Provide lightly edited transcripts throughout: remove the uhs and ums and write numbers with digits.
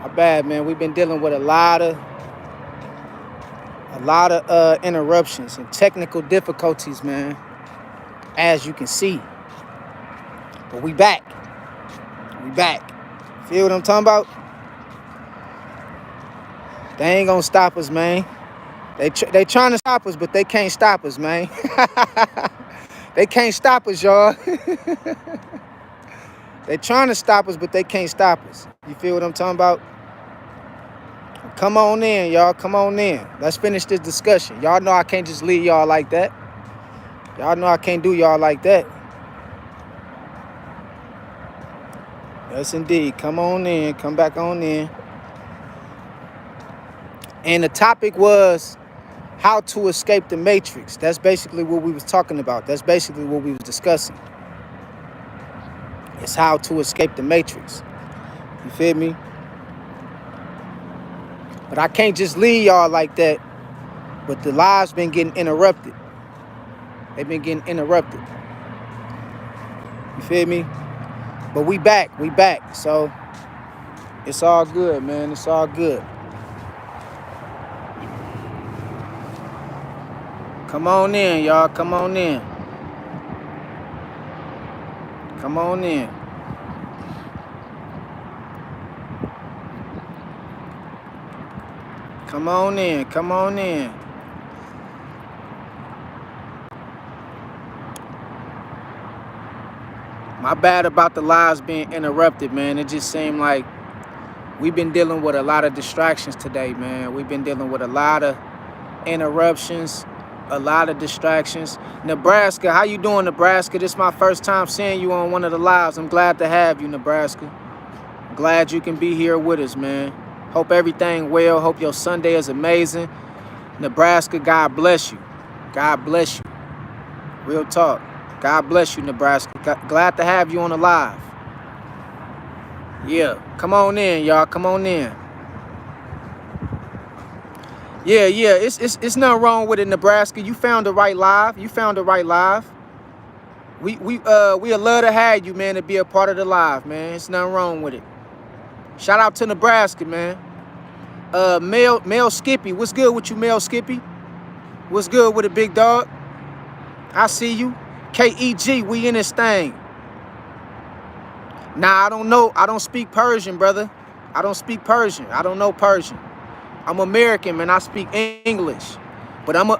My bad, man. We've been dealing with a lot of interruptions and technical difficulties, man. As you can see, but we back. We back. Feel what I'm talking about? They ain't gonna stop us, man. They trying to stop us, but they can't stop us, man. They can't stop us, y'all. They trying to stop us, but they can't stop us. You feel what I'm talking about? Come on in, y'all. Come on in. Let's finish this discussion. Y'all know I can't just leave y'all like that. Y'all know I can't do y'all like that. Yes, indeed. Come on in. Come back on in. And the topic was how to escape the matrix. That's basically what we was talking about. That's basically what we was discussing. It's how to escape the matrix. You feel me? But I can't just leave y'all like that. But the lives been getting interrupted. They've been getting interrupted. You feel me? But we back. We back. So it's all good, man. It's all good. Come on in, y'all. Come on in. Come on in. Come on in. Come on in. My bad about the lives being interrupted, man. It just seemed like we've been dealing with a lot of distractions today, man. We've been dealing with a lot of interruptions, a lot of distractions. Nebraska, how you doing, Nebraska? This is my first time seeing you on one of the lives. I'm glad to have you, Nebraska. Glad you can be here with us, man. Hope everything well. Hope your Sunday is amazing. Nebraska, God bless you. God bless you. Real talk. God bless you, Nebraska. Glad to have you on the live. Yeah, come on in, y'all. Come on in. Yeah, it's nothing wrong with it, Nebraska. You found the right live. You found the right live. We'd love to have you, man, to be a part of the live, man. It's nothing wrong with it. Shout out to Nebraska, man. Mel Skippy, what's good with you, Mel Skippy? What's good with it, big dog? I see you. KEG, we in this thing. Nah, I don't know. I don't speak Persian, brother. I don't speak Persian. I don't know Persian. I'm American, man. I speak English. But I'ma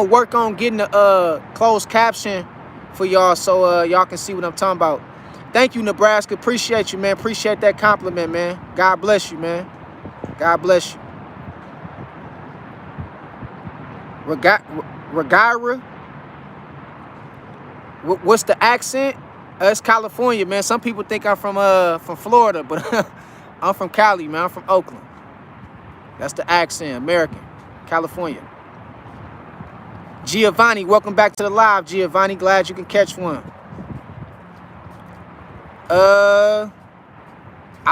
work on getting the closed caption for y'all so y'all can see what I'm talking about. Thank you, Nebraska. Appreciate you, man. Appreciate that compliment, man. God bless you, man. God bless you. Regira. What's the accent? It's California, man. Some people think I'm from Florida, but I'm from Cali, man. I'm from Oakland. That's the accent, American, California. Giovanni, welcome back to the live, Giovanni. Glad you can catch one. I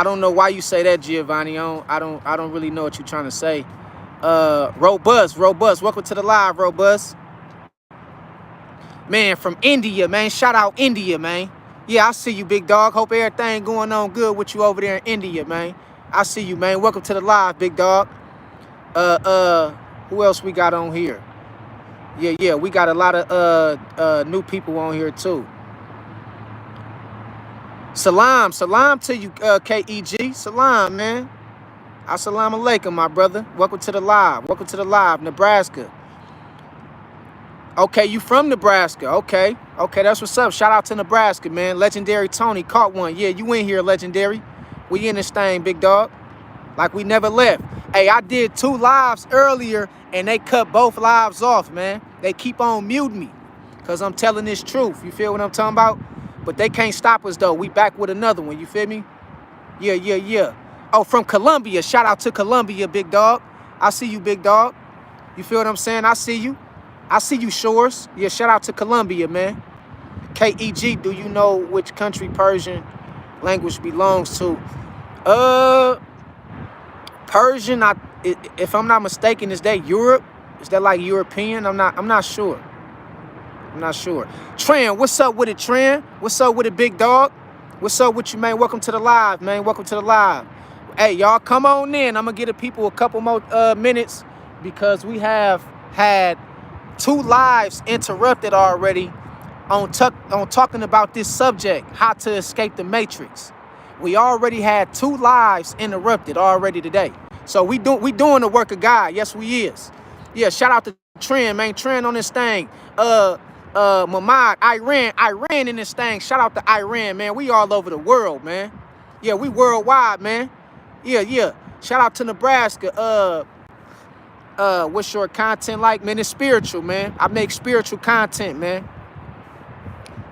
don't know why you say that, Giovanni. I don't really know what you're trying to say. Robust. Welcome to the live, Robust. Man, from India, man. Shout out India, man. Yeah, I see you, big dog. Hope everything going on good with you over there in India, man. I see you, man. Welcome to the live, big dog. Who else we got on here? Yeah, we got a lot of new people on here too. Salam to you, KEG. Salam, man. Assalamu alaikum, my brother. Welcome to the live, Nebraska. Okay, you from Nebraska. Okay, that's what's up. Shout out to Nebraska, man. Legendary Tony caught one. Yeah, you in here, Legendary. We in this thing, big dog. Like we never left. Hey, I did 2 lives earlier, and they cut both lives off, man. They keep on muting me because I'm telling this truth. You feel what I'm talking about? But they can't stop us, though. We back with another one. You feel me? Yeah. Oh, from Colombia. Shout out to Colombia, big dog. I see you, big dog. You feel what I'm saying? I see you. I see you, Shores. Yeah, shout out to Colombia, man. KEG, do you know which country Persian language belongs to? Persian, if I'm not mistaken, is that Europe? Is that like European? I'm not sure. Tran, what's up with it, Tran? What's up with it, big dog? What's up with you, man? Welcome to the live, man. Welcome to the live. Hey, y'all, come on in. I'm gonna give the people a couple more minutes because we have had 2 lives interrupted already on talking about this subject, how to escape the matrix. We already had 2 lives interrupted already today. So we doing the work of God. Yes, we is. Yeah, shout out to Trend, man. Trend on this thing. Mamad, Iran in this thing. Shout out to Iran, man. We all over the world, man. Yeah, we worldwide, man. Yeah. Shout out to Nebraska. What's your content like, man? It's spiritual, man. I make spiritual content, man.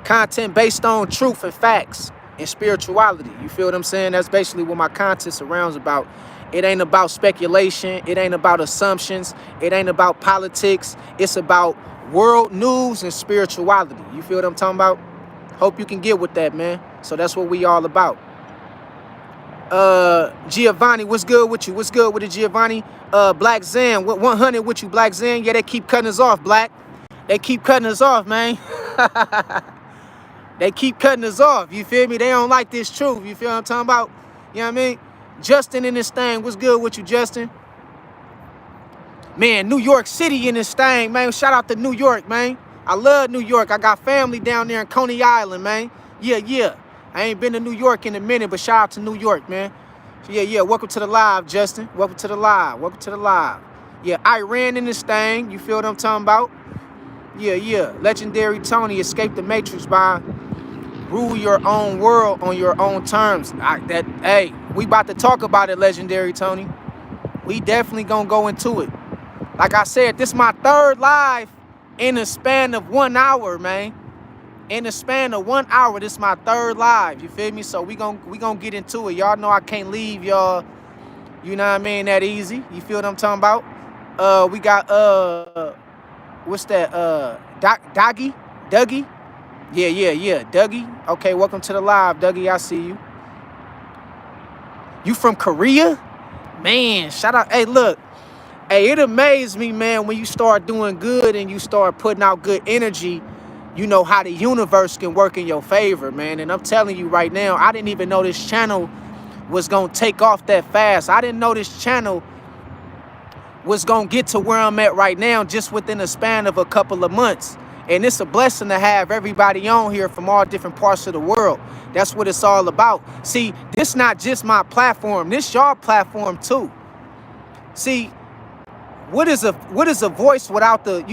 Content based on truth and facts and spirituality. You feel what I'm saying? That's basically what my content surrounds about. It ain't about speculation. It ain't about assumptions. It ain't about politics. It's about world news and spirituality. You feel what I'm talking about? Hope you can get with that, man. So that's what we all about. Giovanni, what's good with you? What's good with it, Giovanni? Black Zen, 100 with you, Black Zen. Yeah, they keep cutting us off, Black. They keep cutting us off, man. They keep cutting us off. You feel me? They don't like this truth. You feel what I'm talking about? You know what I mean? Justin in this thing. What's good with you, Justin? Man, New York City in this thing, man. Shout out to New York, man. I love New York. I got family down there in Coney Island, man. Yeah. I ain't been to New York in a minute, but shout out to New York, man. Yeah. Welcome to the live, Justin. Welcome to the live. Yeah, Iran in this thing. You feel what I'm talking about? Yeah. Legendary Tony, escape the matrix by rule your own world on your own terms. Hey, we about to talk about it, Legendary Tony. We definitely gonna go into it. Like I said, this is my 3rd live in the span of 1 hour, man. In the span of 1 hour, this is my 3rd live. You feel me? So we gonna get into it. Y'all know I can't leave y'all, you know what I mean, that easy. You feel what I'm talking about? We got what's that? Dougie? Yeah. Dougie. Okay, welcome to the live, Dougie. I see you. You from Korea? Man, shout out. Hey, look. Hey, it amazed me, man, when you start doing good and you start putting out good energy, you know how the universe can work in your favor, man. And I'm telling you right now, I didn't even know this channel was going to take off that fast. I didn't know this channel was going to get to where I'm at right now just within a span of a couple of months. And it's a blessing to have everybody on here from all different parts of the world. That's what it's all about. See, this not just my platform. This your platform too. See, what is a voice without the,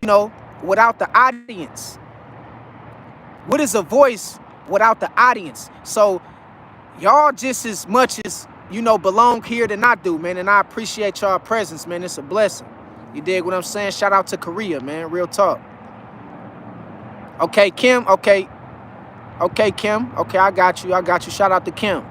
without the audience? What is a voice without the audience? So y'all just as much as, belong here than I do, man. And I appreciate y'all presence, man. It's a blessing. You dig what I'm saying? Shout out to Korea, man. Real talk. Okay, Kim. Okay, Kim. Okay, I got you. Shout out to Kim.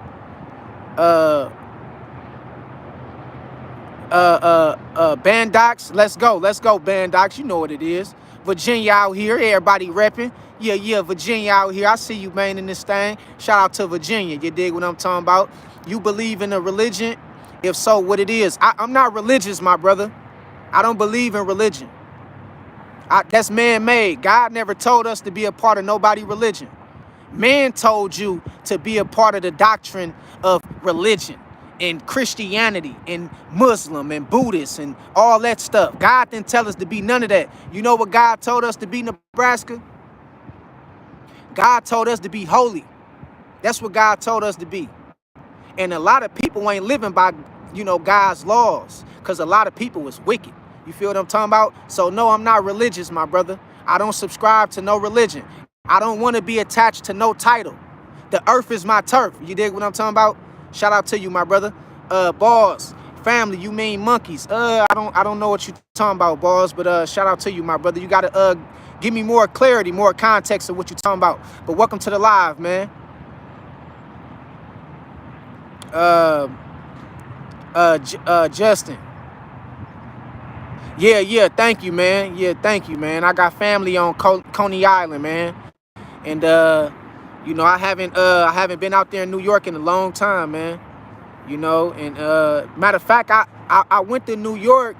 Bandox. Let's go, Bandox. You know what it is. Virginia out here. Everybody repping. Yeah, Virginia out here. I see you, man, in this thing. Shout out to Virginia. You dig what I'm talking about? You believe in a religion? If so, what it is? I'm not religious, my brother. I don't believe in religion. That's man-made. God never told us to be a part of nobody's religion. Man told you to be a part of the doctrine of religion and Christianity and Muslim and Buddhist and all that stuff. God didn't tell us to be none of that. You know what God told us to be, Nebraska? God told us to be holy. That's what God told us to be. And a lot of people ain't living by, God's laws, because a lot of people is wicked. You feel what I'm talking about? So no, I'm not religious, my brother. I don't subscribe to no religion. I don't want to be attached to no title. The earth is my turf. You dig what I'm talking about? Shout out to you, my brother. Balls, family, you mean monkeys. I don't know what you talking about, Balls, but shout out to you, my brother. You gotta give me more clarity, more context of what you talking about. But welcome to the live, man. Justin. Yeah, thank you, man. I got family on Coney Island, man. And I haven't been out there in New York in a long time, man. And matter of fact, I went to New York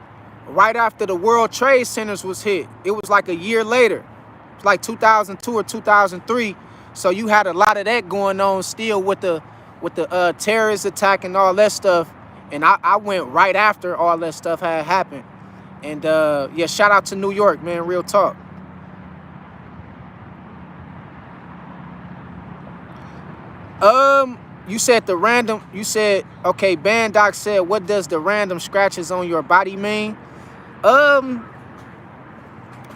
right after the World Trade Centers was hit. It was like a year later. It was like 2002 or 2003. So you had a lot of that going on still with the terrorist attack and all that stuff. And I went right after all that stuff had happened. And yeah, shout out to New York, man, real talk. You said okay, Bandoc said, what does the random scratches on your body mean?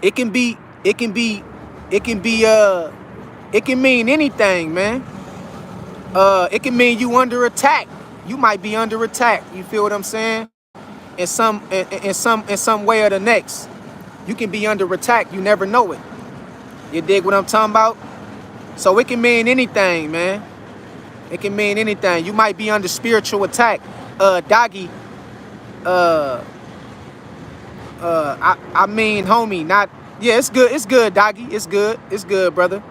It can be, it can be, it can be, it can mean anything, man. It can mean you under attack. You might be under attack. You feel what I'm saying? In some way or the next. You can be under attack. You never know it. You dig what I'm talking about? So it can mean anything, man. It can mean anything. You might be under spiritual attack. Doggy, I mean, homie, not, yeah, it's good, Doggy. It's good, brother.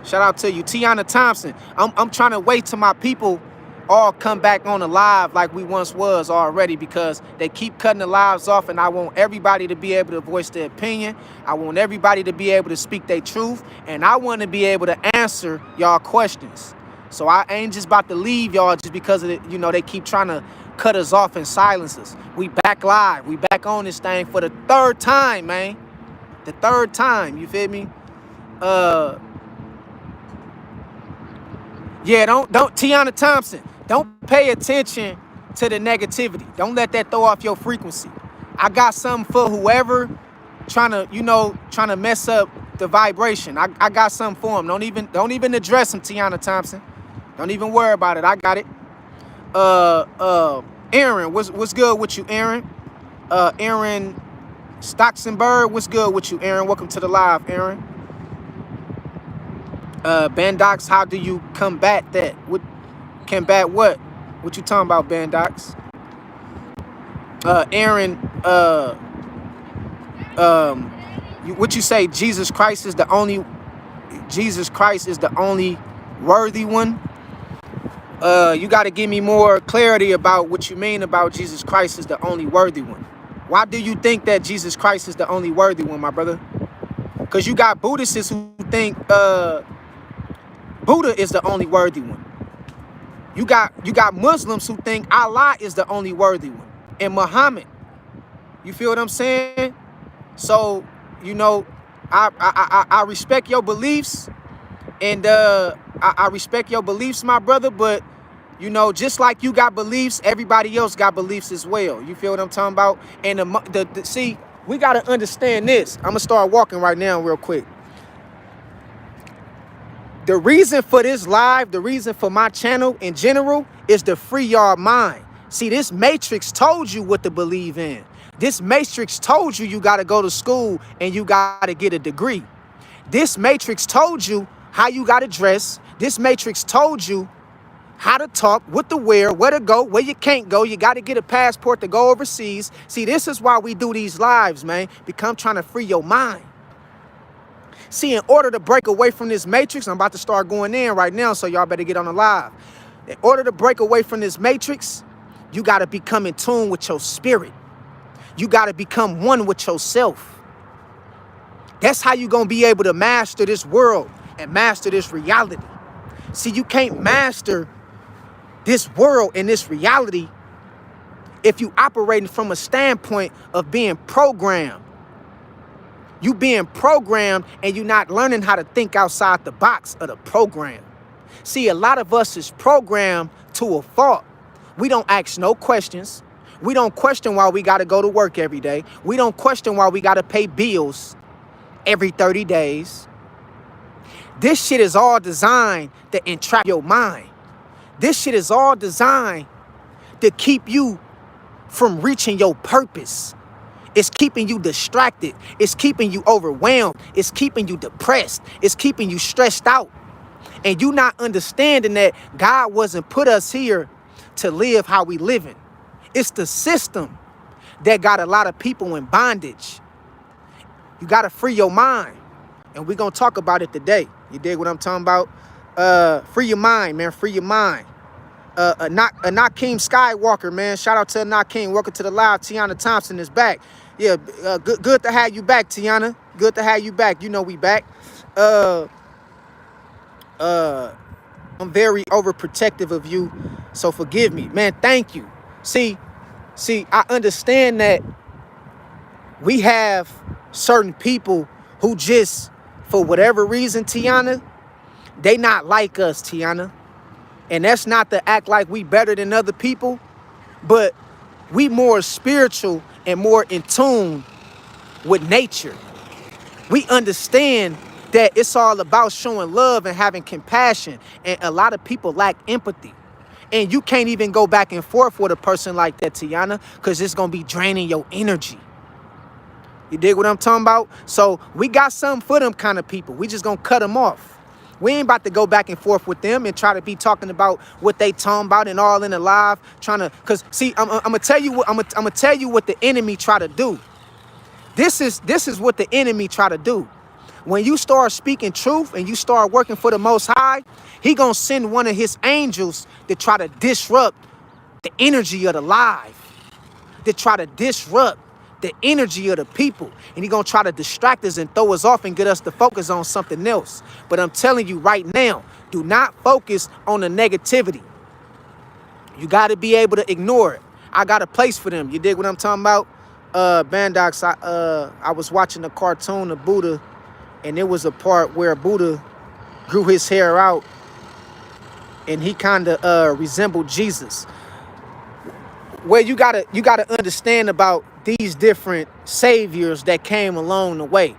Shout out to you. Tiana Thompson. I'm trying to wait till my people all come back on the live like we once was already, because they keep cutting the lives off, and I want everybody to be able to voice their opinion. I want everybody to be able to speak their truth, and I want to be able to answer y'all questions. So I ain't just about to leave y'all just because of it, you know, they keep trying to cut us off and silence us. We back live. We back on this thing for the third time, man. The third time, you feel me? Yeah, don't Tiana Thompson, don't pay attention to the negativity. Don't let that throw off your frequency. I got something for whoever trying to mess up the vibration. I got something for him. Don't even address him, Tiana Thompson. Don't even worry about it. I got it. Aaron, what's good with you, Aaron? Aaron Stocksenberg, what's good with you, Aaron? Welcome to the live, Aaron. Bandox, how do you combat that? Combat what? What you talking about, Bandox? Aaron, what you say? Jesus Christ is the only worthy one. You got to give me more clarity about what you mean about Jesus Christ is the only worthy one. Why do you think that Jesus Christ is the only worthy one, my brother? Because you got Buddhists who think Buddha is the only worthy one. You got Muslims who think Allah is the only worthy one, and Muhammad. You feel what I'm saying? So, you know, I respect your beliefs, and I respect your beliefs, my brother, but you know, just like you got beliefs, everybody else got beliefs as well. You feel what I'm talking about? And see, we got to understand this. I'm going to start walking right now real quick. The reason for this live, the reason for my channel in general is to free your mind. See, this matrix told you what to believe in. This matrix told you got to go to school and you got to get a degree. This matrix told you how you got to dress. This matrix told you how to talk, what to wear, where to go, where you can't go. You got to get a passport to go overseas. See, this is why we do these lives, man, because I'm trying to free your mind. See, in order to break away from this matrix, I'm about to start going in right now, so y'all better get on the live. In order to break away from this matrix, you got to become in tune with your spirit. You got to become one with yourself. That's how you're going to be able to master this world and master this reality. See, you can't master this world and this reality if you operating from a standpoint of being programmed. You being programmed and you're not learning how to think outside the box of the program. See, a lot of us is programmed to a fault. We don't ask no questions. We don't question why we got to go to work every day. We don't question why we got to pay bills every 30 days. This shit is all designed to entrap your mind. This shit is all designed to keep you from reaching your purpose. It's keeping you distracted. It's keeping you overwhelmed. It's keeping you depressed. It's keeping you stressed out. And you not understanding that God wasn't put us here to live how we living. It's the system that got a lot of people in bondage. You got to free your mind. And we're going to talk about it today. You dig what I'm talking about? Free your mind, man. Free your mind. Nakeem Skywalker, man. Shout out to Nakeem. Welcome to the live. Tiana Thompson is back. Yeah, good to have you back, Tiana. Good to have you back. You know we back. I'm very overprotective of you, so forgive me. Man, thank you. See, I understand that we have certain people who just, for whatever reason, Tiana, they not like us, Tiana. And that's not to act like we better than other people, but we more spiritual and more in tune with nature. We understand that it's all about showing love and having compassion. And a lot of people lack empathy. And you can't even go back and forth with a person like that, Tiana, because it's going to be draining your energy. You dig what I'm talking about? So we got something for them kind of people. We just going to cut them off. We ain't about to go back and forth with them and try to be talking about what they talking about and all in the live trying to, because see, I'm gonna tell you what I'm gonna tell you what the enemy try to do. This is what the enemy try to do. When you start speaking truth and you start working for the Most High, he gonna send one of his angels to try to disrupt the energy of the live, to try to disrupt the energy of the people. And he gonna try to distract us and throw us off and get us to focus on something else. But I'm telling you right now, do not focus on the negativity. You gotta be able to ignore it. I got a place for them. You dig what I'm talking about? Bandox, I was watching a cartoon of Buddha, and there was a part where Buddha grew his hair out and he kind of resembled Jesus. Where you gotta understand about these different saviors that came along the way.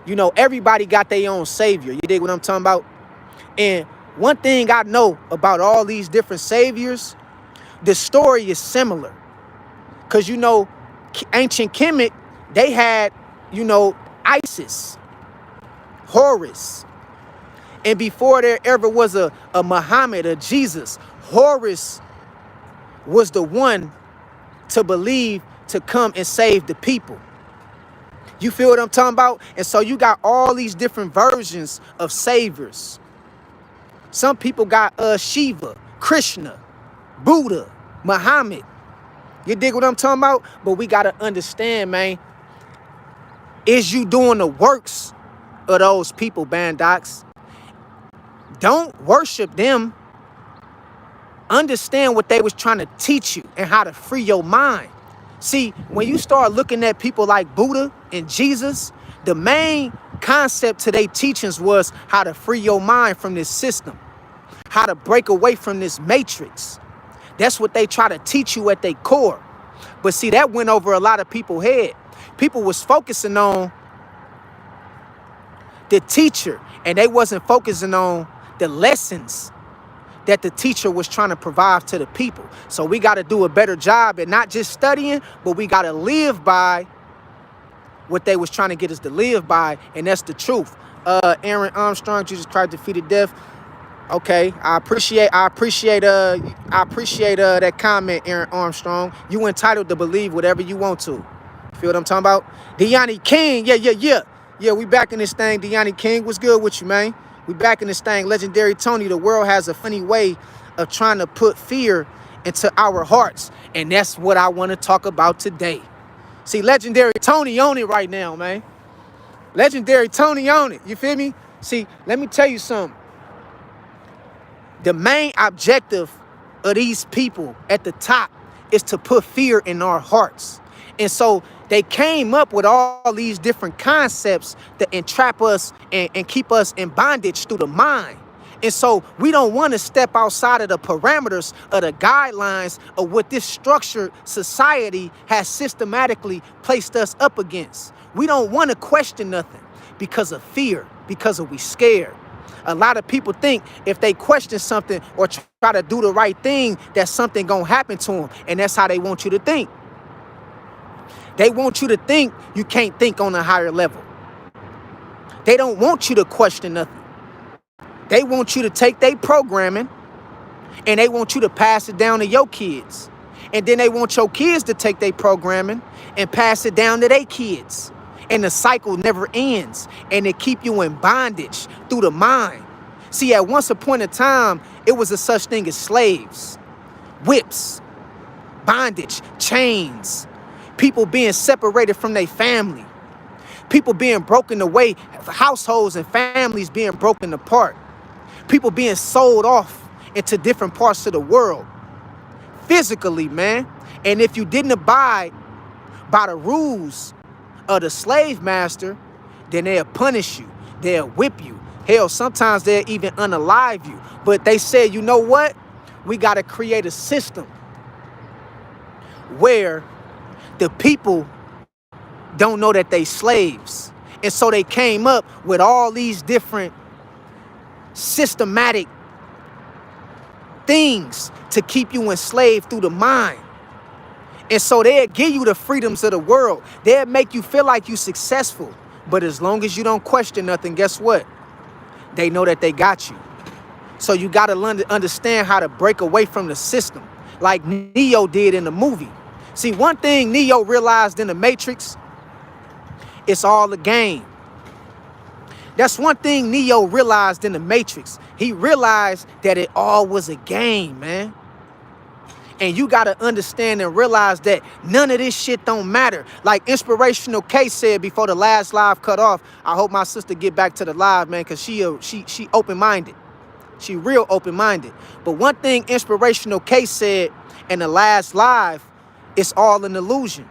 You know, everybody got their own savior. You dig what I'm talking about? And one thing I know about all these different saviors, the story is similar. Because, you know, ancient Kemet, they had, you know, Isis, Horus. And before there ever was a Muhammad, a Jesus, Horus was the one to believe to come and save the people. You feel what I'm talking about? And so you got all these different versions of saviors. Some people got Shiva, Krishna, Buddha, Muhammad. You dig what I'm talking about? But we got to understand, man, is you doing the works of those people, Bandox? Don't worship them. Understand what they was trying to teach you and how to free your mind. See, when you start looking at people like Buddha and Jesus, the main concept to their teachings was how to free your mind from this system, how to break away from this matrix. That's what they try to teach you at their core. But see, that went over a lot of people's head. People was focusing on the teacher, and they wasn't focusing on the lessons that the teacher was trying to provide to the people. So we got to do a better job at not just studying, but we got to live by what they was trying to get us to live by, and that's the truth. Aaron Armstrong, Jesus Christ defeated death. Okay, I appreciate that comment, Aaron Armstrong. You entitled to believe whatever you want to. Feel what I'm talking about? Deani King, yeah, we back in this thing. Deani King, what's good with you, man? We back in this thing. Legendary Tony, the world has a funny way of trying to put fear into our hearts. And that's what I want to talk about today. See, Legendary Tony on it right now, man. Legendary Tony on it. You feel me? See, let me tell you something. The main objective of these people at the top is to put fear in our hearts. And so they came up with all these different concepts that entrap us and keep us in bondage through the mind. And so we don't want to step outside of the parameters of the guidelines of what this structured society has systematically placed us up against. We don't want to question nothing because of fear, because of we scared. A lot of people think if they question something or try to do the right thing, that something gonna happen to them. And that's how they want you to think. They want you to think you can't think on a higher level. They don't want you to question nothing. They want you to take their programming and they want you to pass it down to your kids. And then they want your kids to take their programming and pass it down to their kids. And the cycle never ends. And they keep you in bondage through the mind. See, at once upon a time, it was a such thing as slaves, whips, bondage, chains, people being separated from their family, people being broken away, households and families being broken apart, people being sold off into different parts of the world, physically, man. And if you didn't abide by the rules of the slave master, then they'll punish you. They'll whip you. Hell, sometimes they'll even unalive you. But they said, you know what? We got to create a system where the people don't know that they slaves. And so they came up with all these different systematic things to keep you enslaved through the mind. And so they'll give you the freedoms of the world. They'll make you feel like you're successful. But as long as you don't question nothing, guess what? They know that they got you. So you got to understand how to break away from the system, like Neo did in the movie. See, one thing Neo realized in the Matrix, it's all a game. That's one thing Neo realized in the Matrix. He realized that it all was a game, man. And you got to understand and realize that none of this shit don't matter. Like Inspirational K said before the last live cut off, I hope my sister get back to the live, man, because she open-minded. She real open-minded. But one thing Inspirational K said in the last live, it's all an illusion.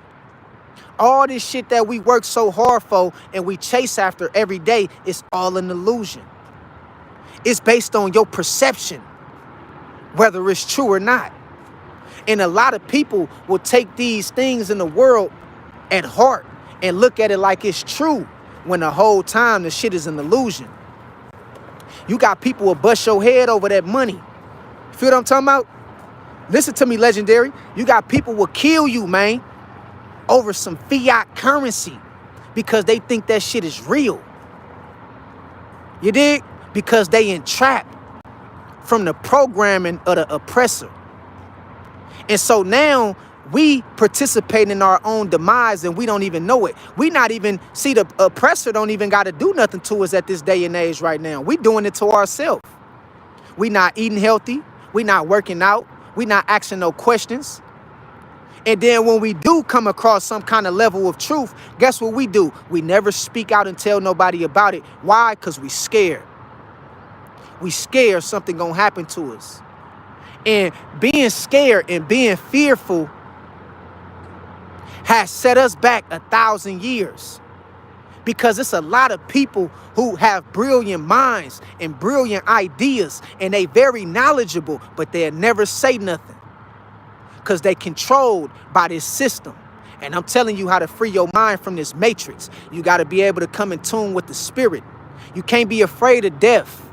All this shit that we work so hard for and we chase after every day, it's all an illusion. It's based on your perception, whether it's true or not. And a lot of people will take these things in the world at heart and look at it like it's true when the whole time the shit is an illusion. You got people who bust your head over that money. Feel what I'm talking about? Listen to me, Legendary. You got people who will kill you, man, over some fiat currency because they think that shit is real. You dig? Because they entrapped from the programming of the oppressor. And so now we participate in our own demise and we don't even know it. We not even, see, the oppressor don't even got to do nothing to us at this day and age right now. We doing it to ourselves. We not eating healthy. We not working out. We not asking no questions. And then when we do come across some kind of level of truth, guess what we do? We never speak out and tell nobody about it. Why? Because we scared. We scared something gonna happen to us. And being scared and being fearful has set us back 1,000 years. Because it's a lot of people who have brilliant minds and brilliant ideas, and they very knowledgeable, but they'll never say nothing. Because they controlled by this system. And I'm telling you how to free your mind from this matrix. You got to be able to come in tune with the spirit. You can't be afraid of death.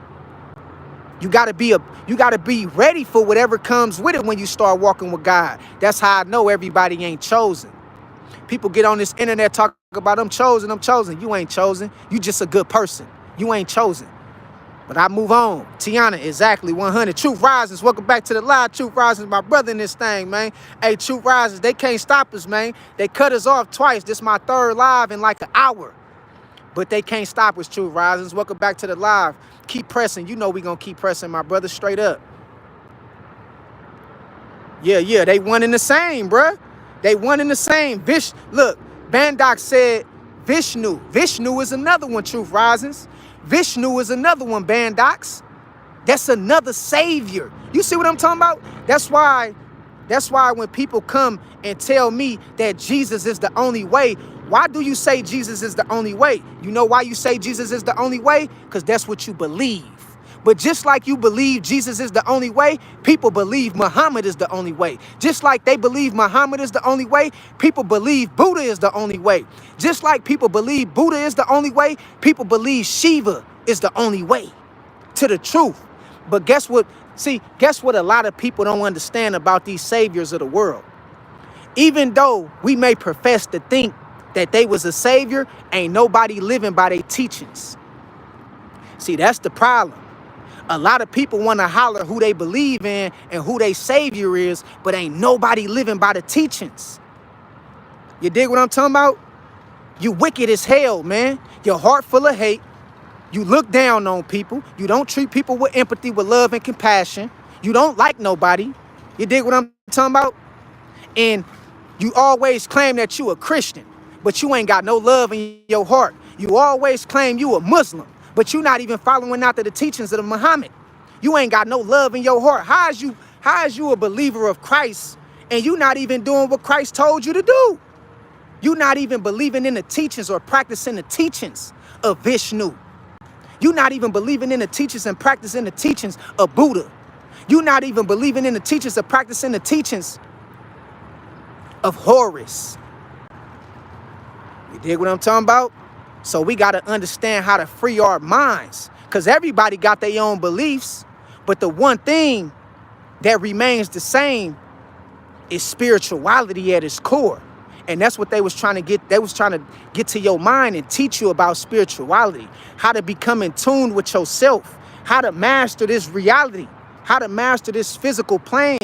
You got to be ready for whatever comes with it when you start walking with God. That's how I know everybody ain't chosen. People get on this internet talking about I'm chosen, I'm chosen. You ain't chosen. You just a good person. You ain't chosen. But I move on. Tiana, exactly 100. Truth Rises, welcome back to the live. Truth Rises, my brother in this thing, man. Hey, Truth Rises, they can't stop us, man. They cut us off twice. This is my third live in like an hour. But they can't stop us, Truth Rises. Welcome back to the live. Keep pressing. You know we gonna keep pressing, my brother, straight up. Yeah, they one in the same, bruh. They one in the same. Look, Bandoc said Vishnu. Vishnu is another one, Truth Rises. Vishnu is another one, Bandocs. That's another savior. You see what I'm talking about? That's why when people come and tell me that Jesus is the only way, why do you say Jesus is the only way? You know why you say Jesus is the only way? Because that's what you believe. But just like you believe Jesus is the only way, people believe Muhammad is the only way. Just like they believe Muhammad is the only way, people believe Buddha is the only way. Just like people believe Buddha is the only way, people believe Shiva is the only way to the truth. But guess what? See, guess what a lot of people don't understand about these saviors of the world? Even though we may profess to think that they was a savior, ain't nobody living by their teachings. See, that's the problem. A lot of people want to holler who they believe in and who their savior is, but ain't nobody living by the teachings. You dig what I'm talking about? You wicked as hell, man. Your heart full of hate. You look down on people. You don't treat people with empathy, with love and compassion. You don't like nobody. You dig what I'm talking about? And you always claim that you a Christian, but you ain't got no love in your heart. You always claim you a Muslim, but you not even following after the teachings of the Muhammad. You ain't got no love in your heart. How How is you a believer of Christ and you not even doing what Christ told you to do? You not even believing in the teachings or practicing the teachings of Vishnu. You not even believing in the teachings and practicing the teachings of Buddha. You not even believing in the teachings or practicing the teachings of Horus. You dig what I'm talking about? So we got to understand how to free our minds, because everybody got their own beliefs. But the one thing that remains the same is spirituality at its core. And that's what they was trying to get. They was trying to get to your mind and teach you about spirituality, how to become in tune with yourself, how to master this reality, how to master this physical plane.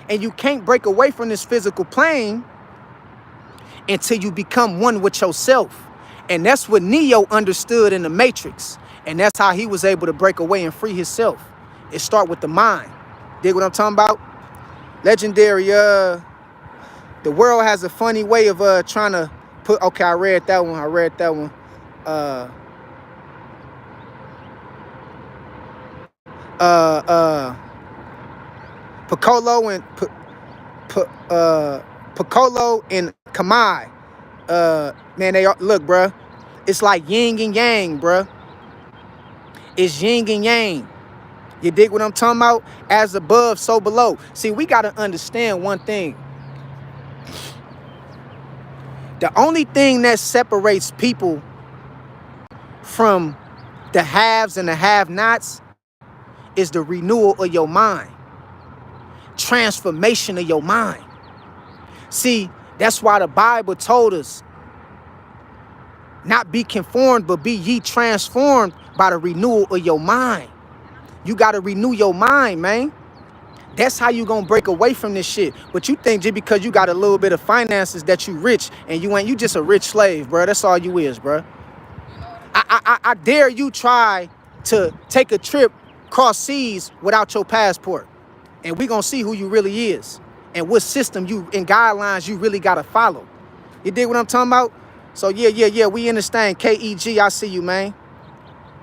And you can't break away from this physical plane until you become one with yourself. And that's what Neo understood in the Matrix. And that's how he was able to break away and free himself. It start with the mind. Dig what I'm talking about? Legendary, the world has a funny way of trying to put, okay, I read that one. Piccolo and Kamai. Man, they are, look, bruh. It's like yin and yang, bruh. It's yin and yang. You dig what I'm talking about? As above, so below. See, we got to understand one thing. The only thing that separates people from the haves and the have-nots is the renewal of your mind. Transformation of your mind. See, that's why the Bible told us, not be conformed, but be ye transformed by the renewal of your mind. You got to renew your mind, man. That's how you gonna break away from this shit. But you think just because you got a little bit of finances that you rich and you just a rich slave, bro. That's all you is, bro. I dare you try to take a trip cross seas without your passport, and we gonna see who you really is and what system you and guidelines you really gotta follow. You dig what I'm talking about? So yeah, we in this thing. KEG, I see you, man.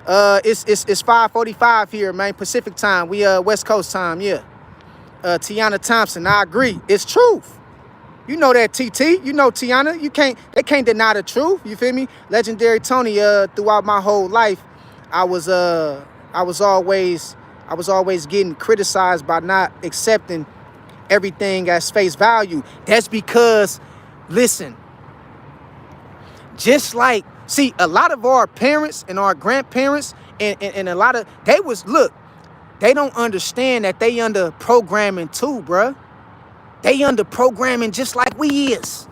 It's 5:45 here, man. Pacific time. We West Coast time, yeah. Tiana Thompson, I agree. It's truth. You know that, TT. You know Tiana. They can't deny the truth. You feel me? Legendary Tony, throughout my whole life, I was always getting criticized by not accepting everything as face value. That's because, listen, just like, see, a lot of our parents and our grandparents and a lot of, they don't understand that they under programming too, bruh. They under programming just like we is.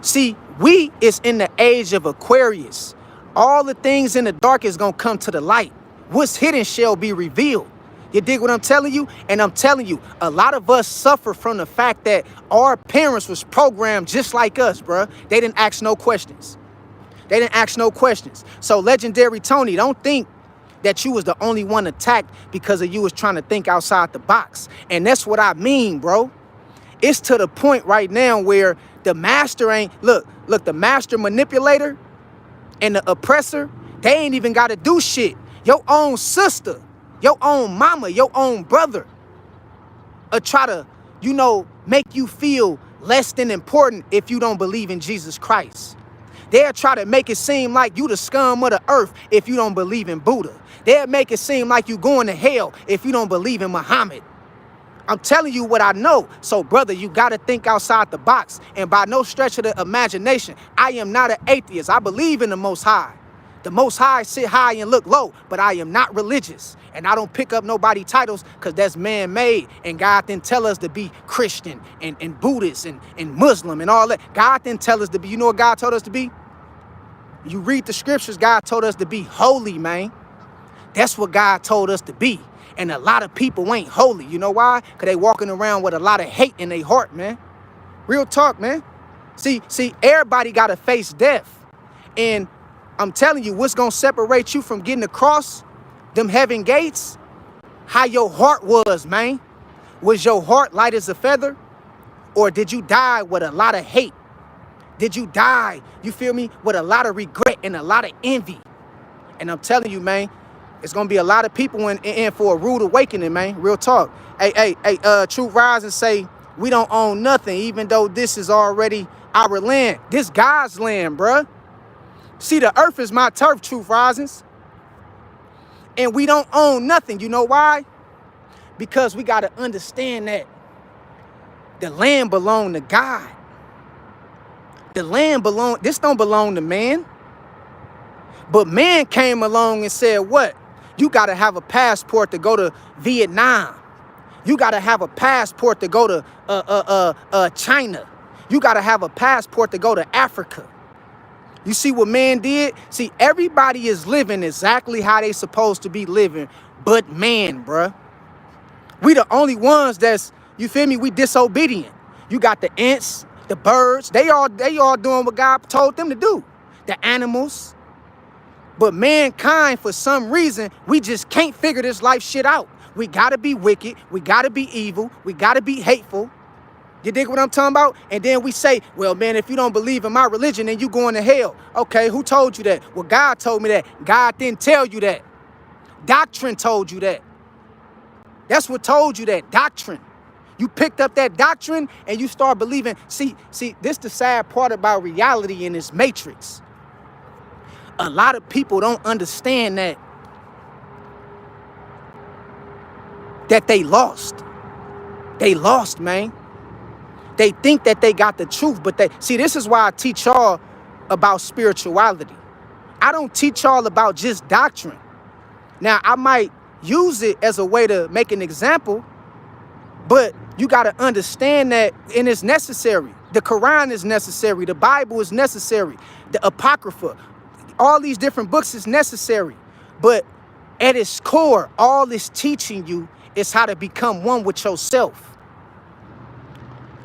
See, we is in the age of Aquarius. All the things in the dark is gonna come to the light. What's hidden shall be revealed. You dig what I'm telling you? And I'm telling you, a lot of us suffer from the fact that our parents was programmed just like us, bruh. They didn't ask no questions. So Legendary Tony, don't think that you was the only one attacked because of you was trying to think outside the box. And that's what I mean, bro. It's to the point right now where the master ain't, look, the master manipulator and the oppressor, they ain't even got to do shit. Your own sister, your own mama, your own brother try to, make you feel less than important if you don't believe in Jesus Christ. They'll try to make it seem like you the scum of the earth if you don't believe in Buddha. They'll make it seem like you going to hell if you don't believe in Muhammad. I'm telling you what I know. So, brother, you got to think outside the box. And by no stretch of the imagination, I am not an atheist. I believe in the Most High. The Most High sit high and look low, but I am not religious. And I don't pick up nobody titles because that's man-made. And God didn't tell us to be Christian and Buddhist and Muslim and all that. God didn't tell us to be, you know what God told us to be? You read the scriptures, God told us to be holy, man. That's what God told us to be. And a lot of people ain't holy. You know why? Because they walking around with a lot of hate in their heart, man. Real talk, man. See, everybody got to face death. And I'm telling you, what's going to separate you from getting across them heaven gates? How your heart was, man. Was your heart light as a feather? Or did you die with a lot of hate? Did you die, you feel me, with a lot of regret and a lot of envy? And I'm telling you, man, It's gonna be a lot of people in for a rude awakening, man. Real talk. Hey, Truth Rise and say we don't own nothing, even though this is already our land. This God's land, bruh. See, the earth is my turf, Truth Risings. And we don't own nothing. You know why? Because we gotta understand that the land belong to God. The land this don't belong to man. But man came along and said, what? You got to have a passport to go to Vietnam. You got to have a passport to go to China. You got to have a passport to go to Africa. You see what man did? See, everybody is living exactly how they supposed to be living, but man, bruh. We the only ones that's, you feel me? We disobedient. You got the ants, the birds. They all doing what God told them to do. The animals. But mankind, for some reason, we just can't figure this life shit out. We gotta be wicked. We gotta be evil. We gotta be hateful. You dig what I'm talking about? And then we say, well, man, if you don't believe in my religion, then you going to hell. Okay, who told you that? Well, God told me that. God didn't tell you that. Doctrine told you that. That's what told you that, doctrine. You picked up that doctrine and you start believing. See, this the sad part about reality in this matrix. A lot of people don't understand that they lost. They lost, man. They think that they got the truth, but this is why I teach y'all about spirituality. I don't teach y'all about just doctrine. Now, I might use it as a way to make an example, but you got to understand that, and it's necessary. The Quran is necessary. The Bible is necessary. The Apocrypha, all these different books is necessary. But at its core, all it's teaching you is how to become one with yourself.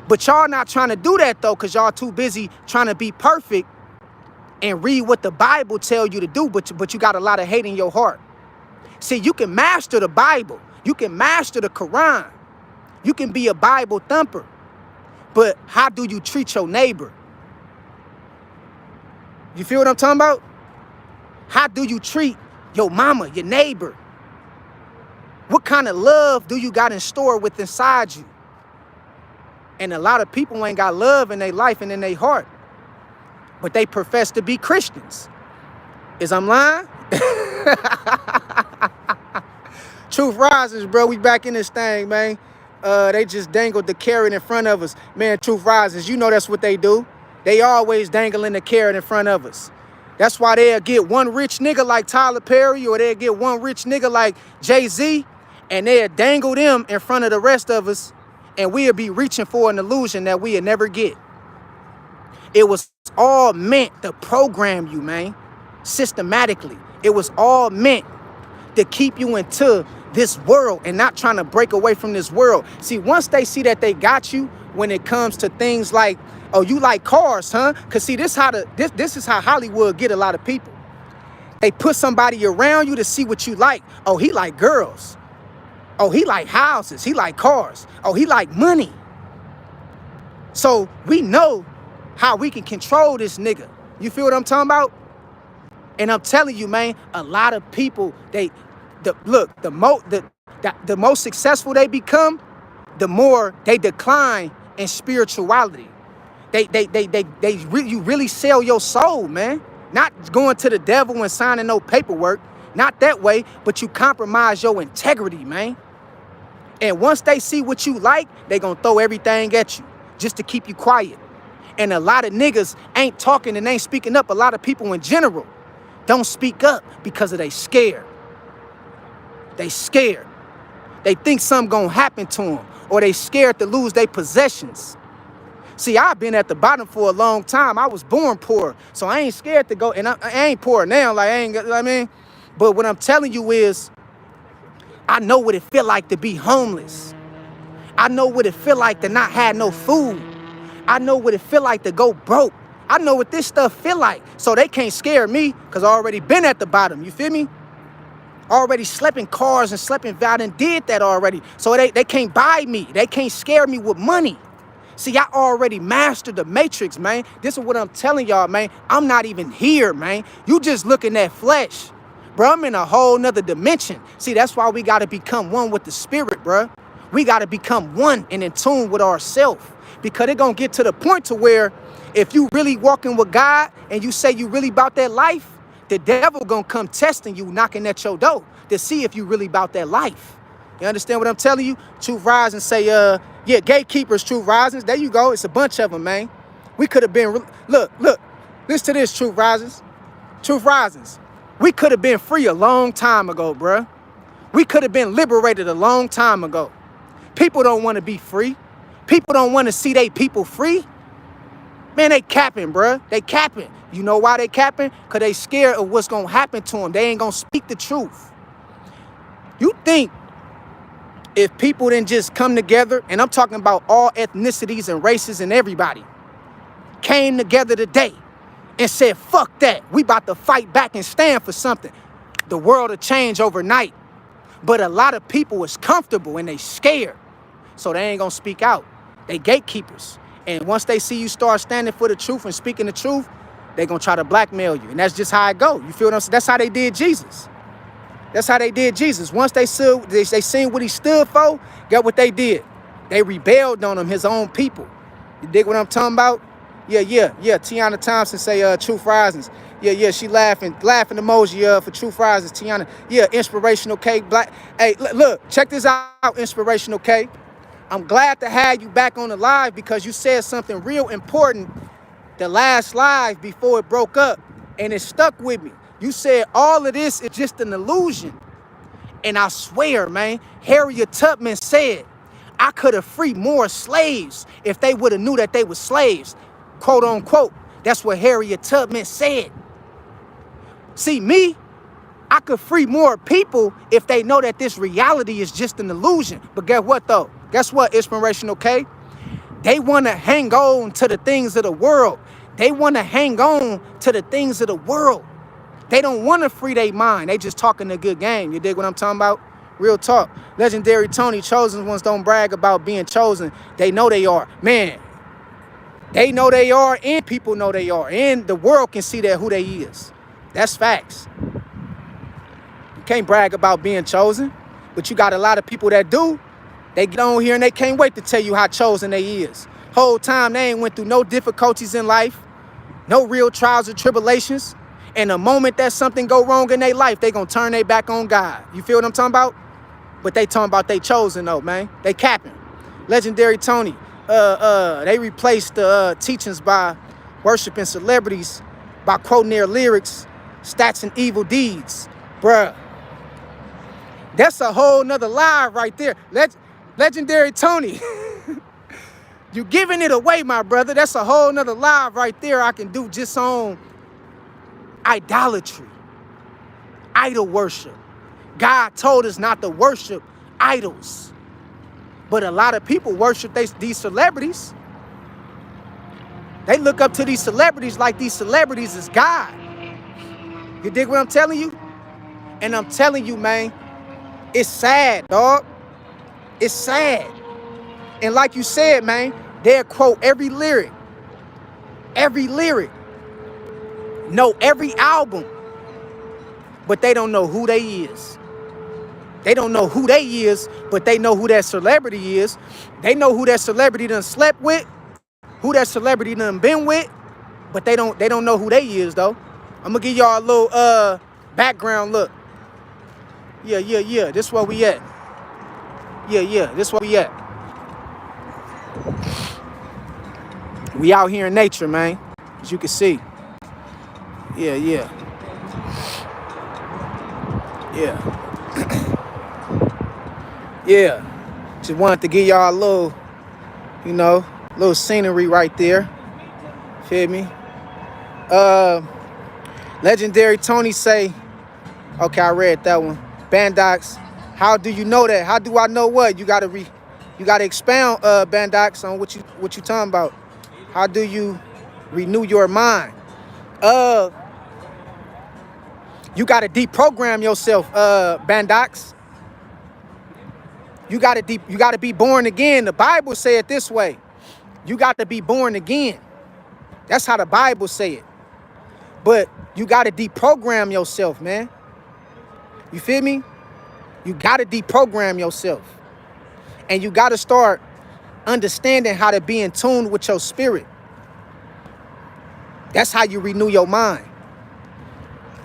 But y'all not trying to do that, though, because y'all too busy trying to be perfect and read what the Bible tell you to do, but you got a lot of hate in your heart. See, you can master the Bible. You can master the Quran. You can be a Bible thumper. But how do you treat your neighbor? You feel what I'm talking about? How do you treat your mama, your neighbor? What kind of love do you got in store with inside you? And a lot of people ain't got love in their life and in their heart. But they profess to be Christians. Is I'm lying? Truth rises, bro. We back in this thing, man. They just dangled the carrot in front of us. Man, truth rises. You know that's what they do. They always dangling the carrot in front of us. That's why they'll get one rich nigga like Tyler Perry, or they'll get one rich nigga like Jay-Z, and they'll dangle them in front of the rest of us, and we'll be reaching for an illusion that we'll never get. It was all meant to program you, man, systematically. It was all meant to keep you into this world and not trying to break away from this world. See, once they see that they got you when it comes to things like, oh, you like cars, huh? Because see, this is how Hollywood get a lot of people. They put somebody around you to see what you like. Oh, he like girls. Oh, he like houses. He like cars. Oh, he like money. So we know how we can control this nigga. You feel what I'm talking about? And I'm telling you, man, a lot of people, the most successful they become, the more they decline in spirituality. You really sell your soul, man. Not going to the devil and signing no paperwork. Not that way, but you compromise your integrity, man. And once they see what you like, they gonna throw everything at you just to keep you quiet. And a lot of niggas ain't talking and ain't speaking up. A lot of people in general don't speak up because they scared. They scared. They think something gonna happen to them, or they scared to lose their possessions. See, I've been at the bottom for a long time. I was born poor, so I ain't scared to go. And I ain't poor now, like I ain't, you know what I mean? But what I'm telling you is, I know what it feel like to be homeless. I know what it feel like to not have no food. I know what it feel like to go broke. I know what this stuff feel like. So they can't scare me because I already been at the bottom. You feel me? Already slept in cars and slept in Val and did that already. So they can't buy me. They can't scare me with money. See, I already mastered the matrix, man. This is what I'm telling y'all, man. I'm not even here, man. You just looking at flesh. Bro, I'm in a whole nother dimension. See, that's why we got to become one with the spirit, bro. We got to become one and in tune with ourselves. Because it going to get to the point to where if you really walking with God and you say you really about that life, the devil going to come testing you, knocking at your door to see if you really about that life. You understand what I'm telling you? Truth Rising say, yeah, gatekeepers, Truth Risings. There you go. It's a bunch of them, man. We could have been, look, listen to this, Truth Risings. Truth Risings. We could have been free a long time ago, bruh. We could have been liberated a long time ago. People don't want to be free. People don't want to see they people free. Man, they capping, bruh. They capping. You know why they capping? Because they scared of what's going to happen to them. They ain't going to speak the truth. You think if people didn't just come together, and I'm talking about all ethnicities and races and everybody, came together today and said, fuck that. We about to fight back and stand for something. The world will change overnight. But a lot of people is comfortable and they scared. So they ain't going to speak out. They gatekeepers. And once they see you start standing for the truth and speaking the truth, they going to try to blackmail you. And that's just how it go. You feel what I'm saying? That's how they did Jesus. That's how they did Jesus. Once they seen what he stood for, get what they did. They rebelled on him, his own people. You dig what I'm talking about? Yeah. Tiana Thompson say Truth Risings. Yeah, she laughing emoji for Truth Risings. Tiana, yeah, inspirational K. Black. Hey, look, check this out, inspirational K. I'm glad to have you back on the live because you said something real important the last live before it broke up, and it stuck with me. You said all of this is just an illusion. And I swear, man, Harriet Tubman said, I could have freed more slaves if they would have knew that they were slaves. Quote unquote. That's what Harriet Tubman said. See, me, I could free more people if they know that this reality is just an illusion. But guess what, though? Guess what, inspirational K? They want to hang on to the things of the world. They want to hang on to the things of the world. They don't want to free their mind. They just talking a good game. You dig what I'm talking about? Real talk. Legendary Tony, chosen ones don't brag about being chosen. They know they are. Man, they know they are, and people know they are. And the world can see that who they is. That's facts. You can't brag about being chosen, but you got a lot of people that do. They get on here and they can't wait to tell you how chosen they is. Whole time they ain't went through no difficulties in life, no real trials or tribulations. And the moment that something go wrong in their life, they gonna turn their back on God. You feel what I'm talking about? But they talking about they chosen though, man. They capping. Legendary Tony, they replaced the teachings by worshiping celebrities by quoting their lyrics, stats and evil deeds. Bruh. That's a whole nother lie right there. Legendary Tony. You giving it away, my brother. That's a whole nother lie right there I can do just on idolatry, idol worship. God told us not to worship idols. But a lot of people worship these celebrities. They look up to these celebrities like these celebrities is God. You dig what I'm telling you? And I'm telling you, man, it's sad, dog. It's sad. And like you said, man, they'll quote every lyric. Know every album. But they don't know who they is. They don't know who they is, but they know who that celebrity is. They know who that celebrity done slept with, who that celebrity done been with, but they don't know who they is though. I'm gonna give y'all a little background look. Yeah. This where we at. Yeah. This where we at. We out here in nature, man. As you can see. Yeah. Yeah. Just wanted to give y'all a little, little scenery right there. Feel me? Legendary Tony say, okay, I read that one. Bandox, how do you know that? How do I know what? You gotta expound, Bandox, on what you talking about. How do you renew your mind? You gotta deprogram yourself, Bandox. You gotta be born again. The Bible say it this way. You got to be born again. That's how the Bible say it. But you got to deprogram yourself, man. You feel me? You got to deprogram yourself. And you got to start understanding how to be in tune with your spirit. That's how you renew your mind.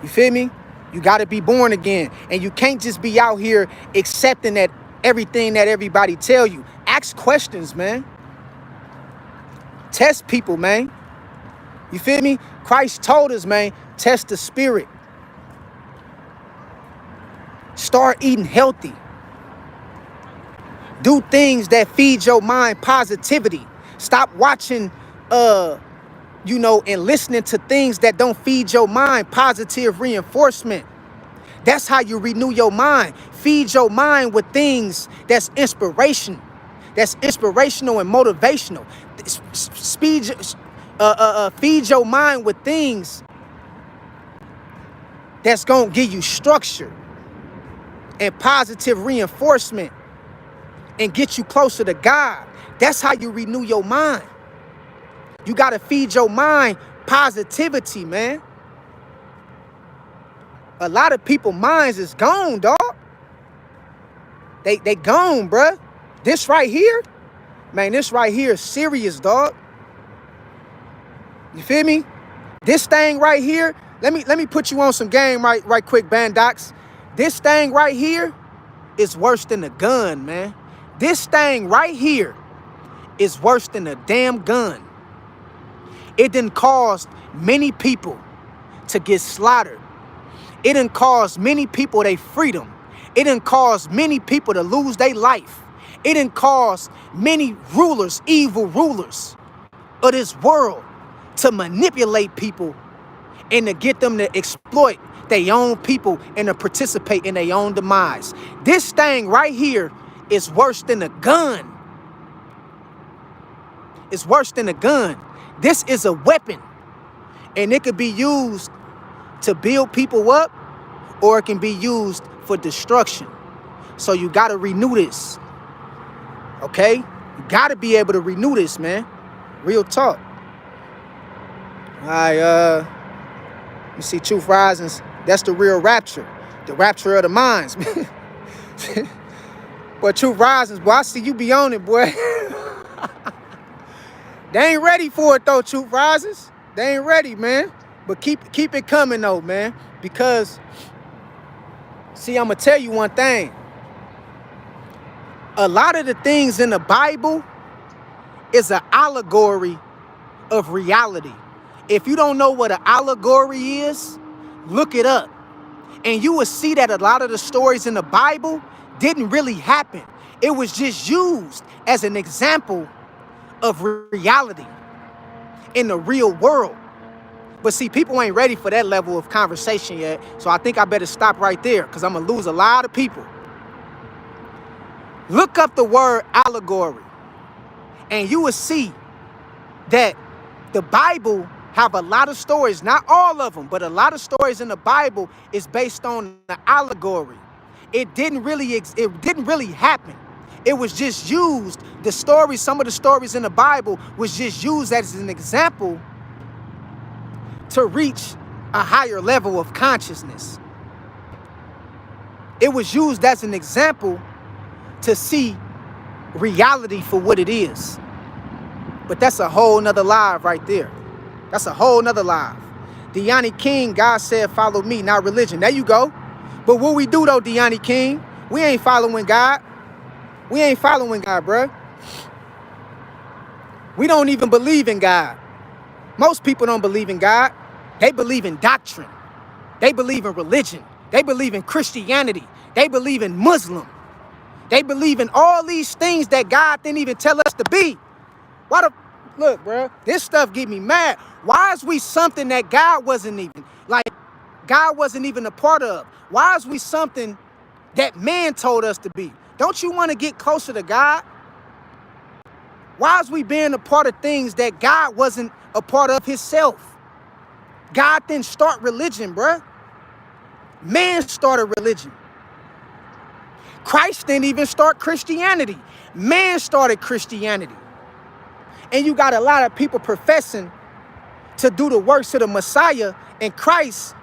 You feel me? You got to be born again. And you can't just be out here accepting that everything that everybody tell you. Ask questions, man. Test people, man. You feel me? Christ told us, man, test the spirit. Start eating healthy. Do things that feed your mind positivity. Stop watching, and listening to things that don't feed your mind positive reinforcement. That's how you renew your mind. Feed your mind with things that's inspiration. That's inspirational and motivational. Feed your mind with things that's going to give you structure and positive reinforcement and get you closer to God. That's how you renew your mind. You got to feed your mind positivity, man. A lot of people's minds is gone, dog. They gone, bruh. This right here, man, this right here is serious, dog. You feel me? This thing right here, let me put you on some game right quick, Bandox. This thing right here is worse than a gun, man. This thing right here is worse than a damn gun. It done caused many people to get slaughtered. It done caused many people their freedom. It done caused many people to lose their life. It done caused many rulers, evil rulers of this world, to manipulate people and to get them to exploit their own people and to participate in their own demise. This thing right here is worse than a gun. It's worse than a gun. This is a weapon, and it could be used to build people up, or it can be used for destruction. So you got to renew this. Okay? You got to be able to renew this, man. Real talk. All right, you see Truth Risings. That's the real rapture. The rapture of the minds. But Truth Risings, boy, I see you be on it, boy. They ain't ready for it, though, Truth Risings. They ain't ready, man. But keep it coming, though, man. Because, see, I'm going to tell you one thing. A lot of the things in the Bible is an allegory of reality. If you don't know what an allegory is, look it up. And you will see that a lot of the stories in the Bible didn't really happen. It was just used as an example of reality in the real world. But see, people ain't ready for that level of conversation yet. So I think I better stop right there, because I'm going to lose a lot of people. Look up the word allegory, and you will see that the Bible have a lot of stories, not all of them, but a lot of stories in the Bible is based on the allegory. It didn't really happen. It was just used. The stories, some of the stories in the Bible was just used as an example to reach a higher level of consciousness. It was used as an example to see reality for what it is. But that's a whole nother live right there. That's a whole nother live. Deani King, God said, follow me, not religion. There you go. But what we do though, Deani King, we ain't following God. We ain't following God, bruh. We don't even believe in God. Most people don't believe in God. They believe in doctrine. They believe in religion. They believe in Christianity. They believe in Muslim. They believe in all these things that God didn't even tell us to be. Look, bro, this stuff get me mad. Why is we something that God wasn't even a part of? Why is we something that man told us to be? Don't you want to get closer to God? Why is we being a part of things that God wasn't a part of himself? God didn't start religion, bruh. Man started religion. Christ didn't even start Christianity. Man started Christianity. And you got a lot of people professing to do the works of the Messiah and Christ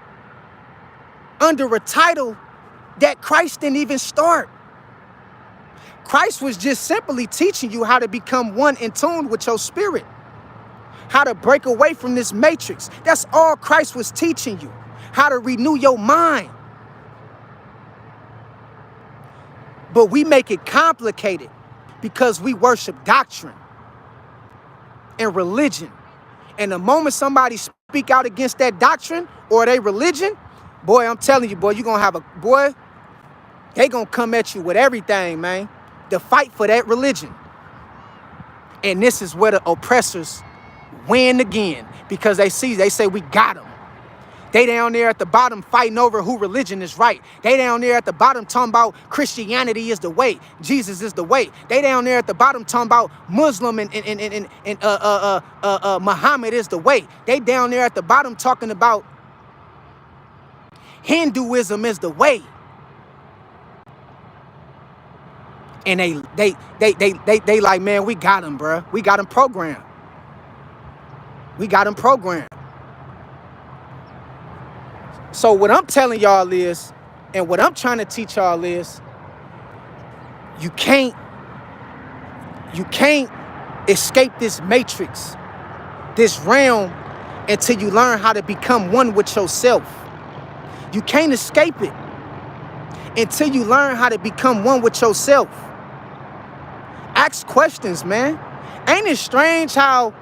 under a title that Christ didn't even start. Christ was just simply teaching you how to become one in tune with your spirit, how to break away from this matrix. That's all Christ was teaching you, how to renew your mind. But we make it complicated because we worship doctrine and religion. And the moment somebody speak out against that doctrine or their religion, boy, I'm telling you, boy, you're going to have a, boy, they going to come at you with everything, man, to fight for that religion. And this is where the oppressors win again, because they say we got them. They down there at the bottom fighting over who religion is right. They down there at the bottom talking about Christianity is the way, Jesus is the way. They down there at the bottom talking about Muslim and Muhammad is the way. They down there at the bottom talking about Hinduism is the way. And they like, man, we got them, bruh. We got them programmed. We got them programmed. So what I'm telling y'all is, and what I'm trying to teach y'all is, you can't escape this matrix, this realm, until you learn how to become one with yourself. You can't escape it until you learn how to become one with yourself. Ask questions, man. Ain't it strange how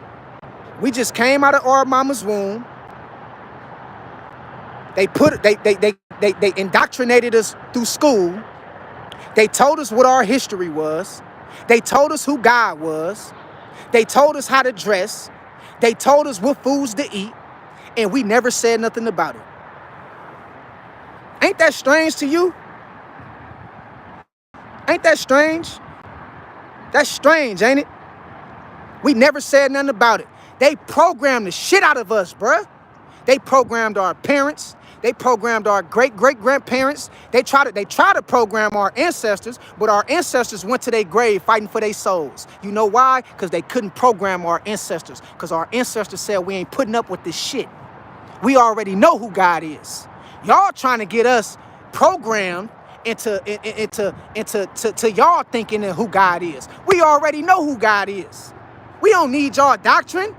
we just came out of our mama's womb? They indoctrinated us through school. They told us what our history was. They told us who God was. They told us how to dress. They told us what foods to eat, and we never said nothing about it. Ain't that strange to you? Ain't that strange? That's strange, ain't it? We never said nothing about it. They programmed the shit out of us, bruh. They programmed our parents. They programmed our great-great-grandparents. They try to program our ancestors, but our ancestors went to their grave fighting for their souls. You know why? Because they couldn't program our ancestors. Because our ancestors said we ain't putting up with this shit. We already know who God is. Y'all trying to get us programmed into y'all thinking of who God is. We already know who God is. We don't need y'all doctrine.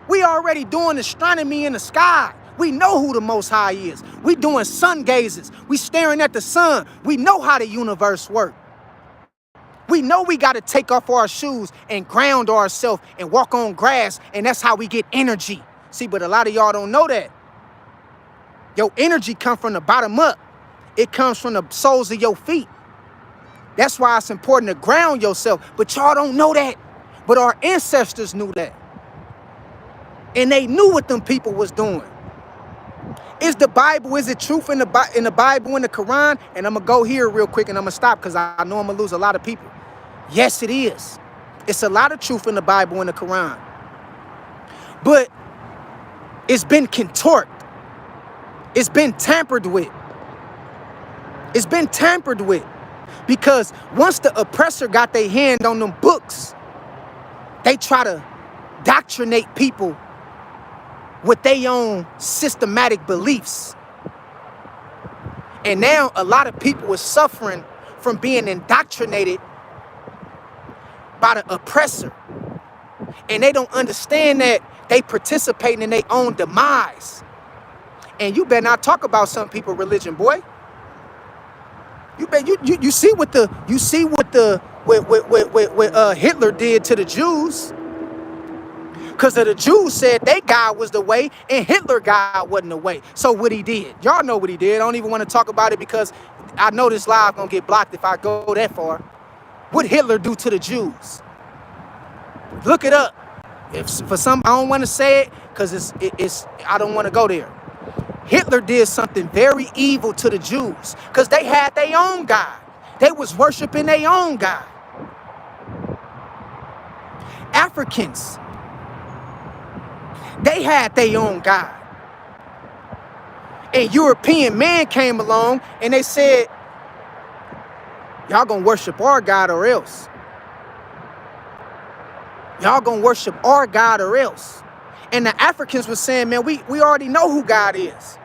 We already doing astronomy in the sky. We know who the Most High is. We doing sun gazes. We staring at the sun. We know how the universe works. We know we got to take off our shoes and ground ourselves and walk on grass, and that's how we get energy. See, but a lot of y'all don't know that. Your energy comes from the bottom up. It comes from the soles of your feet. That's why it's important to ground yourself. But y'all don't know that. But our ancestors knew that. And they knew what them people was doing. Is the Bible, is it truth in the Bible, in the Quran? And I'm going to go here real quick and I'm going to stop because I know I'm going to lose a lot of people. Yes, it is. It's a lot of truth in the Bible and the Quran. But it's been contorted. It's been tampered with. It's been tampered with. Because once the oppressor got their hand on them books, they try to doctrinate people with their own systematic beliefs. And now a lot of people are suffering from being indoctrinated by the oppressor. And they don't understand that they participating in their own demise. And you better not talk about some people's religion, boy. You see what Hitler did to the Jews. Because the Jews said they God was the way and Hitler God wasn't the way. So what he did, y'all know what he did. I don't even want to talk about it because I know this live gonna get blocked if I go that far. What Hitler do to the Jews? Look it up. If for some, I don't want to say it because it's I don't want to go there. Hitler did something very evil to the Jews because they had their own God. They was worshiping their own God. Africans, they had their own God. And European man came along and they said, y'all gonna worship our God or else. Y'all gonna worship our God or else. And the Africans were saying, man, we already know who God is.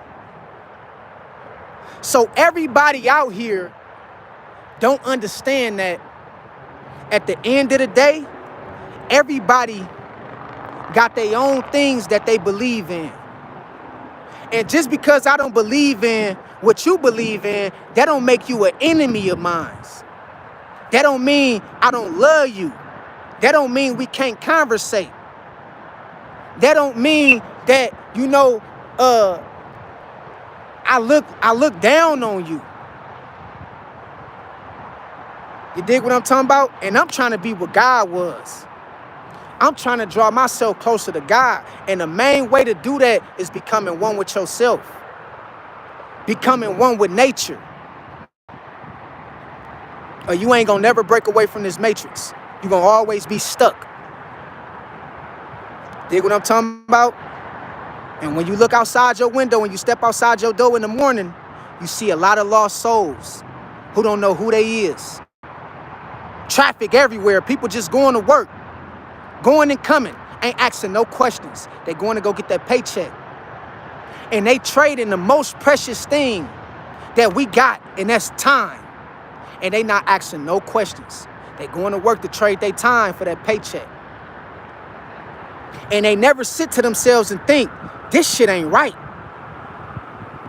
So everybody out here don't understand that at the end of the day, everybody got their own things that they believe in. And just because I don't believe in what you believe in, that don't make you an enemy of mine. That don't mean I don't love you. That don't mean we can't conversate. That don't mean that, you know, I look down on you. You dig what I'm talking about? And I'm trying to be what God was. I'm trying to draw myself closer to God. And the main way to do that is becoming one with yourself. Becoming one with nature. Or you ain't gonna never break away from this matrix. You're gonna always be stuck. Dig what I'm talking about? And when you look outside your window and you step outside your door in the morning, you see a lot of lost souls who don't know who they is. Traffic everywhere. People just going to work. Going and coming, ain't asking no questions. They going to go get that paycheck. And they trading the most precious thing that we got, and that's time. And they not asking no questions. They going to work to trade their time for that paycheck. And they never sit to themselves and think, this shit ain't right.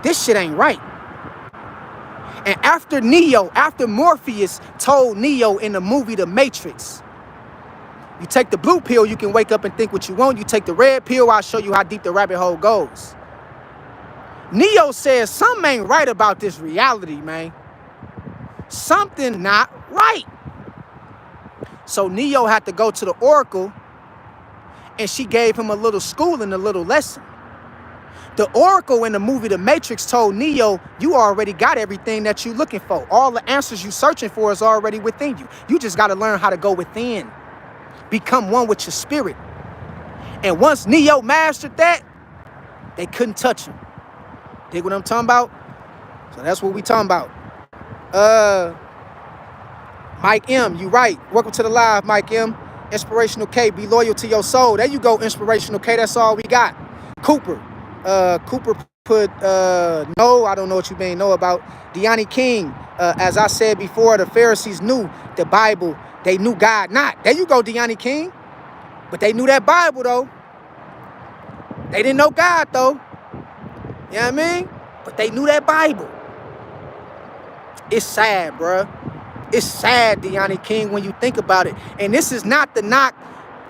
This shit ain't right. And after Morpheus told Neo in the movie The Matrix, you take the blue pill, you can wake up and think what you want. You take the red pill, I'll show you how deep the rabbit hole goes. Neo says something ain't right about this reality, man. Something not right. So Neo had to go to the Oracle, and she gave him a little schooling, a little lesson. The Oracle in the movie The Matrix told Neo, you already got everything that you're looking for. All the answers you're searching for is already within you. You just got to learn how to go within. Become one with your spirit. And once Neo mastered that, they couldn't touch him. Dig what I'm talking about? So that's what we talking about. Mike M, you right. Welcome to the live, Mike M. Inspirational K, be loyal to your soul. There you go, Inspirational K. That's all we got. Cooper. Cooper put no, I don't know what you may know about. Deani King, as I said before, the Pharisees knew the Bible. They knew God not. There you go, Deani King. But they knew that Bible, though. They didn't know God, though. You know what I mean? But they knew that Bible. It's sad, bruh. It's sad, Deani King, when you think about it. And this is not to knock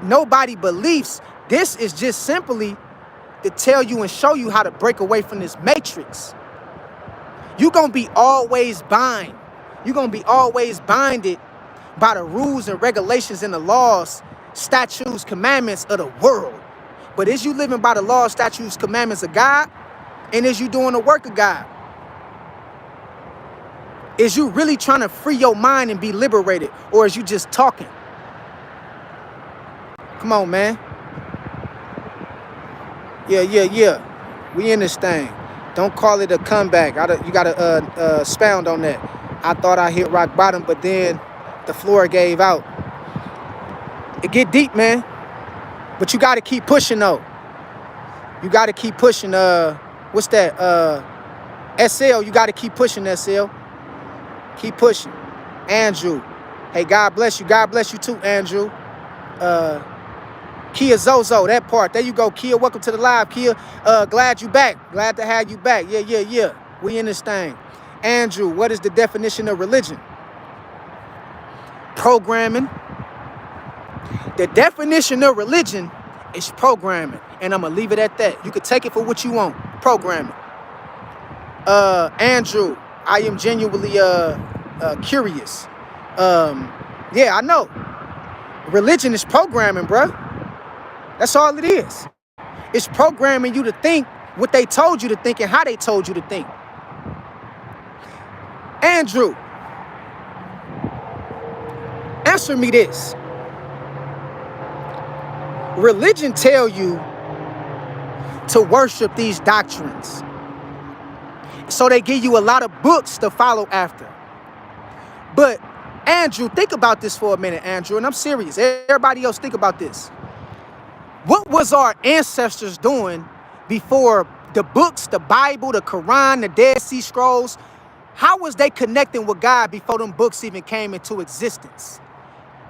nobody beliefs. This is just simply to tell you and show you how to break away from this matrix. You're going to be always bind. You're going to be always binded by the rules and regulations and the laws, statutes, commandments of the world. But is you living by the laws, statutes, commandments of God? And is you doing the work of God? Is you really trying to free your mind and be liberated? Or is you just talking? Come on, man. Yeah. We in this thing. Don't call it a comeback. You got to expound on that. I thought I hit rock bottom, but then the floor gave out. It get deep, man. But you got to keep pushing, though. You got to keep pushing. What's that? SL, you got to keep pushing, SL. Keep pushing. Andrew. Hey, God bless you. God bless you too, Andrew. Kia Zozo, that part. There you go, Kia. Welcome to the live, Kia. Glad you back. Glad to have you back. Yeah. We in this thing. Andrew, what is the definition of religion? Programming. The definition of religion is programming. And I'm going to leave it at that. You can take it for what you want. Programming. Andrew, I am genuinely curious. Yeah, I know. Religion is programming, bruh. That's all it is. It's programming you to think what they told you to think and how they told you to think. Andrew, answer me this. Religion tell you to worship these doctrines. So they give you a lot of books to follow after. But Andrew, think about this for a minute, Andrew, and I'm serious. Everybody else, think about this. What was our ancestors doing before the books, the Bible, the Quran, the Dead Sea Scrolls, How was they connecting with God before them books even came into existence?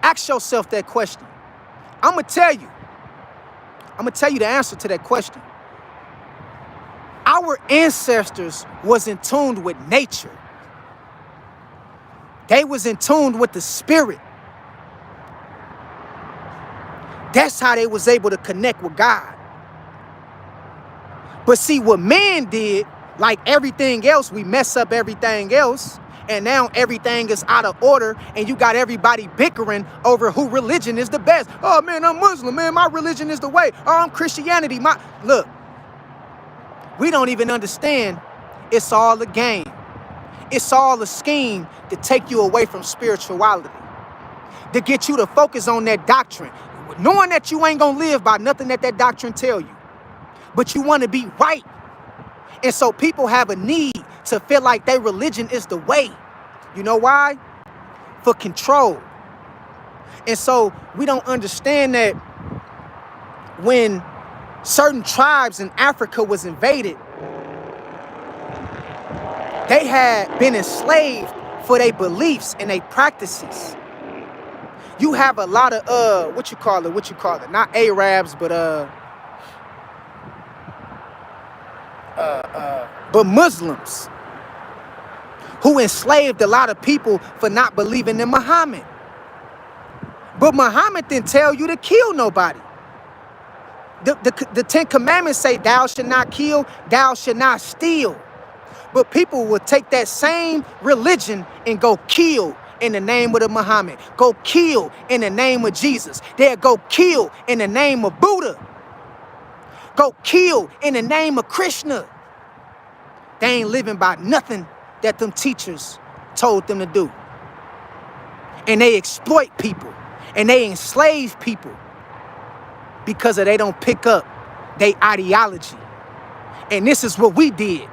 Ask yourself that question. I'm going to tell you. I'm going to tell you the answer to that question. Our ancestors was in tune with nature. They was in tune with the spirit. That's how they was able to connect with God. But see, what man did, like everything else, we mess up everything else. And now everything is out of order. And you got everybody bickering over who religion is the best. Oh, man, I'm Muslim. Man, my religion is the way. Oh, I'm Christianity. Look, we don't even understand. It's all a game. It's all a scheme to take you away from spirituality, to get you to focus on that doctrine, knowing that you ain't gonna live by nothing that doctrine tell you, but you want to be right. And so people have a need to feel like their religion is the way. You know why? For control. And so we don't understand that when certain tribes in Africa was invaded, they had been enslaved for their beliefs and their practices. You have a lot of what you call it, not Arabs, but Muslims who enslaved a lot of people for not believing in Muhammad. But Muhammad didn't tell you to kill nobody. The Ten Commandments say thou shalt not kill, thou shalt not steal. But people will take that same religion and go kill in the name of the Muhammad. Go kill in the name of Jesus. They'll go kill in the name of Buddha. Go kill in the name of Krishna. They ain't living by nothing that them teachers told them to do. And they exploit people. And they enslave people because they don't pick up their ideology. And this is what we did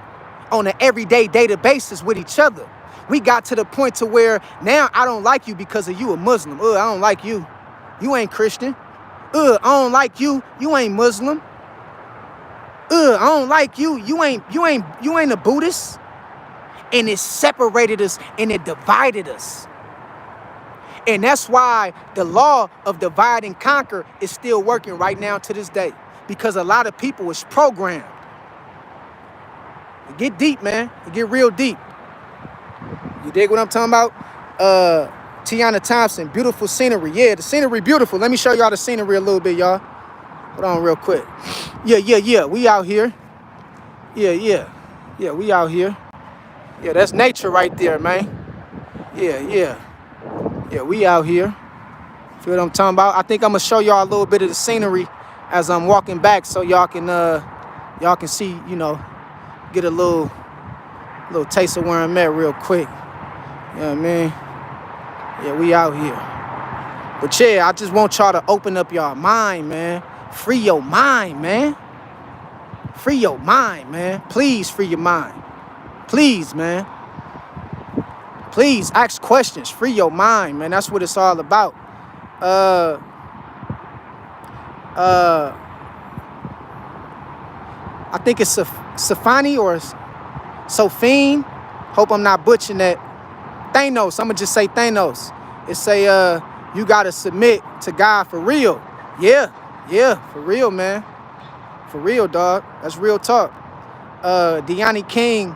on an everyday data basis with each other. We got to the point to where now I don't like you because of you a Muslim. I don't like you. You ain't Christian. I don't like you. You ain't Muslim. I don't like you. You ain't a Buddhist. And it separated us and it divided us. And that's why the law of divide and conquer is still working right now to this day. Because a lot of people is programmed. It get deep, man. It get real deep. You dig what I'm talking about? Tiana Thompson, beautiful scenery. Yeah, the scenery beautiful. Let me show y'all the scenery a little bit, y'all. Hold on real quick. Yeah. We out here. Yeah, we out here. Yeah, that's nature right there, man. Yeah, we out here. Feel what I'm talking about? I think I'm gonna show y'all a little bit of the scenery as I'm walking back so y'all can see, you know, get a little taste of where I'm at real quick. You know what I mean? Yeah, we out here. But yeah, I just want y'all to open up y'all mind, man. Free your mind, man. Free your mind, man. Please free your mind. Please, man. Please ask questions. Free your mind, man. That's what it's all about. I think it's Safani or Sophine. Hope I'm not butchering that. Thanos. I'm gonna just say Thanos. It say you gotta submit to God for real. Yeah, for real, man. For real, dog. That's real talk. Deani King.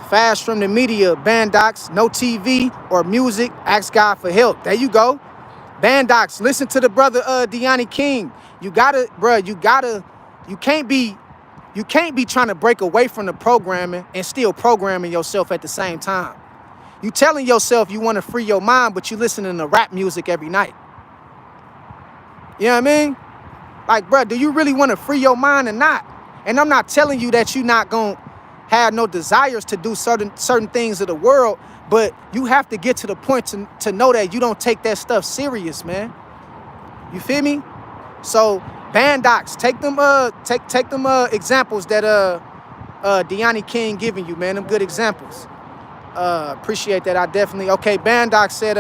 Fast from the media, Bandox, no TV or music, ask God for help. There you go. Bandox, listen to the brother Deani King. You can't be trying to break away from the programming and still programming yourself at the same time. You telling yourself you want to free your mind, but you listening to rap music every night. You know what I mean? Like, bro, do you really want to free your mind or not? And I'm not telling you that you're not going to have no desires to do certain things of the world, but you have to get to the point to know that you don't take that stuff serious, man. You feel me? So Bandox, take them examples that Deani King giving you, man. Them good examples. Appreciate that. I definitely Bandox said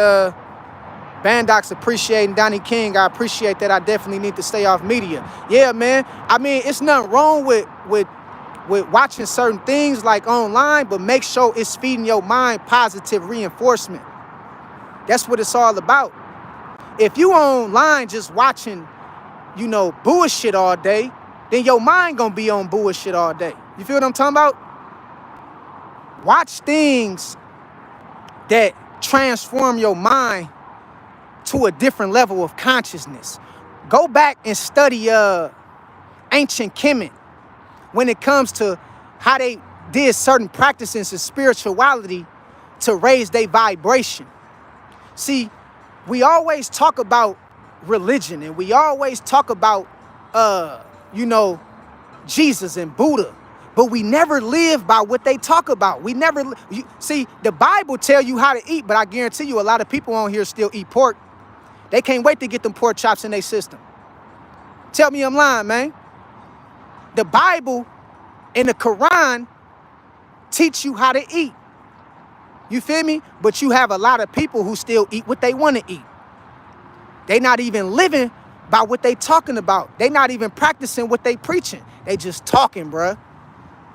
Bandox appreciating Donnie King. I appreciate that. I definitely need to stay off media. Yeah, man. I mean, it's nothing wrong with with watching certain things like online, but make sure it's feeding your mind positive reinforcement. That's what it's all about. If you online just watching, you know, bullshit all day, then your mind gonna be on bullshit all day. You feel what I'm talking about? Watch things that transform your mind to a different level of consciousness. Go back and study ancient Kemet when it comes to how they did certain practices of spirituality to raise their vibration. See, we always talk about religion and we always talk about, you know, Jesus and Buddha, but we never live by what they talk about. We never, see, the Bible tell you how to eat, but I guarantee you a lot of people on here still eat pork. They can't wait to get them pork chops in their system. Tell me I'm lying, man. The Bible and the Quran teach you how to eat. You feel me? But you have a lot of people who still eat what they want to eat. They not even living by what they talking about. They not even practicing what they preaching. They just talking, bruh.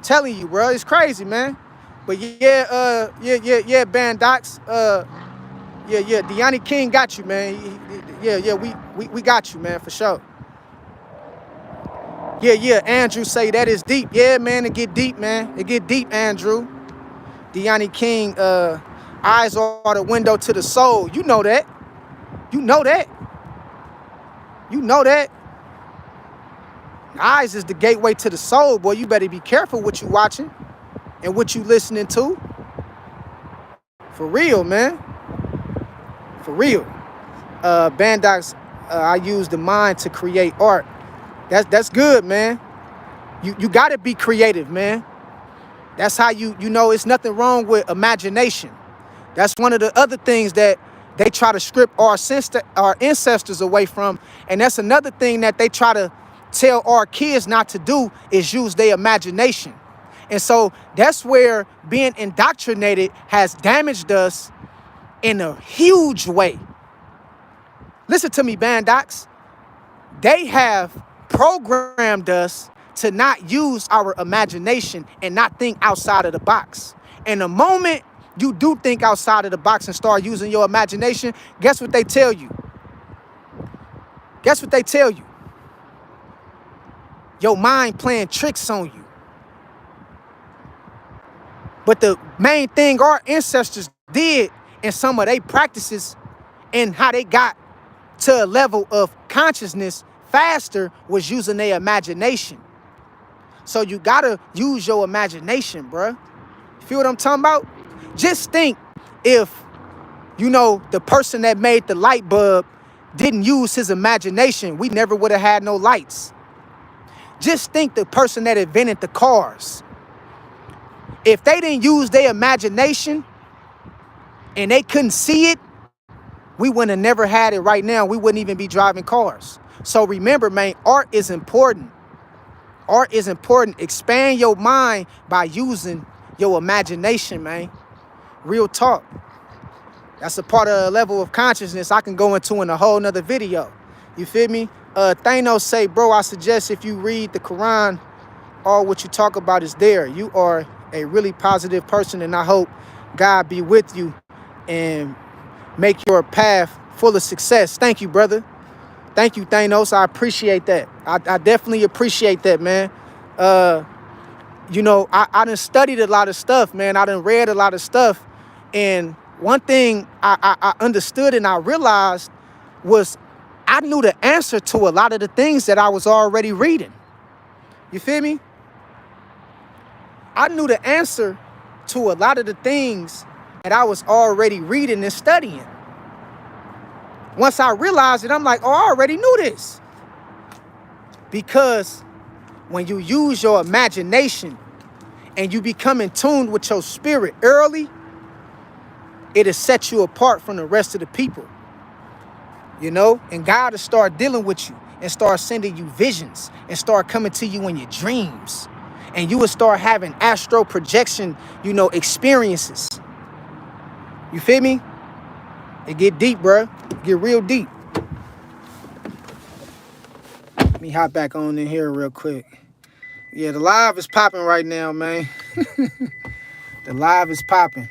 Telling you, bruh. It's crazy, man. But yeah, Bandox. Yeah, Deani King got you, man. We got you, man, for sure. Yeah, Andrew say that is deep. Yeah, man, it get deep, man. It get deep, Andrew. Deani King, eyes are the window to the soul. You know that. You know that. You know that. Eyes is the gateway to the soul, boy. You better be careful what you watching and what you listening to. For real, man. For real. Bandox, I use the mind to create art. That's good, man. You gotta be creative, man. That's how you know it's nothing wrong with imagination. That's one of the other things that they try to strip our ancestors away from. And that's another thing that they try to tell our kids not to do is use their imagination. And so that's where being indoctrinated has damaged us in a huge way. Listen to me, Bandox. They have programmed us to not use our imagination and not think outside of the box. And the moment you do think outside of the box and start using your imagination, guess what they tell you? Guess what they tell you? Your mind playing tricks on you. But the main thing our ancestors did in some of their practices and how they got to a level of consciousness faster was using their imagination. So you gotta use your imagination, bruh. Feel what I'm talking about? Just think if, you know, the person that made the light bulb didn't use his imagination, we never would have had no lights. Just think the person that invented the cars. If they didn't use their imagination and they couldn't see it, we wouldn't have never had it right now. We wouldn't even be driving cars. So remember, man, art is important. Art is important. Expand your mind by using your imagination, man. Real talk. That's a part of a level of consciousness I can go into in a whole nother video. You feel me? Thanos say, bro, I suggest if you read the Quran, all what you talk about is there. You are a really positive person, and I hope God be with you and make your path full of success. Thank you, brother. Thank you, Thanos. I appreciate that. I definitely appreciate that, man. You know, I done studied a lot of stuff, man. I done read a lot of stuff. And one thing I understood and I realized was I knew the answer to a lot of the things that I was already reading. You feel me? I knew the answer to a lot of the things that I was already reading and studying. Once I realized it, I'm like, oh, I already knew this. Because when you use your imagination and you become in tune with your spirit early, it'll set you apart from the rest of the people. You know, and God will start dealing with you and start sending you visions and start coming to you in your dreams. And you will start having astral projection, you know, experiences. You feel me? It get deep, bro. Get real deep. Let me hop back on in here real quick. Yeah, the live is popping right now, man. The live is popping.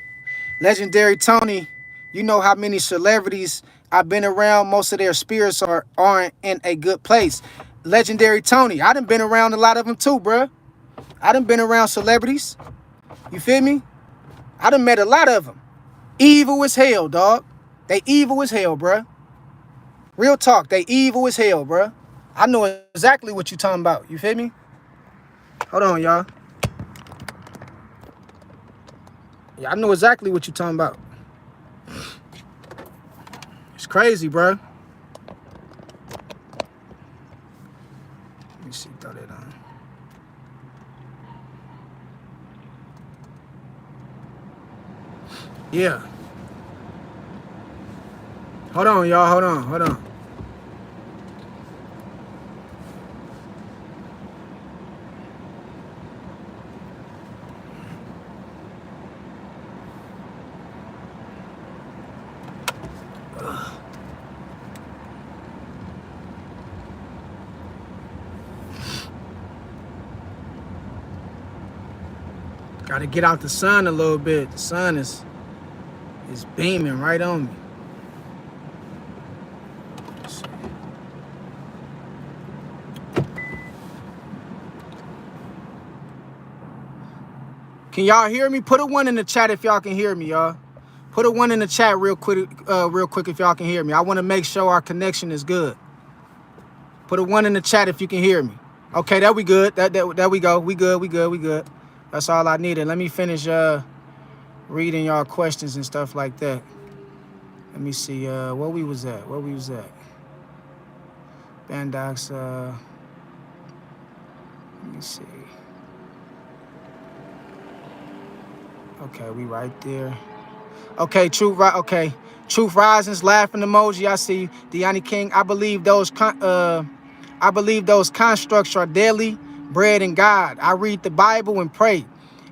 Legendary Tony, you know how many celebrities I've been around. Most of their spirits aren't in a good place. Legendary Tony, I done been around a lot of them too, bruh. I done been around celebrities. You feel me? I done met a lot of them. Evil as hell, dog. They evil as hell, bruh. Real talk, they evil as hell, bruh. I know exactly what you talking about. You feel me? Hold on, y'all. Yeah, I know exactly what you talking about. It's crazy, bruh. Let me see, throw that on. Yeah. Hold on, y'all. Hold on. Gotta get out the sun a little bit. The sun is beaming right on me. Let's see. Can y'all hear me? Put a 1 in the chat if y'all can hear me, y'all. Put a 1 in the chat real quick if y'all can hear me. I want to make sure our connection is good. Put a 1 in the chat if you can hear me. Okay, that we good. That we go. We good. That's all I needed. Let me finish reading y'all questions and stuff like that. Let me see where we was at. Bandox, let me see. Okay, we right there. Okay, Truth Rising's laughing emoji. I see you. Deani King. I believe those constructs are daily bread in God. I read the Bible and pray.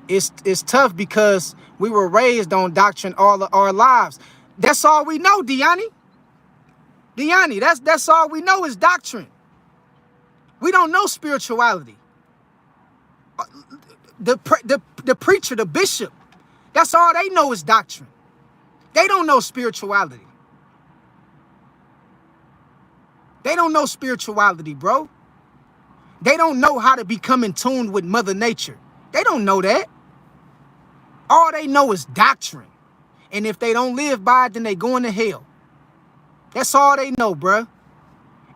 It's tough because we were raised on doctrine all of our lives. That's all we know, Deani. That's all we know is doctrine. We don't know spirituality. The preacher, the bishop, that's all they know is doctrine. They don't know spirituality. They don't know spirituality, bro. They don't know how to become in tune with Mother Nature. They don't know that. All they know is doctrine. And if they don't live by it, then they going to hell. That's all they know, bruh.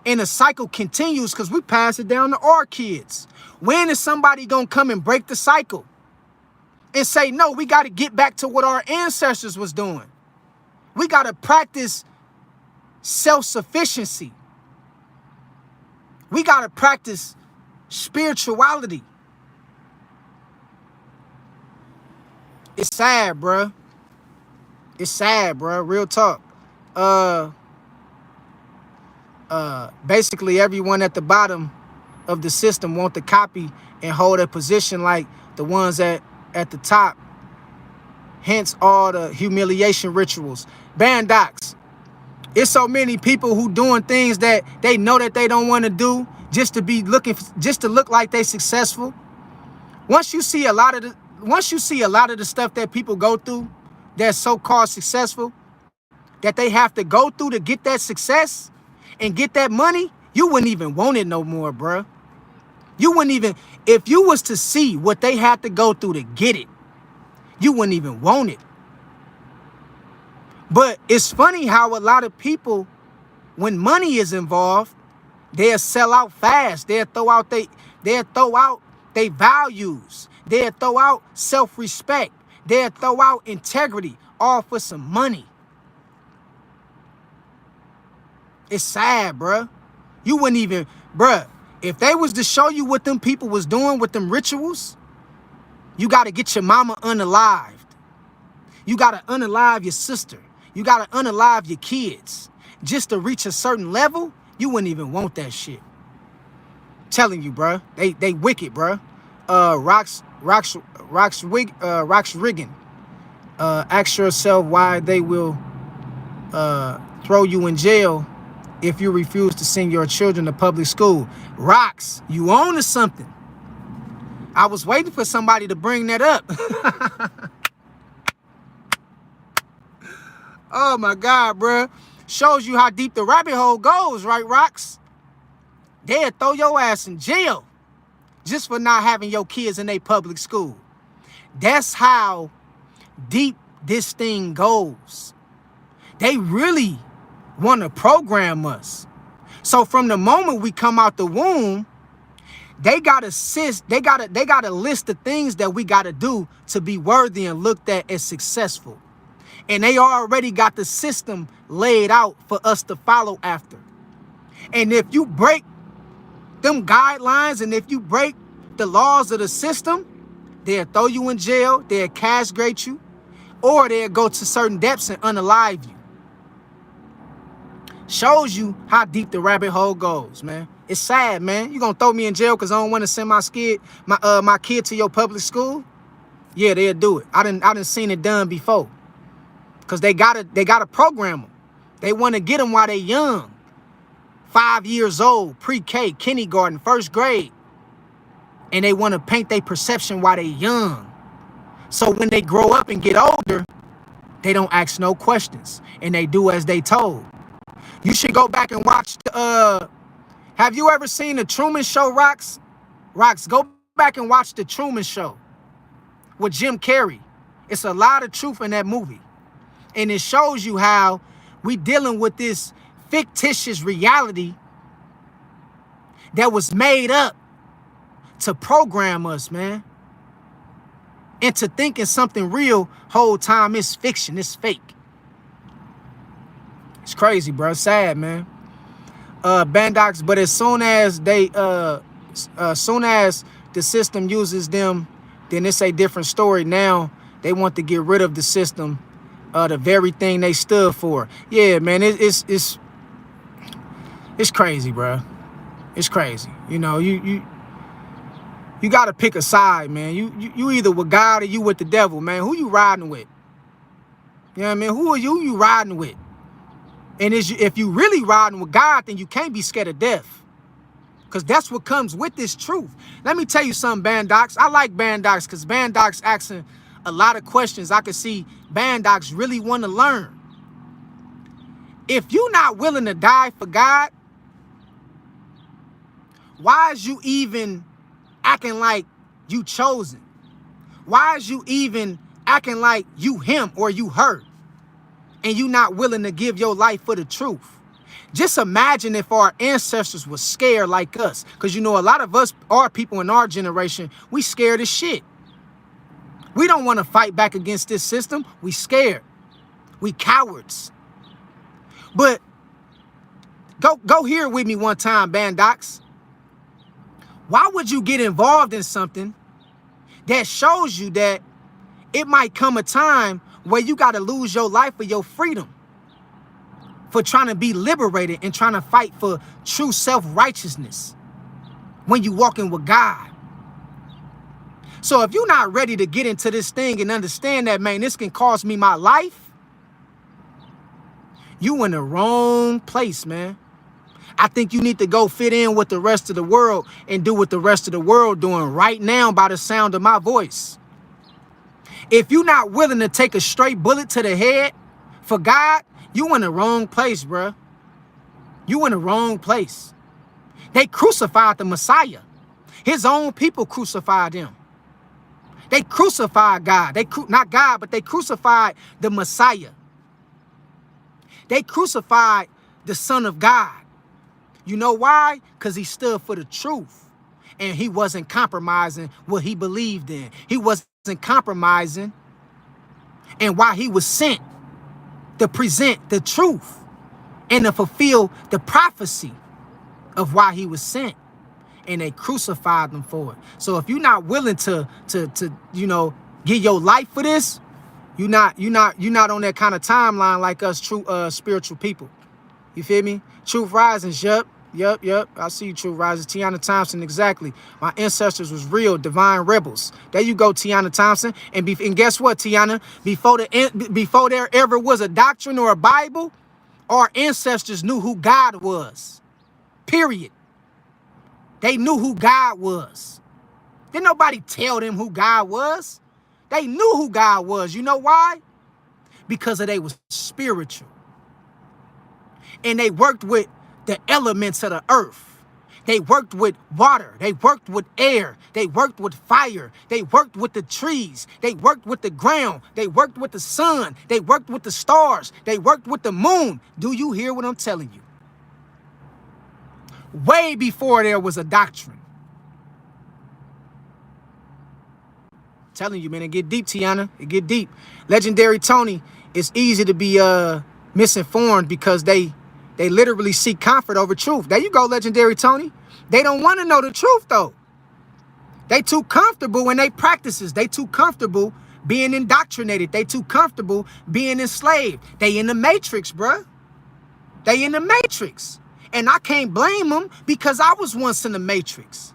And the cycle continues because we pass it down to our kids. When is somebody going to come and break the cycle? And say, no, we got to get back to what our ancestors was doing. We got to practice self-sufficiency. We got to practice spirituality. It's sad, bruh. It's sad, bruh. Real talk. Basically everyone at the bottom of the system want to copy and hold a position like the ones at the top. Hence all the humiliation rituals. Bandox. It's so many people who doing things that they know that they don't want to do just to look like they successful. Once you see a lot of the stuff that people go through that's so-called successful, that they have to go through to get that success and get that money, you wouldn't even want it no more, bruh. You wouldn't even, if you was to see what they had to go through to get it, you wouldn't even want it. But it's funny how a lot of people, when money is involved, they'll sell out fast. They'll throw out their values. They'll throw out self-respect. They'll throw out integrity, all for some money. It's sad, bruh. You wouldn't even, bruh, if they was to show you what them people was doing with them rituals, you got to get your mama unalived. You got to unalive your sister. You got to unalive your kids. Just to reach a certain level, you wouldn't even want that shit. Telling you, bruh. They wicked, bruh. Rocks Riggin. Ask yourself why they will throw you in jail if you refuse to send your children to public school. Rocks, you own to something. I was waiting for somebody to bring that up. Oh my God, bruh. Shows you how deep the rabbit hole goes, right, Rocks? They'll throw your ass in jail just for not having your kids in a public school. That's how deep this thing goes. They really want to program us. So from the moment we come out the womb, they got a list of things that we got to do to be worthy and looked at as successful. And they already got the system laid out for us to follow after. And if you break them guidelines and if you break the laws of the system, they'll throw you in jail, they'll castrate you, or they'll go to certain depths and unalive you. Shows you how deep the rabbit hole goes, man. It's sad, man. You gonna throw me in jail because I don't want to send my kid to your public school? Yeah, they'll do it. I done seen it done before. Cause they gotta program them. They want to get them while they young. 5 years old, pre-K, kindergarten, first grade. And they want to paint their perception while they young. So when they grow up and get older, they don't ask no questions. And they do as they told. You should go back and watch have you ever seen the Truman Show, Rocks? Rocks, go back and watch the Truman Show with Jim Carrey. It's a lot of truth in that movie. And it shows you how we dealing with this fictitious reality that was made up to program us, man. Into thinking something real whole time is fiction, it's fake. It's crazy, bro. Sad, man. Bandocs, but as soon as the system uses them, then it's a different story. Now they want to get rid of the system, the very thing they stood for. Yeah, man, it's crazy, bro. It's crazy. You know, you gotta pick a side, man. You either with God or you with the devil, man. Who you riding with? You know what I mean? Who are you riding with? And if you really riding with God, then you can't be scared of death. Because that's what comes with this truth. Let me tell you something, Bandocs. I like Bandocs because Bandocs asking a lot of questions I can see Bandocs really want to learn. If you're not willing to die for God, why is you even acting like you chosen? Why is you even acting like you him or you her? And you not willing to give your life for the truth. Just imagine if our ancestors were scared like us. Because you know, a lot of us, our people in our generation, we scared as shit. We don't want to fight back against this system. We scared. We cowards. But go here with me one time, Bandocs. Why would you get involved in something that shows you that it might come a time where you got to lose your life for your freedom, for trying to be liberated and trying to fight for true self-righteousness when you walking with God? So if you're not ready to get into this thing and understand that, man, this can cost me my life, you in the wrong place, man. I think you need to go fit in with the rest of the world and do what the rest of the world doing right now by the sound of my voice. If you're not willing to take a straight bullet to the head for God, you in the wrong place, bruh. You in the wrong place. They crucified the Messiah. His own people crucified him. They crucified God. Not God, but they crucified the Messiah. They crucified the Son of God. You know why? Because he stood for the truth. And he wasn't compromising what he believed in. He wasn't compromising and why he was sent to present the truth and to fulfill the prophecy of why he was sent. And they crucified them for it. So if you're not willing to you know, give your life for this, you're not on that kind of timeline like us true spiritual people. You feel me? Truth Risings, yup. I see you, Truth Risings. Tiana Thompson, exactly. My ancestors was real, divine rebels. There you go, Tiana Thompson. And guess what, Tiana? Before there ever was a doctrine or a Bible, our ancestors knew who God was. Period. They knew who God was. Didn't nobody tell them who God was. They knew who God was. You know why? Because they was spiritual. And they worked with the elements of the earth. They worked with water. They worked with air. They worked with fire. They worked with the trees. They worked with the ground. They worked with the sun. They worked with the stars. They worked with the moon. Do you hear what I'm telling you? Way before there was a doctrine. I'm telling you, man, it get deep, Tiana. It get deep. Legendary Tony, it's easy to be misinformed because they literally seek comfort over truth. There you go, Legendary Tony. They don't want to know the truth, though. They too comfortable in their practices. They too comfortable being indoctrinated. They too comfortable being enslaved. They in the matrix, bruh. They in the matrix. And I can't blame them because I was once in the matrix.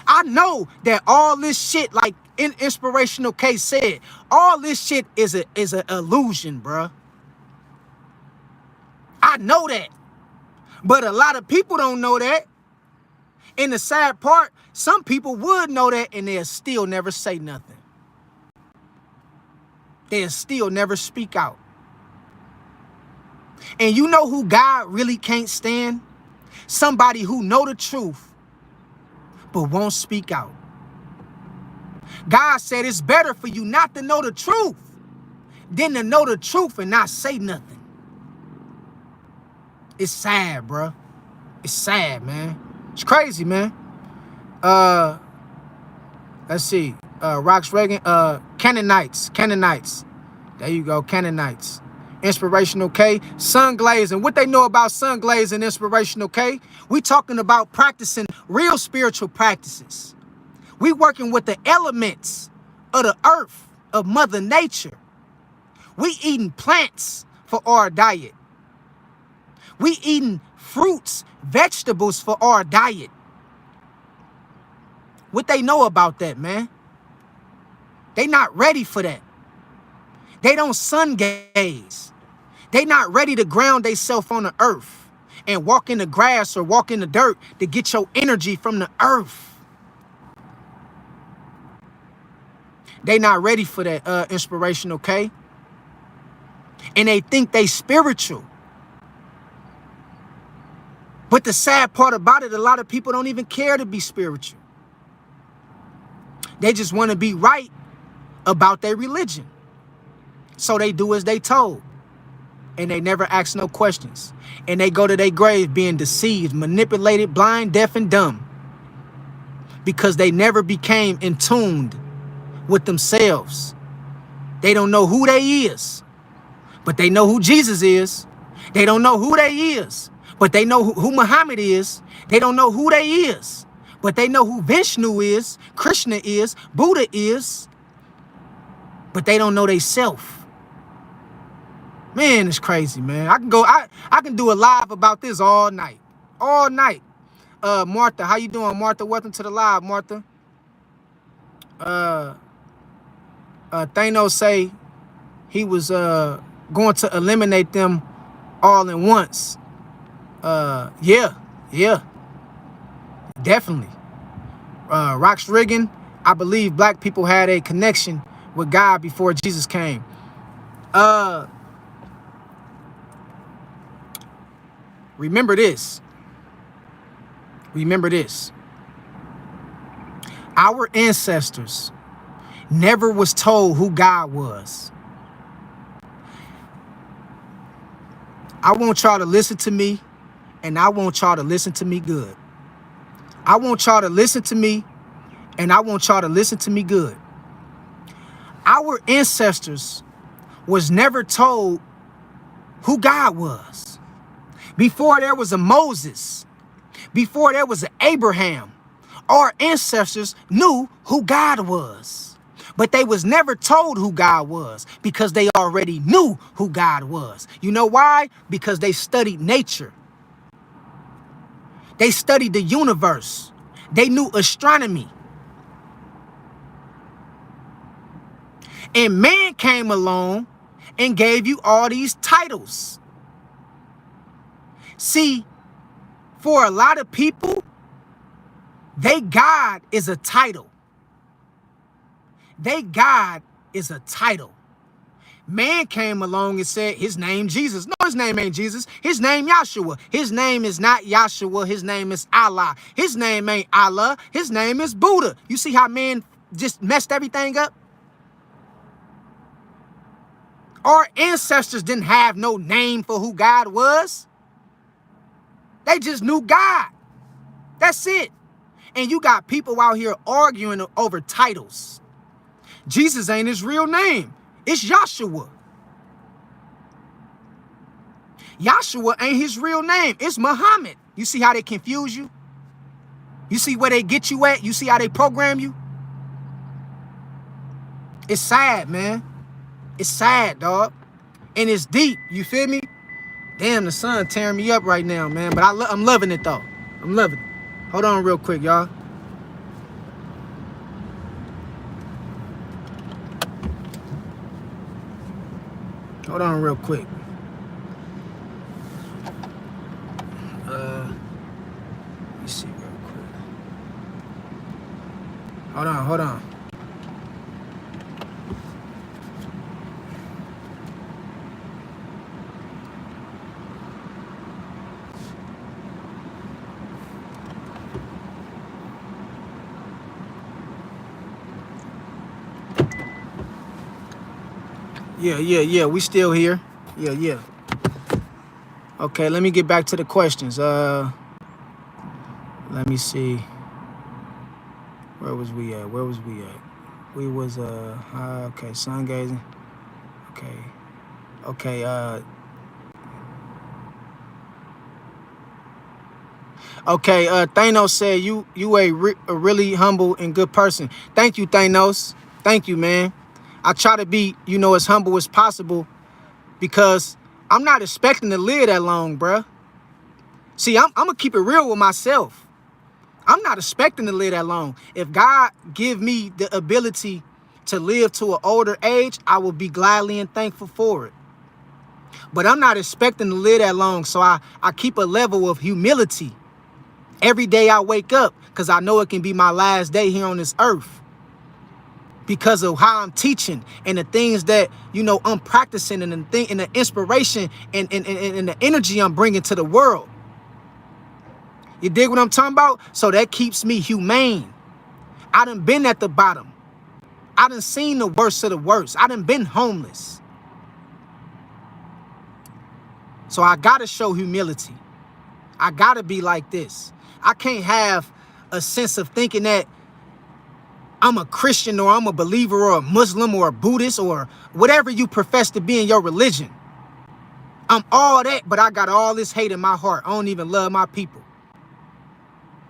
I know that all this shit, like in Inspirational Case said, all this shit is an illusion, bruh. I know that. But a lot of people don't know that. And the sad part, some people would know that and they'll still never say nothing. They'll still never speak out. And you know who God really can't stand? Somebody who know the truth, but won't speak out. God said it's better for you not to know the truth than to know the truth and not say nothing. It's sad, bro. It's sad, man. It's crazy, man. Let's see. Rocks Reagan. Canaanites. There you go, Canaanites. Inspirational K. Sun glazing. What they know about sun glazing, Inspirational K? We talking about practicing real spiritual practices. We working with the elements of the earth, of Mother Nature. We eating plants for our diet. We eating fruits, vegetables for our diet. What they know about that, man? They not ready for that. They don't sun gaze. They not ready to ground themselves on the earth and walk in the grass or walk in the dirt to get your energy from the earth. They not ready for that, Inspirational K. And they think they spiritual. But the sad part about it, a lot of people don't even care to be spiritual. They just want to be right about their religion. So they do as they told. And they never ask no questions. And they go to their grave being deceived, manipulated, blind, deaf, and dumb. Because they never became in tuned with themselves. They don't know who they is. But they know who Jesus is. They don't know who they is. But they know who Muhammad is. They don't know who they is. But they know who Vishnu is, Krishna is, Buddha is. But they don't know they self. Man, it's crazy, man. I can do a live about this all night. All night. Martha, how you doing, Martha? Welcome to the live, Martha. Thanos say he was going to eliminate them all at once. Yeah, definitely. Rocks Riggin, I believe black people had a connection with God before Jesus came. Remember this. Remember this. Our ancestors never was told who God was. I want y'all to listen to me, and I want y'all to listen to me good. I want y'all to listen to me, and I want y'all to listen to me good. Our ancestors was never told who God was. Before there was a Moses, before there was an Abraham, our ancestors knew who God was. But they was never told who God was because they already knew who God was. You know why? Because they studied nature. They studied the universe. They knew astronomy. And man came along and gave you all these titles. See, for a lot of people, they God is a title. They God is a title. Man came along and said his name Jesus. No, his name ain't Jesus. His name Yahshua. His name is not Yahshua. His name is Allah. His name ain't Allah. His name is Buddha. You see how man just messed everything up? Our ancestors didn't have no name for who God was. They just knew God. That's it. And you got people out here arguing over titles. Jesus ain't his real name. It's Yahshua. Yahshua ain't his real name. It's Muhammad. You see how they confuse you? You see where they get you at? You see how they program you? It's sad, man. It's sad, dog. And it's deep. You feel me? Damn, the sun tearing me up right now, man. But I'm loving it, though. I'm loving it. Hold on real quick, y'all. Hold on real quick. Let me see real quick. Hold on. Yeah. We still here. Yeah. Okay, let me get back to the questions. Let me see. Where was we at? We was okay, sun gazing. Okay, Thanos said you a really humble and good person. Thank you, Thanos. Thank you, man. I try to be, as humble as possible because I'm not expecting to live that long, bruh. See, I'm gonna keep it real with myself. I'm not expecting to live that long. If God give me the ability to live to an older age, I will be gladly and thankful for it. But I'm not expecting to live that long, so I keep a level of humility every day I wake up because I know it can be my last day here on this earth because of how I'm teaching and the things that, I'm practicing and the inspiration and the energy I'm bringing to the world. You dig what I'm talking about? So that keeps me humane. I done been at the bottom. I done seen the worst of the worst. I done been homeless. So I gotta show humility. I gotta be like this. I can't have a sense of thinking that I'm a Christian or I'm a believer or a Muslim or a Buddhist or whatever you profess to be in your religion. I'm all that, but I got all this hate in my heart. I don't even love my people.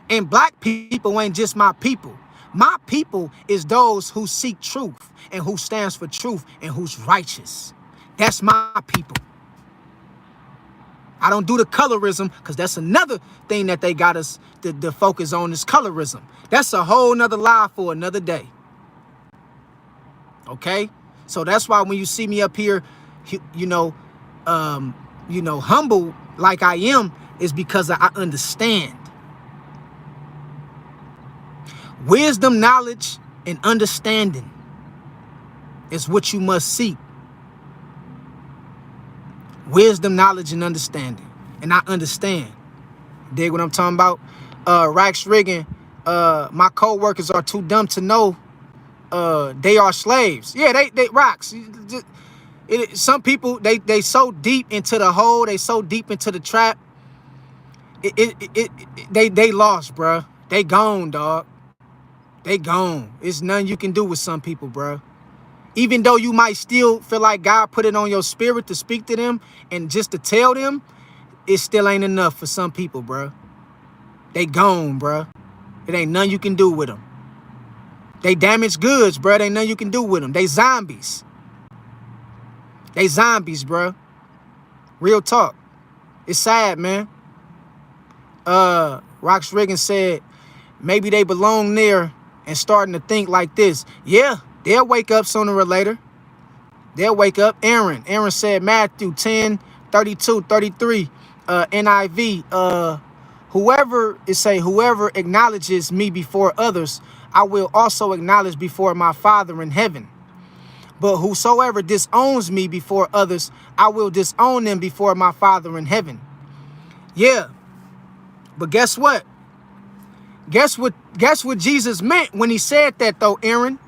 And black people ain't just my people. My people is those who seek truth and who stands for truth and who's righteous. That's my people. I don't do the colorism because that's another thing that they got us to focus on is colorism. That's a whole nother lie for another day. Okay? So that's why when you see me up here, humble like I am is because I understand. Wisdom, knowledge, and understanding is what you must seek. Wisdom, knowledge, and understanding. And I understand. Dig what I'm talking about? Rax Riggin, my co-workers are too dumb to know they are slaves. Yeah, they Rax. Some people, they so deep into the hole, they so deep into the trap. They lost, bruh. They gone, dog. They gone. It's nothing you can do with some people, bruh. Even though you might still feel like God put it on your spirit to speak to them and just to tell them, it still ain't enough for some people, bruh. They gone, bruh. It ain't nothing you can do with them. They damaged goods, bruh. Ain't nothing you can do with them. They zombies. They zombies, bruh. Real talk. It's sad, man. Rox Riggin said, maybe they belong there and starting to think like this. Yeah, they'll wake up sooner or later. They'll wake up. Aaron said Matthew 10, 32, 33, NIV. whoever acknowledges me before others, I will also acknowledge before my Father in heaven. But whosoever disowns me before others, I will disown them before my Father in heaven. Yeah. But guess what? Guess what Jesus meant when he said that though, Aaron?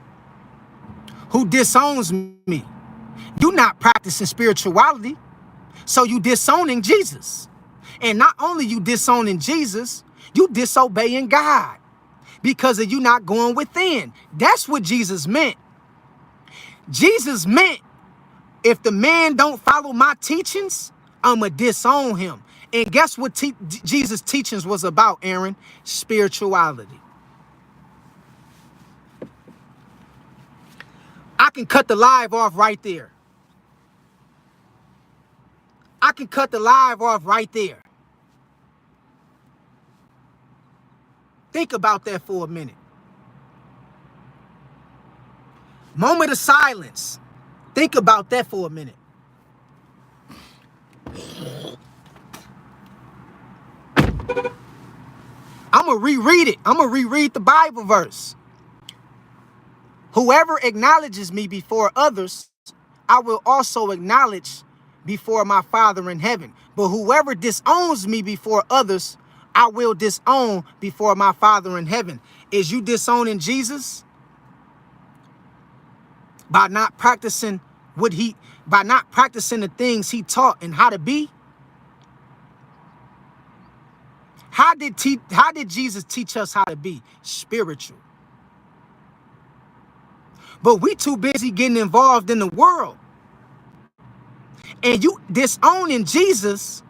Who disowns me? You not practicing spirituality. So you disowning Jesus. And not only you disowning Jesus, you disobeying God because of you not going within. That's what Jesus meant. Jesus meant if the man don't follow my teachings, I'ma disown him. And guess what Jesus' teachings was about, Aaron? Spirituality. I can cut the live off right there. I can cut the live off right there. Think about that for a minute. Moment of silence. Think about that for a minute. I'm going to reread it. I'm going to reread the Bible verse. Whoever acknowledges me before others, I will also acknowledge before my Father in heaven. But whoever disowns me before others, I will disown before my Father in heaven. Is you disowning Jesus? By not practicing the things he taught and how to be? How did Jesus teach us how to be? Spiritual. But we too busy getting involved in the world. And you disowning Jesus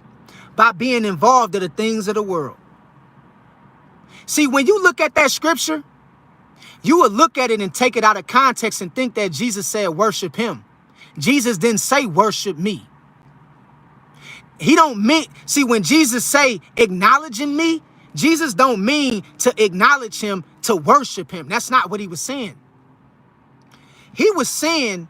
by being involved in the things of the world. See, when you look at that scripture, you would look at it and take it out of context and think that Jesus said worship him. Jesus didn't say worship me. He don't mean, see, when Jesus say acknowledging me, Jesus don't mean to acknowledge him, to worship him. That's not what he was saying. He was saying,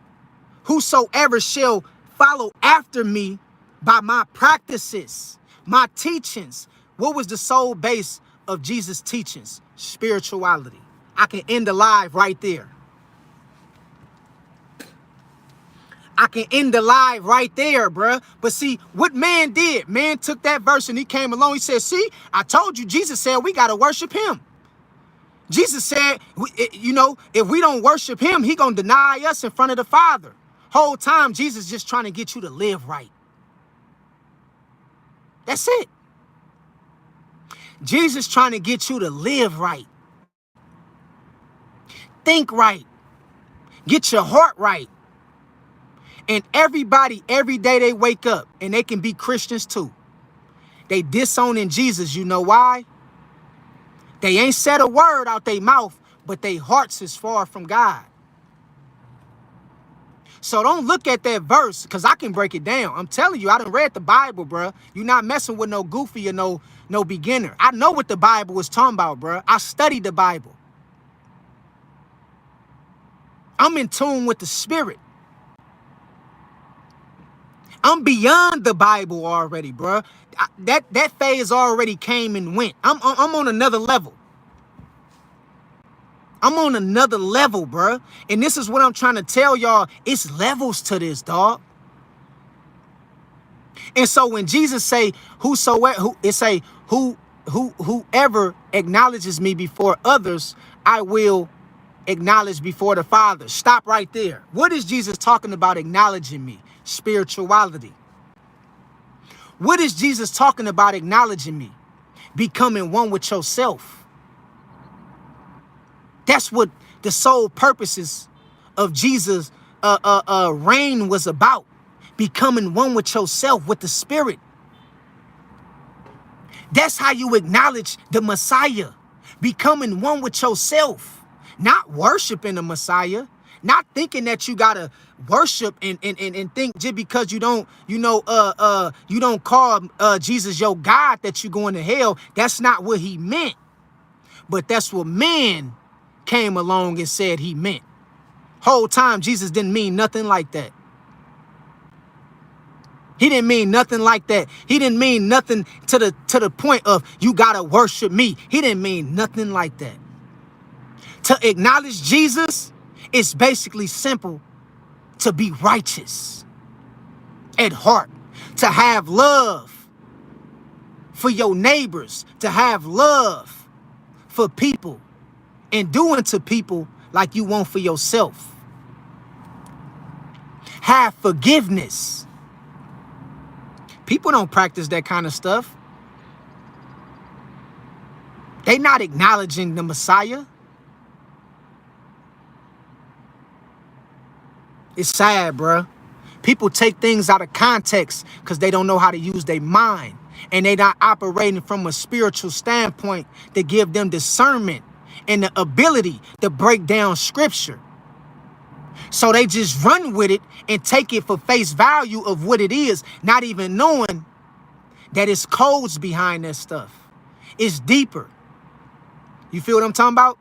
whosoever shall follow after me by my practices, my teachings. What was the sole base of Jesus' teachings? Spirituality. I can end the live right there. I can end the live right there, bruh. But see, what man did, man took that verse and he came along. He said, see, I told you, Jesus said we got to worship him. Jesus said, if we don't worship him, he going to deny us in front of the Father. Whole time, Jesus just trying to get you to live right. That's it. Jesus trying to get you to live right. Think right. Get your heart right. And everybody, every day they wake up, and they can be Christians too, they disowning Jesus. You know why? They ain't said a word out their mouth, but their hearts is far from God. So don't look at that verse, because I can break it down. I'm telling you, I done read the Bible, bruh. You're not messing with no goofy or no beginner. I know what the Bible is talking about, bruh. I studied the Bible. I'm in tune with the Spirit. I'm beyond the Bible already, bruh. That phase already came and went. I'm on another level. I'm on another level, bruh. And this is what I'm trying to tell y'all. It's levels to this, dog. And so when Jesus say, whoever acknowledges me before others, I will acknowledge before the Father. Stop right there. What is Jesus talking about acknowledging me? Spirituality. What is Jesus talking about acknowledging me? Becoming one with yourself. That's what the sole purposes of Jesus' reign was about. Becoming one with yourself, with the Spirit. That's how you acknowledge the Messiah. Becoming one with yourself. Not worshiping the Messiah. Not thinking that you gotta worship and think just because you don't call Jesus your God that you're going to hell. That's not what he meant. But that's what man came along and said he meant. Whole time Jesus didn't mean nothing like that. He didn't mean nothing like that. He didn't mean nothing to the point of you gotta worship me. He didn't mean nothing like that. To acknowledge Jesus is basically simple: to be righteous at heart, to have love for your neighbors, to have love for people, and do unto people like you want for yourself. Have forgiveness. People don't practice that kind of stuff. They not acknowledging the Messiah. It's sad, bruh. People take things out of context because they don't know how to use their mind. And they not operating from a spiritual standpoint to give them discernment and the ability to break down scripture. So they just run with it and take it for face value of what it is, not even knowing that it's codes behind that stuff. It's deeper. You feel what I'm talking about?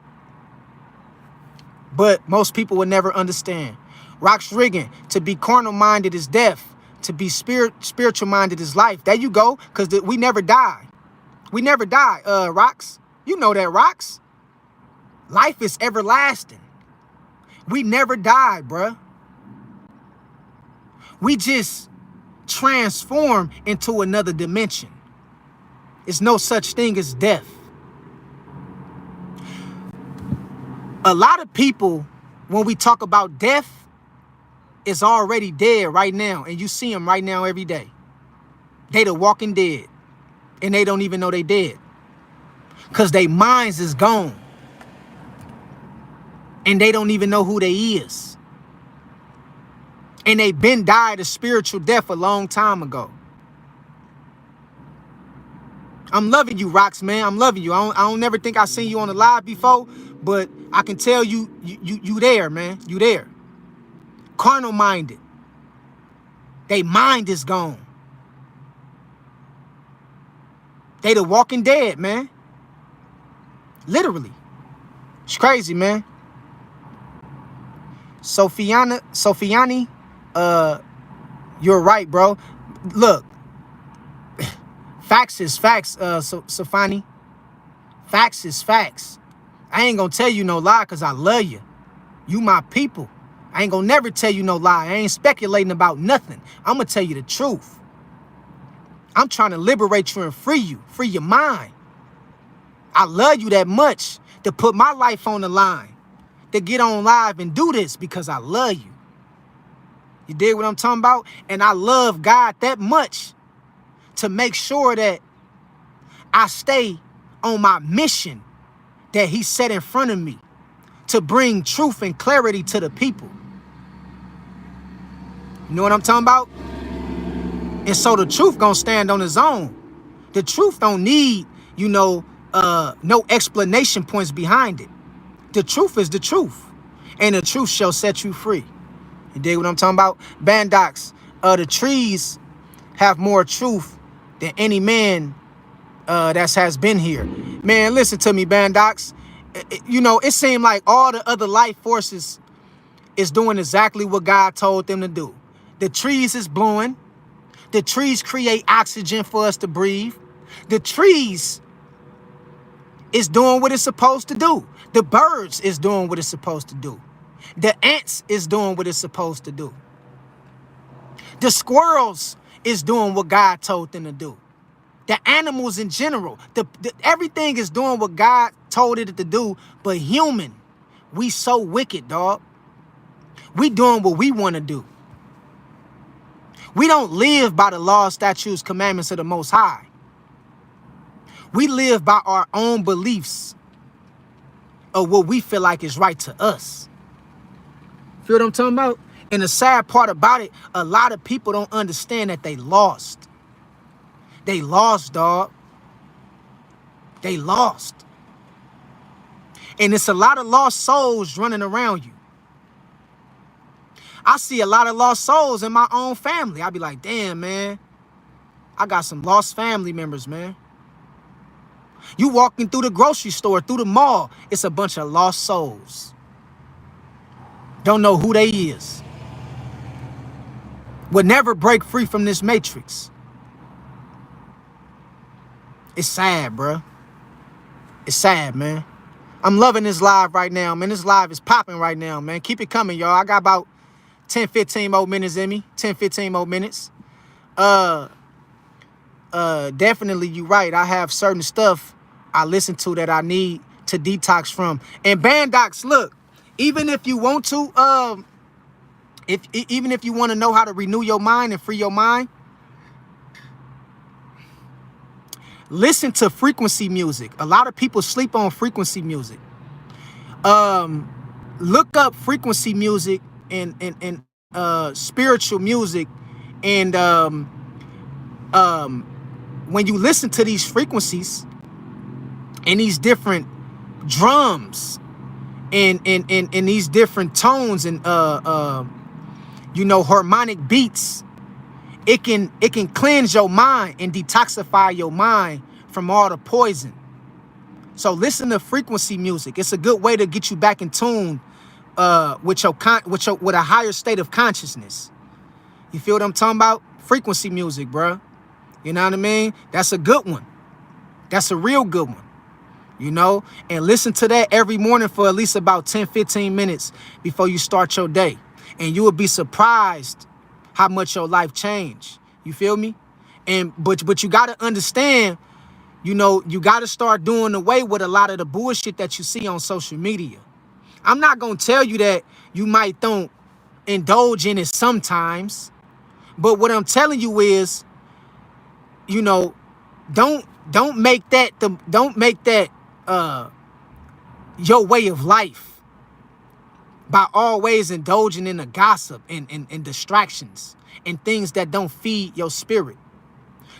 But most people will never understand. Rocks Riggin, to be carnal-minded is death. To be spiritual-minded is life. There you go, because we never die. We never die, Rocks. You know that, Rocks. Life is everlasting. We never die, bruh. We just transform into another dimension. There's no such thing as death. A lot of people, when we talk about death, is already dead right now, and you see them right now every day. They the walking dead, and they don't even know they dead, because their minds is gone, and they don't even know who they is, and they been died a spiritual death a long time ago. I'm loving you, Rocks, man. I'm loving you. I don't never think I seen you on the live before, but I can tell you there, man. You there. Carnal minded. They mind is gone. They the walking dead, man. Literally. It's crazy, man. Sofiani, you're right, bro. Look, facts is facts, Sofani. Facts is facts. I ain't gonna tell you no lie because I love you. You my people. I ain't gonna never tell you no lie. I ain't speculating about nothing. I'm gonna tell you the truth. I'm trying to liberate you and free you. Free your mind. I love you that much to put my life on the line, to get on live and do this because I love you. You dig what I'm talking about? And I love God that much to make sure that I stay on my mission that he set in front of me to bring truth and clarity to the people. You know what I'm talking about? And so the truth gonna stand on its own. The truth don't need, no explanation points behind it. The truth is the truth. And the truth shall set you free. You dig what I'm talking about? Bandox, the trees have more truth than any man that has been here. Man, listen to me, Bandox. It seemed like all the other life forces is doing exactly what God told them to do. The trees is blowing. The trees create oxygen for us to breathe. The trees is doing what it's supposed to do. The birds is doing what it's supposed to do. The ants is doing what it's supposed to do. The squirrels is doing what God told them to do. The animals in general, everything is doing what God told it to do, but human, we so wicked, dog. We doing what we want to do. We don't live by the laws, statutes, commandments of the Most High. We live by our own beliefs of what we feel like is right to us. Feel what I'm talking about? And the sad part about it, a lot of people don't understand that they lost. They lost, dog. They lost. And it's a lot of lost souls running around you. I see a lot of lost souls in my own family. I be like, damn, man. I got some lost family members, man. You walking through the grocery store, through the mall, it's a bunch of lost souls. Don't know who they is. will never break free from this matrix. It's sad, bruh. It's sad, man. I'm loving this live right now, man. This live is popping right now, man. Keep it coming, y'all. I got about 10, 15 more minutes in me. 10, 15 more minutes. Definitely, you right. I have certain stuff I listen to that I need to detox from. And Bandox, look, even if you want to, even if you want to know how to renew your mind and free your mind, listen to frequency music. A lot of people sleep on frequency music. Look up frequency music and spiritual music, and when you listen to these frequencies and these different drums and these different tones and harmonic beats, it can cleanse your mind and detoxify your mind from all the poison. So listen to frequency music. It's a good way to get you back in tune with a higher state of consciousness. You feel what I'm talking about? Frequency music, bruh. You know what I mean? That's a good one. That's a real good one. You know? And listen to that every morning for at least about 10, 15 minutes before you start your day. And you will be surprised how much your life changed. You feel me? But you got to understand, you got to start doing away with a lot of the bullshit that you see on social media. I'm not going to tell you that you might don't indulge in it sometimes. But what I'm telling you is, don't make that your way of life by always indulging in the gossip and distractions and things that don't feed your spirit.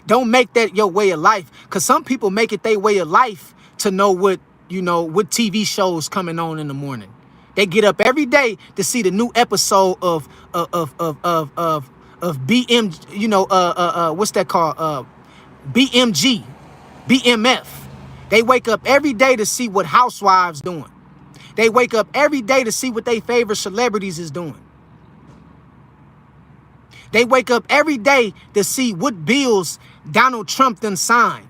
Don't make that your way of life, because some people make it their way of life to know what TV shows coming on in the morning. They get up every day to see the new episode of BM, what's that called? BMG, BMF. They wake up every day to see what Housewives doing. They wake up every day to see what their favorite celebrities is doing. They wake up every day to see what bills Donald Trump done signed.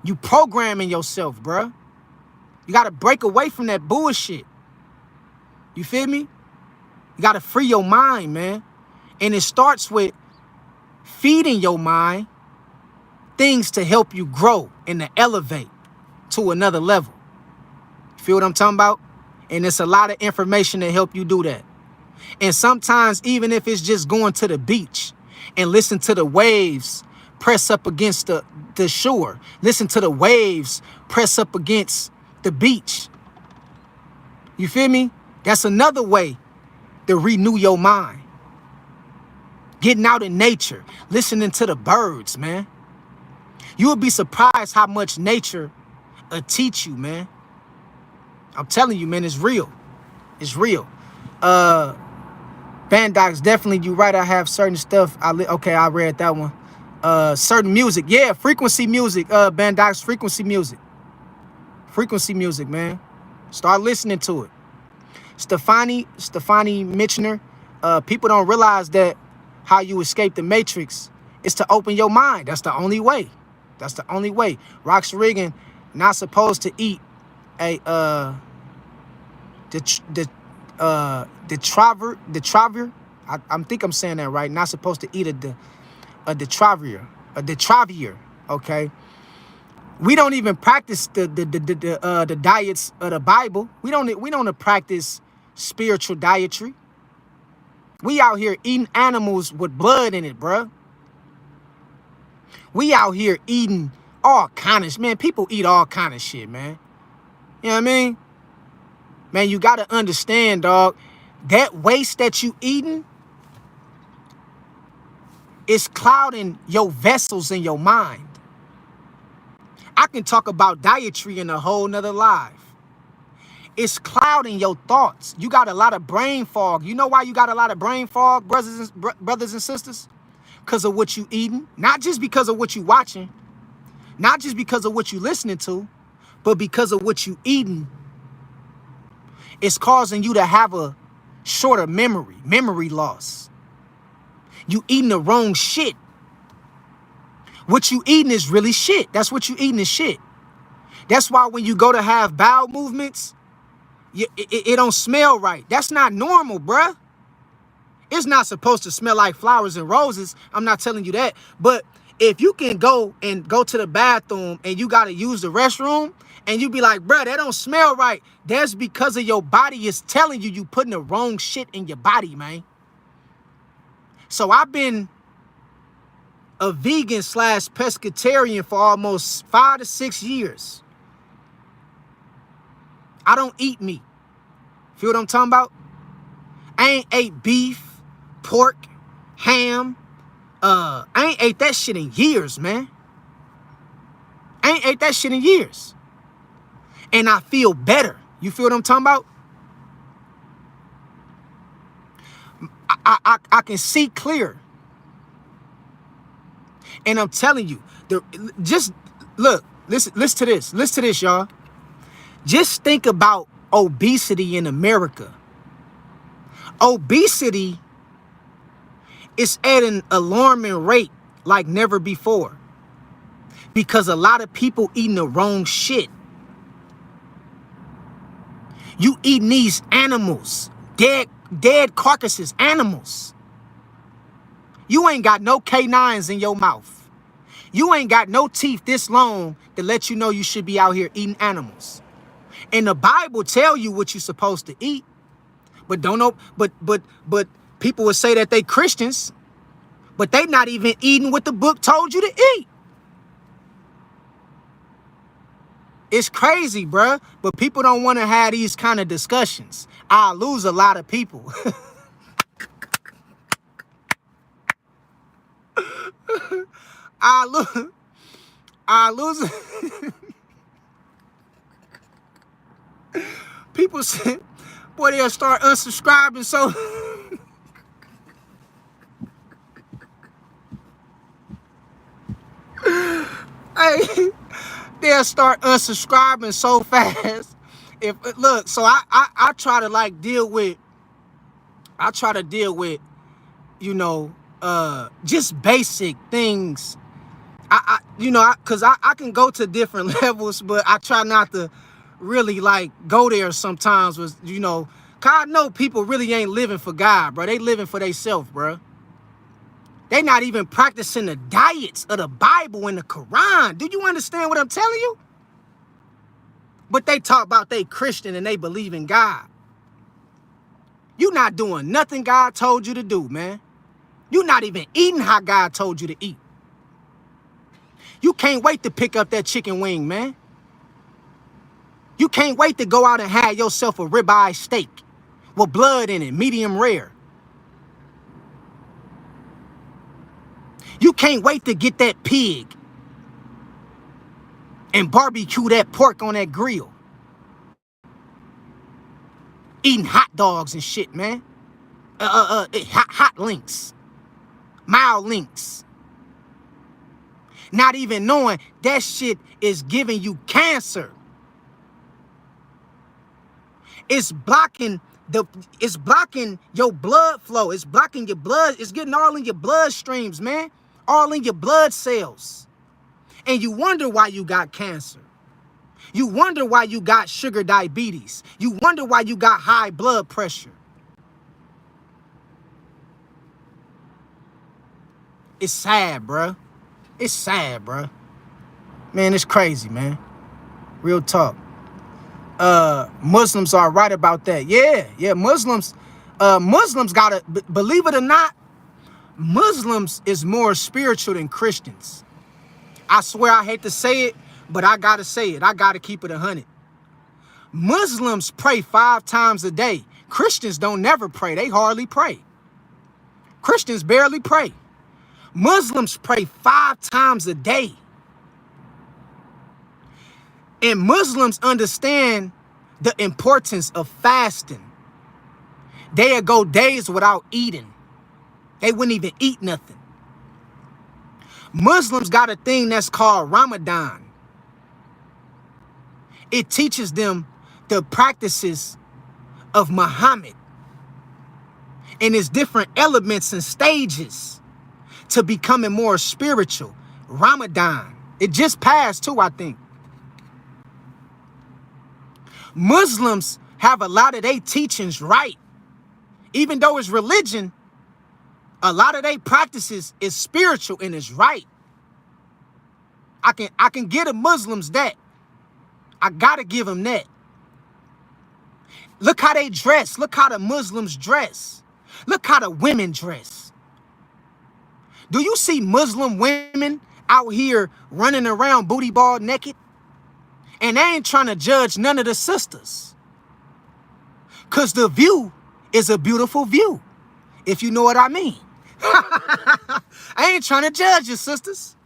You programming yourself, bruh. You got to break away from that bullshit. You feel me? You got to free your mind, man. And it starts with feeding your mind things to help you grow and to elevate to another level. Feel what I'm talking about? And it's a lot of information to help you do that. And sometimes, even if it's just going to the beach and listen to the waves press up against the shore, listen to the waves press up against the beach. You feel me? That's another way to renew your mind. Getting out in nature, listening to the birds, man. You will be surprised how much nature will teach you, man. I'm telling you, man, it's real. It's real. Bandox, definitely, you right. I have certain stuff. Okay, I read that one. Certain music. Yeah, frequency music. Bandox, frequency music. Frequency music, man. Start listening to it. Stefani Mitchner. People don't realize that how you escape the matrix is to open your mind. That's the only way. That's the only way. Rox Reagan not supposed to eat a detravier. I think I'm saying that right. Not supposed to eat a detravier. Okay. We don't even practice the diets of the Bible. We don't practice spiritual dietary. We out here eating animals with blood in it, bruh. We out here eating all kind of, man, people eat all kind of shit, man. You know what I mean? Man, you got to understand, dog, that waste that you eating is clouding your vessels in your mind. I can talk about dietary in a whole nother live. It's clouding your thoughts. You got a lot of brain fog. You know why you got a lot of brain fog, brothers and sisters? Because of what you eating. Not just because of what you watching. Not just because of what you listening to. But because of what you eating. It's causing you to have a shorter memory loss. You eating the wrong shit. What you eating is really shit. That's what you eating is shit. That's why when you go to have bowel movements, it don't smell right. That's not normal, bruh. It's not supposed to smell like flowers and roses. I'm not telling you that. But if you can go to the bathroom and you got to use the restroom and you be like, bruh, that don't smell right. That's because of your body is telling you you putting the wrong shit in your body, man. So I've been a vegan / pescatarian for almost 5 to 6 years. I don't eat meat. Feel what I'm talking about? I ain't ate beef, pork, ham. I ain't ate that shit in years, man. I ain't ate that shit in years. And I feel better. You feel what I'm talking about? I can see clear. And I'm telling you, just look, listen to this. Listen to this, y'all. Just think about obesity in America. Obesity is at an alarming rate like never before. Because a lot of people eating the wrong shit. You eating these animals, dead carcasses, animals. You ain't got no canines in your mouth. You ain't got no teeth this long to let you know you should be out here eating animals. And the Bible tell you what you're supposed to eat. But don't know, but people would say that they Christians, but they not even eating what the book told you to eat. It's crazy, bruh. But people don't want to have these kind of discussions. I lose a lot of people. I lose. People say, boy, they'll start unsubscribing. So hey, they'll start unsubscribing so fast. If look, so I try to like deal with, you know, just basic things. Cause I can go to different levels, but I try not to really like go there sometimes. Was, you know, cause I know people really ain't living for God, bro. They living for themselves, bro. They not even practicing the diets of the Bible and the Quran. Do you understand what I'm telling you? But they talk about they Christian and they believe in God. You not doing nothing God told you to do, man. You not even eating how God told you to eat. You can't wait to pick up that chicken wing, man. You can't wait to go out and have yourself a ribeye steak with blood in it, medium rare. You can't wait to get that pig and barbecue that pork on that grill. Eating hot dogs and shit, man. Hot links. Mild links. Not even knowing that shit is giving you cancer. It's blocking your blood flow. It's blocking your blood. It's getting all in your bloodstreams, man. All in your blood cells. And you wonder why you got cancer. You wonder why you got sugar diabetes. You wonder why you got high blood pressure. It's sad, bruh. It's sad, bruh. Man, it's crazy, man. Real talk. Muslims are right about that. Yeah, Muslims gotta, believe it or not, Muslims is more spiritual than Christians. I swear I hate to say it, but I gotta say it. I gotta keep it 100. Muslims pray 5 times a day. Christians don't never pray. They hardly pray. Christians barely pray. Muslims pray 5 times a day. And Muslims understand the importance of fasting. They'll go days without eating. They wouldn't even eat nothing. Muslims got a thing that's called Ramadan. It teaches them the practices of Muhammad. And it's different elements and stages to becoming more spiritual. Ramadan. It just passed too, I think. Muslims have a lot of their teachings right. Even though it's religion, a lot of their practices is spiritual and is right. I can give the Muslims that. I gotta give them that. Look how they dress. Look how the Muslims dress. Look how the women dress. Do you see Muslim women out here running around booty ball naked? And they ain't trying to judge none of the sisters. Because the view is a beautiful view, if you know what I mean. I ain't trying to judge your sisters.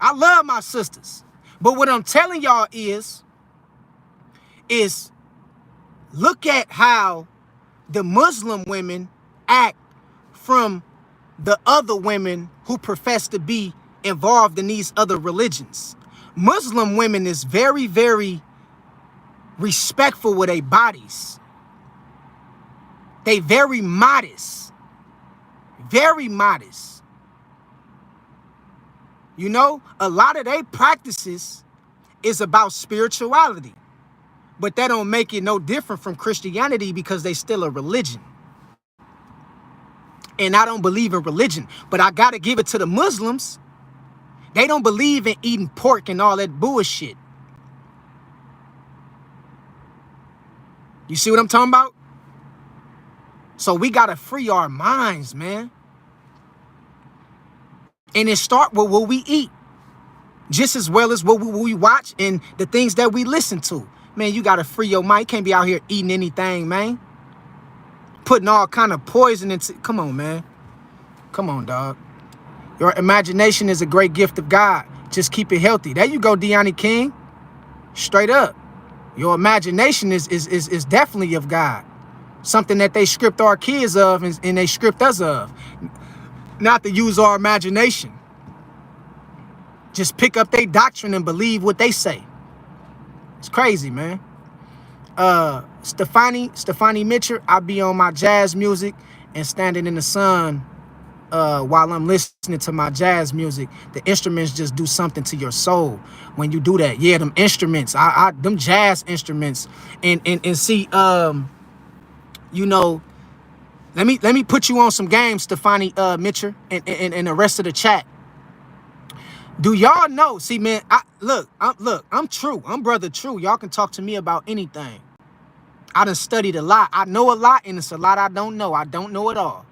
I love my sisters. But what I'm telling y'all is look at how the Muslim women act from the other women who profess to be involved in these other religions. Muslim women is very, very respectful with their bodies. They very modest. Very modest. You know, a lot of their practices is about spirituality. But that don't make it no different from Christianity because they still a religion. And I don't believe in religion. But I got to give it to the Muslims. They don't believe in eating pork and all that bullshit. You see what I'm talking about? So we got to free our minds, man. And it start with what we eat. Just as well as what we watch and the things that we listen to. Man, you got to free your mind. You can't be out here eating anything, man. Putting all kind of poison into... Come on, man. Come on, dog. Your imagination is a great gift of God. Just keep it healthy. There you go, Deani King. Straight up. Your imagination is definitely of God. Something that they script our kids of and they script us of. Not to use our imagination. Just pick up their doctrine and believe what they say. It's crazy, man. Stefani Mitchell, I be on my jazz music and standing in the sun while I'm listening to my jazz music. The instruments just do something to your soul when you do that. Yeah, them instruments, them jazz instruments, and see, you know, let me put you on some games, Stefani Mitchell, and the rest of the chat. Do y'all know? See, man, I'm true. I'm brother true. Y'all can talk to me about anything. I done studied a lot. I know a lot, and it's a lot I don't know. I don't know it all.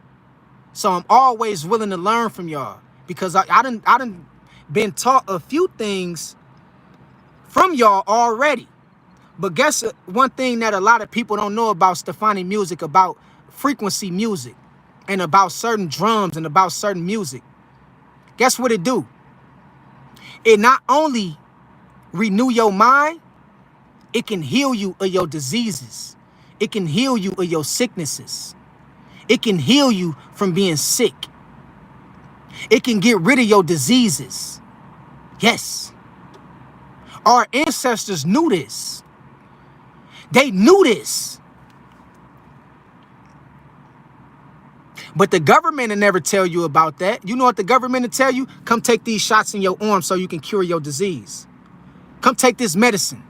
So I'm always willing to learn from y'all because I done been taught a few things from y'all already. But guess one thing that a lot of people don't know about Stefani music, about frequency music, and about certain drums and about certain music. Guess what it do? It not only renew your mind, it can heal you of your diseases. It can heal you of your sicknesses. It can heal you from being sick. It can get rid of your diseases. Yes. Our ancestors knew this. They knew this. But the government will never tell you about that. You know what the government will tell you? Come take these shots in your arm so you can cure your disease. Come take this medicine.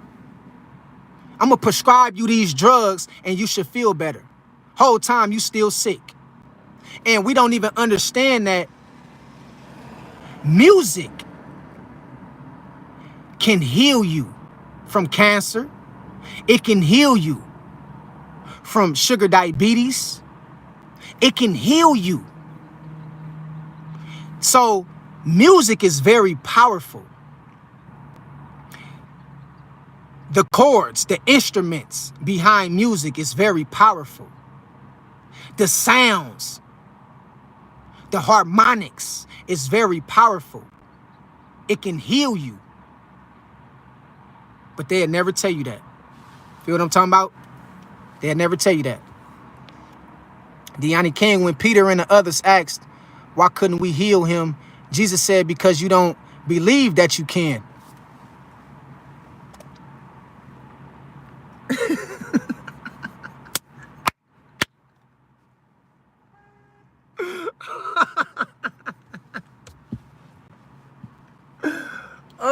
I'm going to prescribe you these drugs and you should feel better. Whole time you still sick. And we don't even understand that music can heal you from cancer. It can heal you from sugar diabetes. It can heal you. So music is very powerful. The chords, the instruments behind music is very powerful. The sounds, the harmonics is very powerful. It can heal you. But they'll never tell you that. Feel what I'm talking about? They'll never tell you that. Deani King, when Peter and the others asked, why couldn't we heal him? Jesus said, because you don't believe that you can.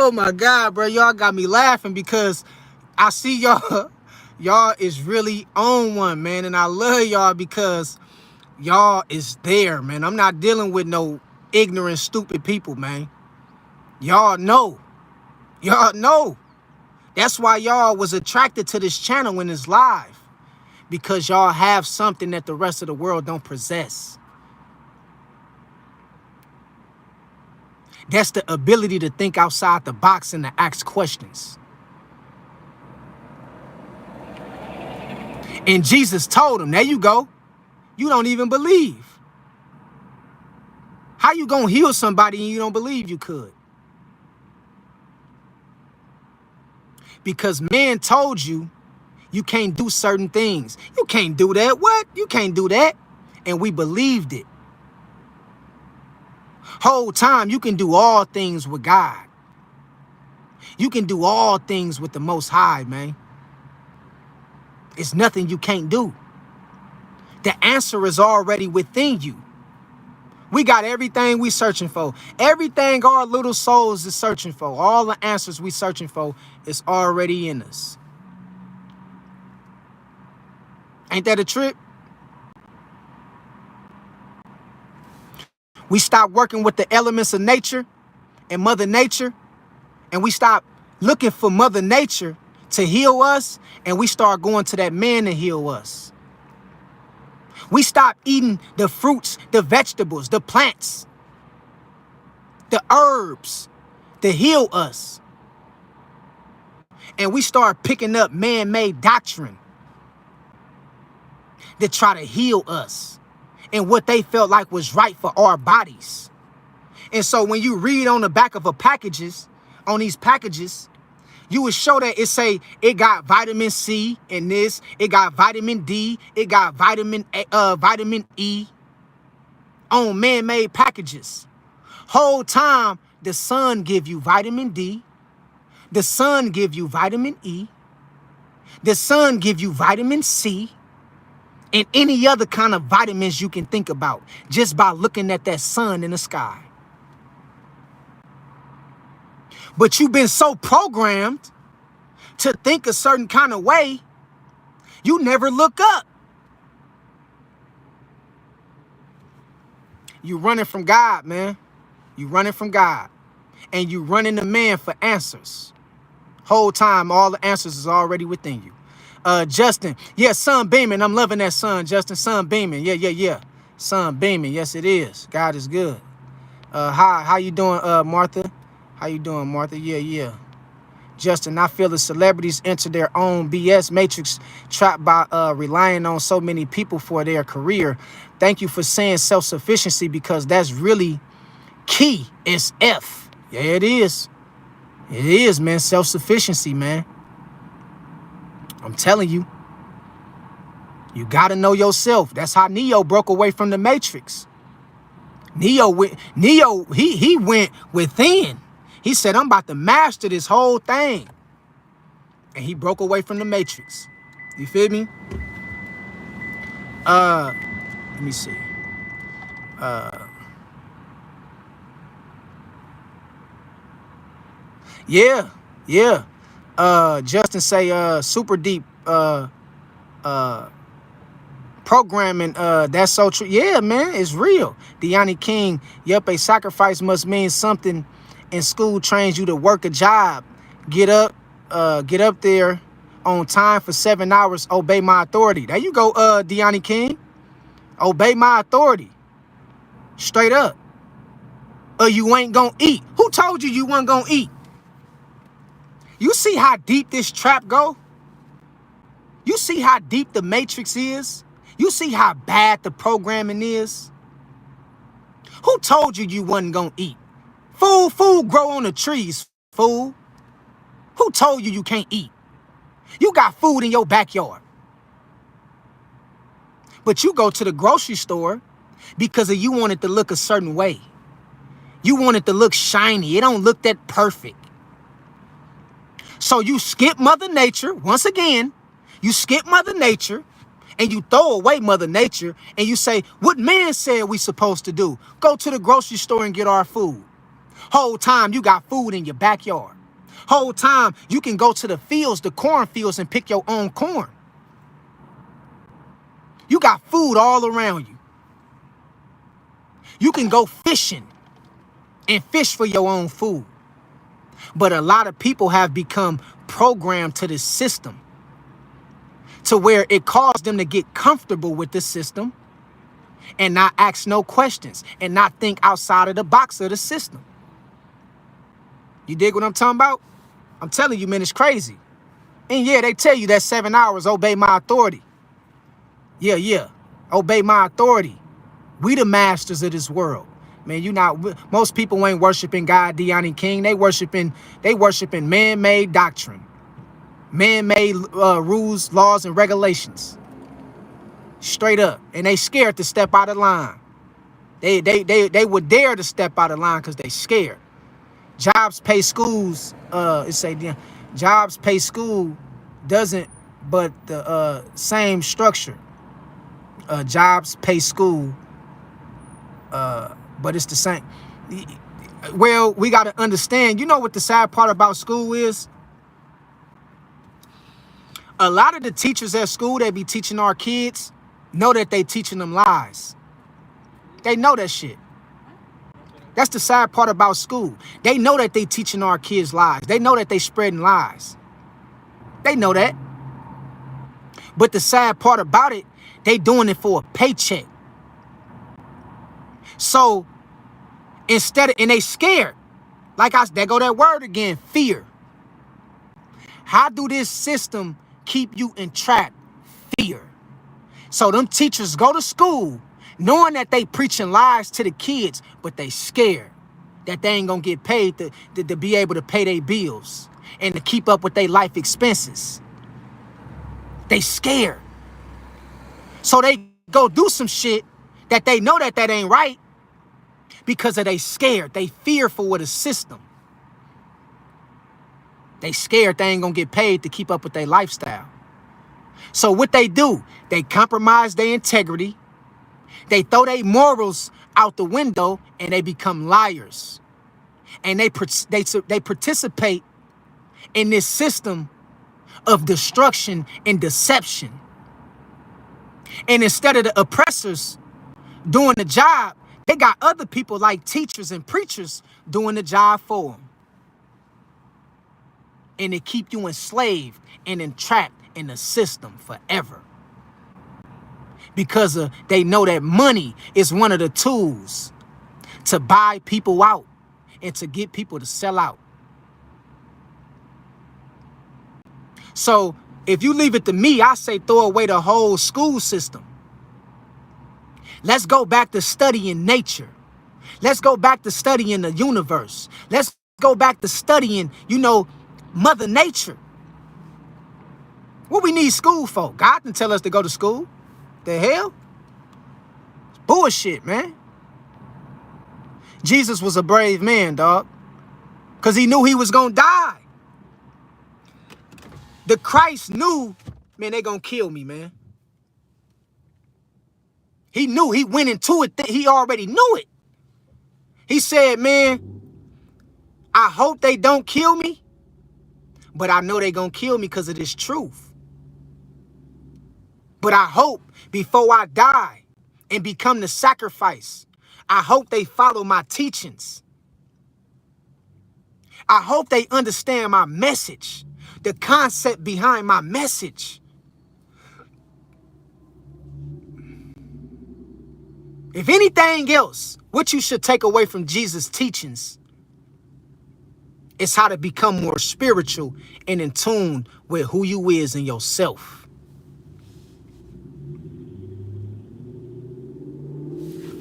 Oh my God, bro. Y'all got me laughing because I see y'all. Y'all is really on one, man. And I love y'all because y'all is there, man. I'm not dealing with no ignorant, stupid people, man. Y'all know. Y'all know. That's why y'all was attracted to this channel when it's live. Because y'all have something that the rest of the world don't possess. That's the ability to think outside the box and to ask questions. And Jesus told him, there you go. You don't even believe. How you gonna heal somebody and you don't believe you could? Because man told you you can't do certain things. You can't do that. What? You can't do that. And we believed it. Whole time you can do all things with God. You can do all things with the Most High, man. It's nothing you can't do. The answer is already within you. We got everything we searching for. Everything our little souls is searching for. All the answers we searching for is already in us. Ain't that a trip? We stop working with the elements of nature and Mother Nature, and we stop looking for Mother Nature to heal us, and we start going to that man to heal us. We stop eating the fruits, the vegetables, the plants, the herbs to heal us. And we start picking up man-made doctrine that try to heal us and what they felt like was right for our bodies. And so when you read on the back of on these packages, you would show that it say it got vitamin C in this, it got vitamin D, it got vitamin E on man-made packages. Whole time the sun give you vitamin D, the sun give you vitamin E, the sun give you vitamin C, and any other kind of vitamins you can think about just by looking at that sun in the sky. But you've been so programmed to think a certain kind of way, you never look up. You running from God, man. You running from God. And you running the man for answers. Whole time, all the answers is already within you. Justin, yeah, sun beaming. I'm loving that sun, Justin. Sun beaming. Yeah. Sun beaming. Yes, it is. God is good. How you doing, Martha? How you doing, Martha? Yeah. Justin, I feel the celebrities enter their own BS matrix trapped by relying on so many people for their career. Thank you for saying self-sufficiency because that's really key. It's F. Yeah, it is. It is, man. Self-sufficiency, man. I'm telling you. You got to know yourself. That's how Neo broke away from the matrix. Neo, he went within. He said, I'm about to master this whole thing. And he broke away from the matrix. You feel me? Let me see. Yeah. Justin say, super deep, programming, that's so true. Yeah, man, it's real. Deani King, yep, a sacrifice must mean something. In school trains you to work a job. Get up there on time for 7 hours. Obey my authority. There you go, Deani King. Obey my authority. Straight up. Or you ain't gonna eat. Who told you you weren't gonna eat? You see how deep this trap go? You see how deep the matrix is? You see how bad the programming is? Who told you wasn't gonna eat? Food grow on the trees, fool. Who told you can't eat? You got food in your backyard. But you go to the grocery store because you want it to look a certain way. You want it to look shiny. It don't look that perfect. So you skip Mother Nature. Once again, you skip Mother Nature and you throw away Mother Nature and you say, what man said we supposed to do? Go to the grocery store and get our food. Whole time you got food in your backyard. Whole time you can go to the fields, the cornfields, and pick your own corn. You got food all around you. You can go fishing and fish for your own food. But a lot of people have become programmed to this system to where it caused them to get comfortable with the system and not ask no questions and not think outside of the box of the system. You dig what I'm talking about? I'm telling you, man, it's crazy. And yeah, they tell you that 7 hours, obey my authority. Yeah. Obey my authority. We the masters of this world. Man, most people ain't worshiping God, Deani King. They worshiping man-made doctrine. Man-made rules, laws, and regulations. Straight up. And they scared to step out of line. They would dare to step out of line because they scared. Jobs pay schools, jobs pay school doesn't, but the same structure. Jobs pay school, but it's the same. Well, we got to understand, you know what the sad part about school is? A lot of the teachers at school that be teaching our kids know that they teaching them lies. They know that shit. That's the sad part about school. They know that they teaching our kids lies. They know that they spreading lies. They know that. But the sad part about it, they doing it for a paycheck. So and they scared. There go that word again, fear. How do this system keep you entrapped? Fear. So them teachers go to school knowing that they preaching lies to the kids, but they scared that they ain't gonna get paid to be able to pay their bills and to keep up with their life expenses. They scared. So they go do some shit that they know that ain't right because of they scared. They fearful with the system. They scared they ain't gonna get paid to keep up with their lifestyle. So what they do, they compromise their integrity. They throw their morals out the window and they become liars. And they participate in this system of destruction and deception. And instead of the oppressors doing the job, they got other people like teachers and preachers doing the job for them. And they keep you enslaved and entrapped in the system forever. Because they know that money is one of the tools to buy people out and to get people to sell out. So if you leave it to me, I say throw away the whole school system. Let's go back to studying nature. Let's go back to studying the universe. Let's go back to studying, Mother Nature. What we need school for? God didn't tell us to go to school. The hell? It's bullshit, man. Jesus was a brave man, dog. Because he knew he was going to die. The Christ knew, man, they going to kill me, man. He knew. He went into it. He already knew it. He said, man, I hope they don't kill me, but I know they going to kill me because of this truth. But I hope before I die and become the sacrifice, I hope they follow my teachings. I hope they understand my message, the concept behind my message. If anything else, what you should take away from Jesus' teachings is how to become more spiritual and in tune with who you is and yourself.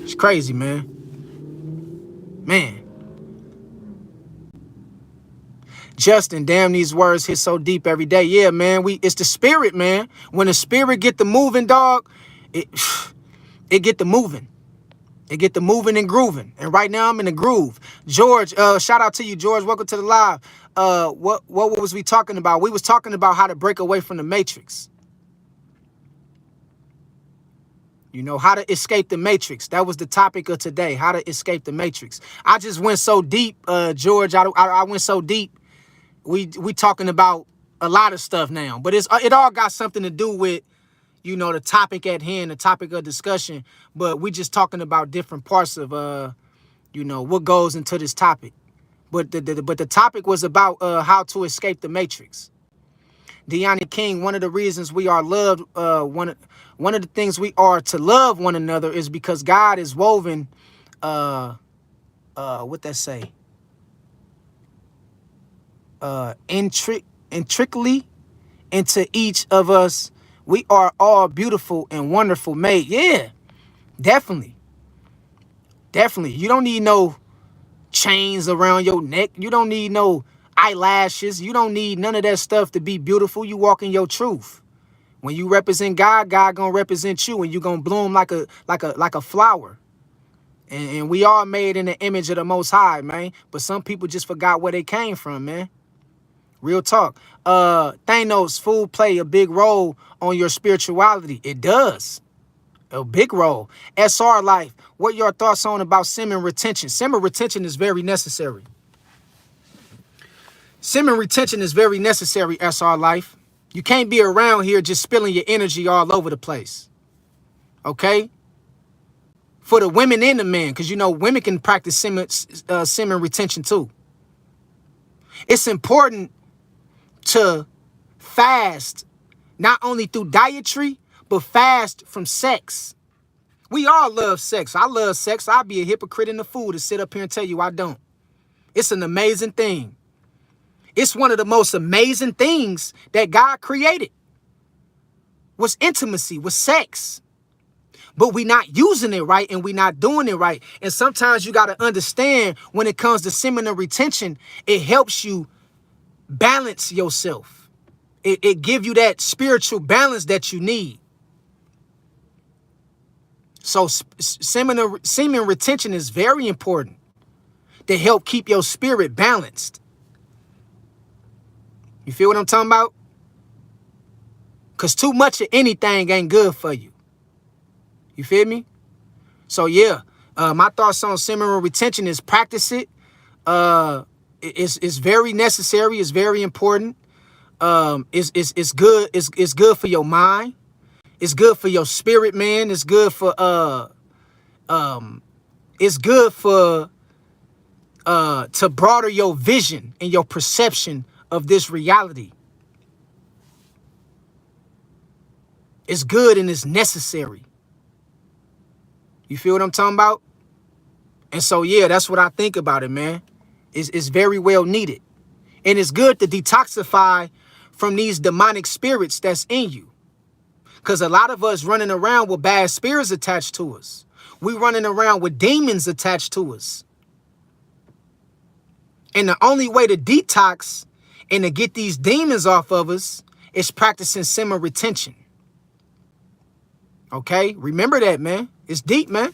It's crazy, man. Man. Justin, damn, these words hit so deep every day. Yeah, man, it's the spirit, man. When the spirit get the moving, dog, it get the moving. It get the moving and grooving. And right now I'm in the groove. George, shout out to you, George. Welcome to the live. What was we talking about? We was talking about how to break away from the matrix. How to escape the matrix. That was the topic of today, how to escape the matrix. I just went so deep, George. I went so deep we talking about a lot of stuff now, but it all got something to do with, you know, the topic at hand, the topic of discussion. But we just talking about different parts of you know, what goes into this topic. But the topic was about how to escape the matrix. Deanna King, one of the reasons we are loved, one of the things we are to love one another is because God is woven, what that say? Intricately into each of us. We are all beautiful and wonderful made. Yeah, definitely. Definitely. You don't need no chains around your neck. You don't need no eyelashes. You don't need none of that stuff to be beautiful. You walk in your truth. When you represent God, God gonna represent you, and you gonna bloom like a flower. And we all made in the image of the Most High, man. But some people just forgot where they came from, man. Real talk. Thanos, food play a big role on your spirituality. It does. A big role. SR Life, what your thoughts on about semen retention? Semen retention is very necessary. Semen retention is very necessary, SR Life. You can't be around here just spilling your energy all over the place. Okay? For the women and the men, because you know women can practice semen retention too. It's important to fast, not only through dietary, but fast from sex. We all love sex. I love sex. I'd be a hypocrite in the fool to sit up here and tell you I don't. It's an amazing thing. It's one of the most amazing things that God created. Was intimacy, was sex. But we not using it right, and we not doing it right. And sometimes you got to understand, when it comes to seminal retention, it helps you balance yourself. It give you that spiritual balance that you need. So semen retention is very important to help keep your spirit balanced. You feel what I'm talking about? Because too much of anything ain't good for you. You feel me? So yeah, my thoughts on seminal retention is practice it. It's very necessary. It's very important. It's good. It's good for your mind. It's good for your spirit, man. It's good for to broaden your vision and your perception of this reality. It's good and it's necessary. You feel what I'm talking about? And so, yeah, that's what I think about it, man. It's very well needed. And it's good to detoxify from these demonic spirits that's in you. Because a lot of us running around with bad spirits attached to us. We running around with demons attached to us. And the only way to detox and to get these demons off of us is practicing semen retention. Okay? Remember that, man. It's deep, man.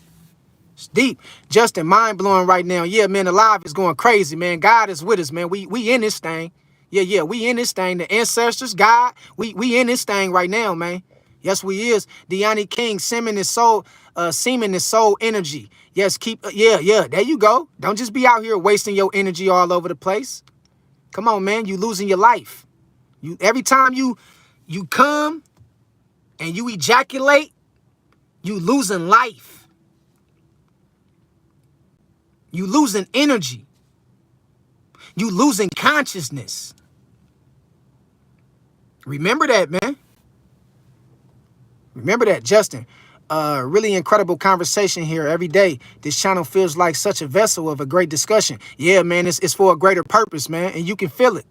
It's deep. Justin, mind-blowing right now. Yeah, man, the live is going crazy, man. God is with us, man. We in this thing. Yeah, we in this thing. The ancestors, God, we in this thing right now, man. Yes, we is. Deanna King, semen is soul energy. Yes, yeah, there you go. Don't just be out here wasting your energy all over the place. Come on, man, you losing your life. Every time you come and you ejaculate, you losing life. You losing energy. You losing consciousness. Remember that, man. Remember that, Justin. Really incredible conversation here every day. This channel feels like such a vessel of a great discussion. Yeah, man, it's for a greater purpose, man, and you can feel it.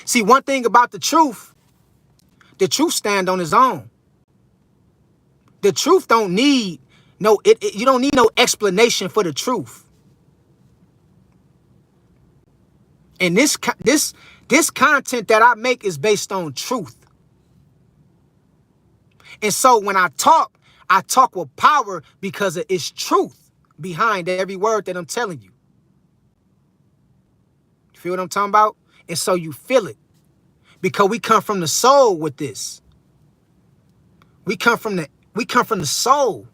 See, one thing about the truth stand on its own. The truth don't need you don't need no explanation for the truth. And this content that I make is based on truth. And so when I talk with power because it's truth behind every word that I'm telling you. You feel what I'm talking about? And so you feel it. Because we come from the soul with this. We come from the soul.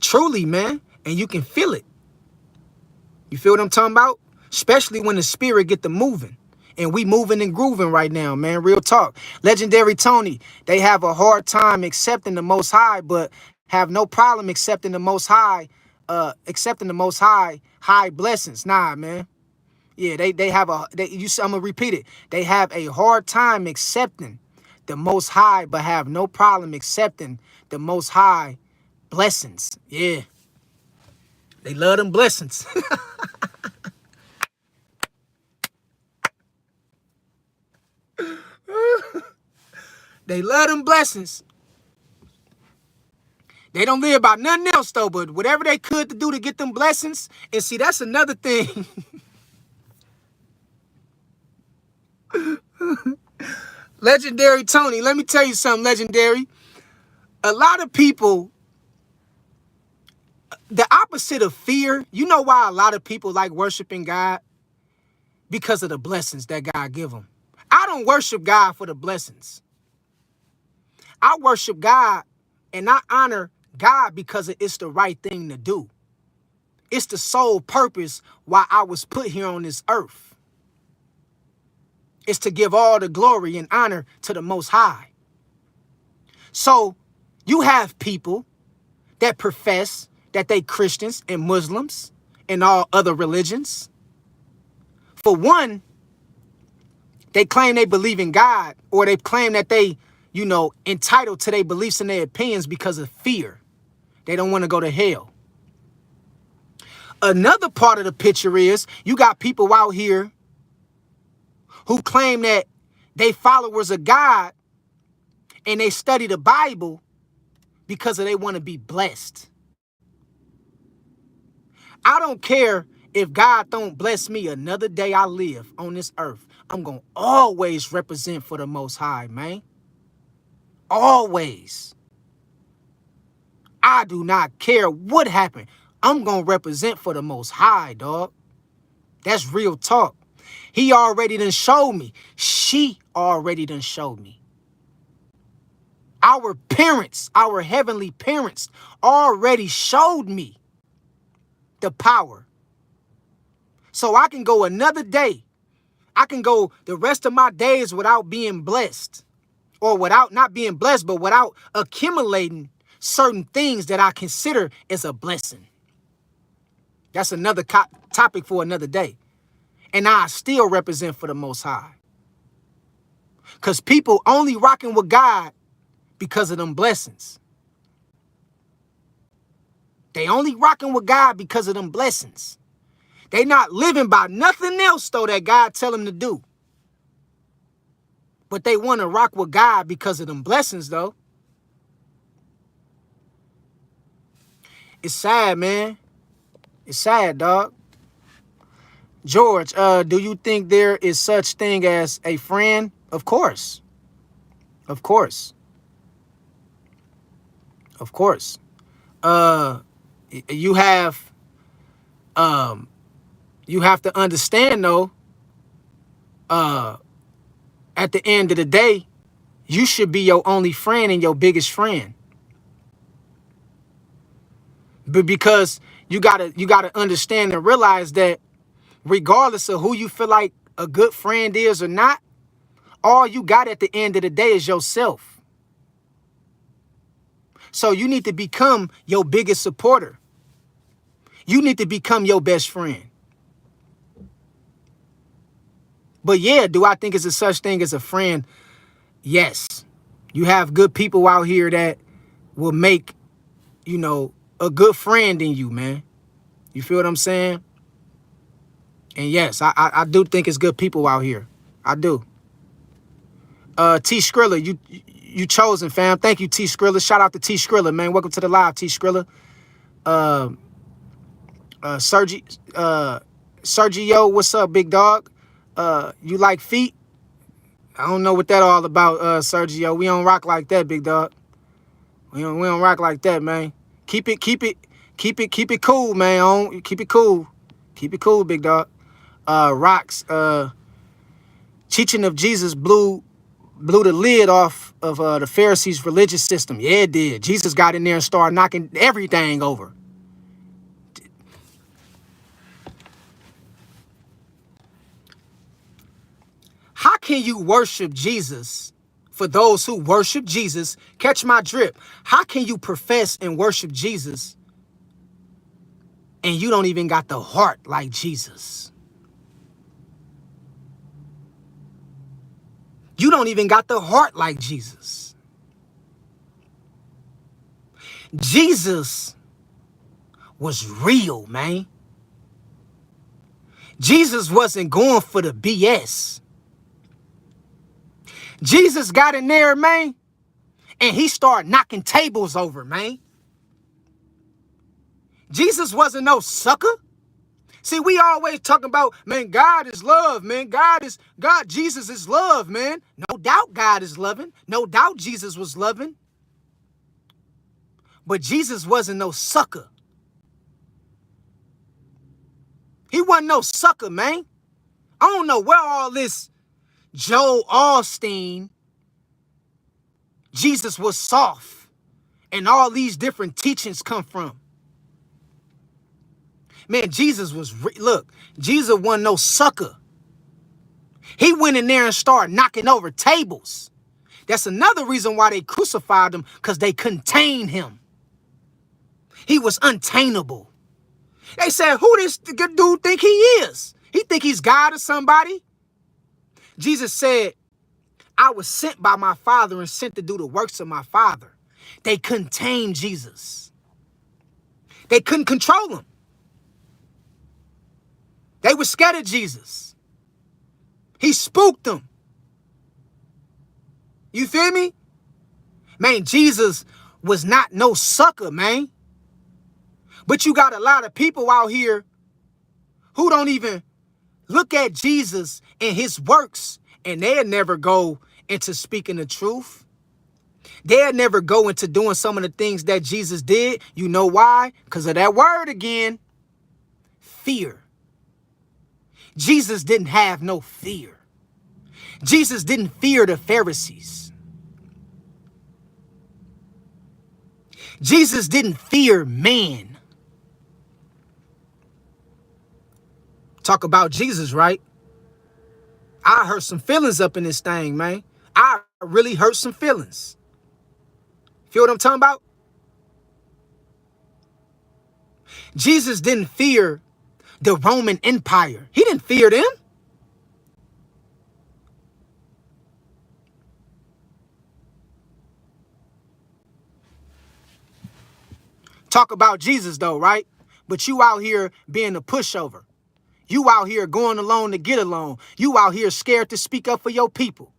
Truly, man. And you can feel it. You feel what I'm talking about? especially when the spirit get to moving. And we moving and grooving right now, man. Real talk. Legendary Tony, they have a hard time accepting the Most High, but have no problem accepting the Most High, high blessings. Nah, man. Yeah, they have a, I'm gonna repeat it. They have a hard time accepting the Most High, but have no problem accepting the Most High blessings. Yeah, they love them blessings. They love them blessings. They don't live about nothing else though, but whatever they could to do to get them blessings. And see, that's another thing. Legendary Tony, let me tell you something, Legendary. A lot of people, the opposite of fear, you know why a lot of people like worshiping God? Because of the blessings that God give them. I don't worship God for the blessings. I worship God and I honor God because it's the right thing to do. It's the sole purpose why I was put here on this earth. It's to give all the glory and honor to the Most High. So you have people that profess that they Christians and Muslims and all other religions. For one, they claim they believe in God, or they claim that they, entitled to their beliefs and their opinions because of fear. They don't want to go to hell. Another part of the picture is you got people out here who claim that they followers of God and they study the Bible because they want to be blessed. I don't care if God don't bless me another day I live on this earth. I'm going to always represent for the Most High, man. Always. I do not care what happened. I'm going to represent for the Most High, dog. That's real talk. He already done showed me. She already done showed me. Our parents, our heavenly parents already showed me the power. So I can go another day. I can go the rest of my days without being blessed, or without not being blessed, but without accumulating certain things that I consider as a blessing. That's another topic for another day. And I still represent for the Most High. Because people only rocking with God because of them blessings. They only rocking with God because of them blessings. They not living by nothing else, though, that God tell them to do. But they want to rock with God because of them blessings, though. It's sad, man. It's sad, dog. George, do you think there is such thing as a friend? Of course. Of course. Of course. You have to understand, though, at the end of the day, you should be your only friend and your biggest friend. But because you gotta understand and realize that regardless of who you feel like a good friend is or not, all you got at the end of the day is yourself. So you need to become your biggest supporter. You need to become your best friend. But yeah, do I think it's a such thing as a friend? Yes. You have good people out here that will make, a good friend in you, man. You feel what I'm saying? And yes, I do think it's good people out here. I do. T Skrilla, you chosen, fam. Thank you, T Skrilla. Shout out to T Skrilla, man. Welcome to the live, T Skrilla. Sergio, what's up, big dog? You like feet? I don't know what that all about, Sergio. We don't rock like that, big dog. We don't rock like that, man. Keep it cool, man. Keep it cool. Keep it cool, big dog. Rocks. Teaching of Jesus blew the lid off of the Pharisees' religious system. Yeah, it did. Jesus got in there and started knocking everything over. How can you worship Jesus? For those who worship Jesus, catch my drip. How can you profess and worship Jesus and you don't even got the heart like Jesus? You don't even got the heart like Jesus. Jesus was real, man. Jesus wasn't going for the BS. Jesus got in there, man, and he started knocking tables over, man. Jesus wasn't no sucker. See, we always talking about, man, God is love, man. Jesus is love, man. No doubt God is loving. No doubt Jesus was loving. But Jesus wasn't no sucker. He wasn't no sucker, man. I don't know where all this Joel Osteen, Jesus was soft, and all these different teachings come from. Man, Jesus was, look, Jesus wasn't no sucker. He went in there and started knocking over tables. That's another reason why they crucified him, because they contained him. He was untainable. They said, who this dude think he is? He think he's God or somebody? Jesus said, I was sent by my Father and sent to do the works of my Father. They contained Jesus. They couldn't control him. They were scared of Jesus. He spooked them. You feel me? Man, Jesus was not no sucker, man. But you got a lot of people out here who don't even look at Jesus and his works, and they'll never go into speaking the truth. They'll never go into doing some of the things that Jesus did. You know why? Because of that word again. Fear. Jesus didn't have no fear. Jesus didn't fear the Pharisees. Jesus didn't fear man. Talk about Jesus, right? I hurt some feelings up in this thing, man. I really hurt some feelings. Feel what I'm talking about? Jesus didn't fear the Roman Empire. He didn't fear them. Talk about Jesus though, right? But you out here being a pushover. You out here going alone to get along. You out here scared to speak up for your people.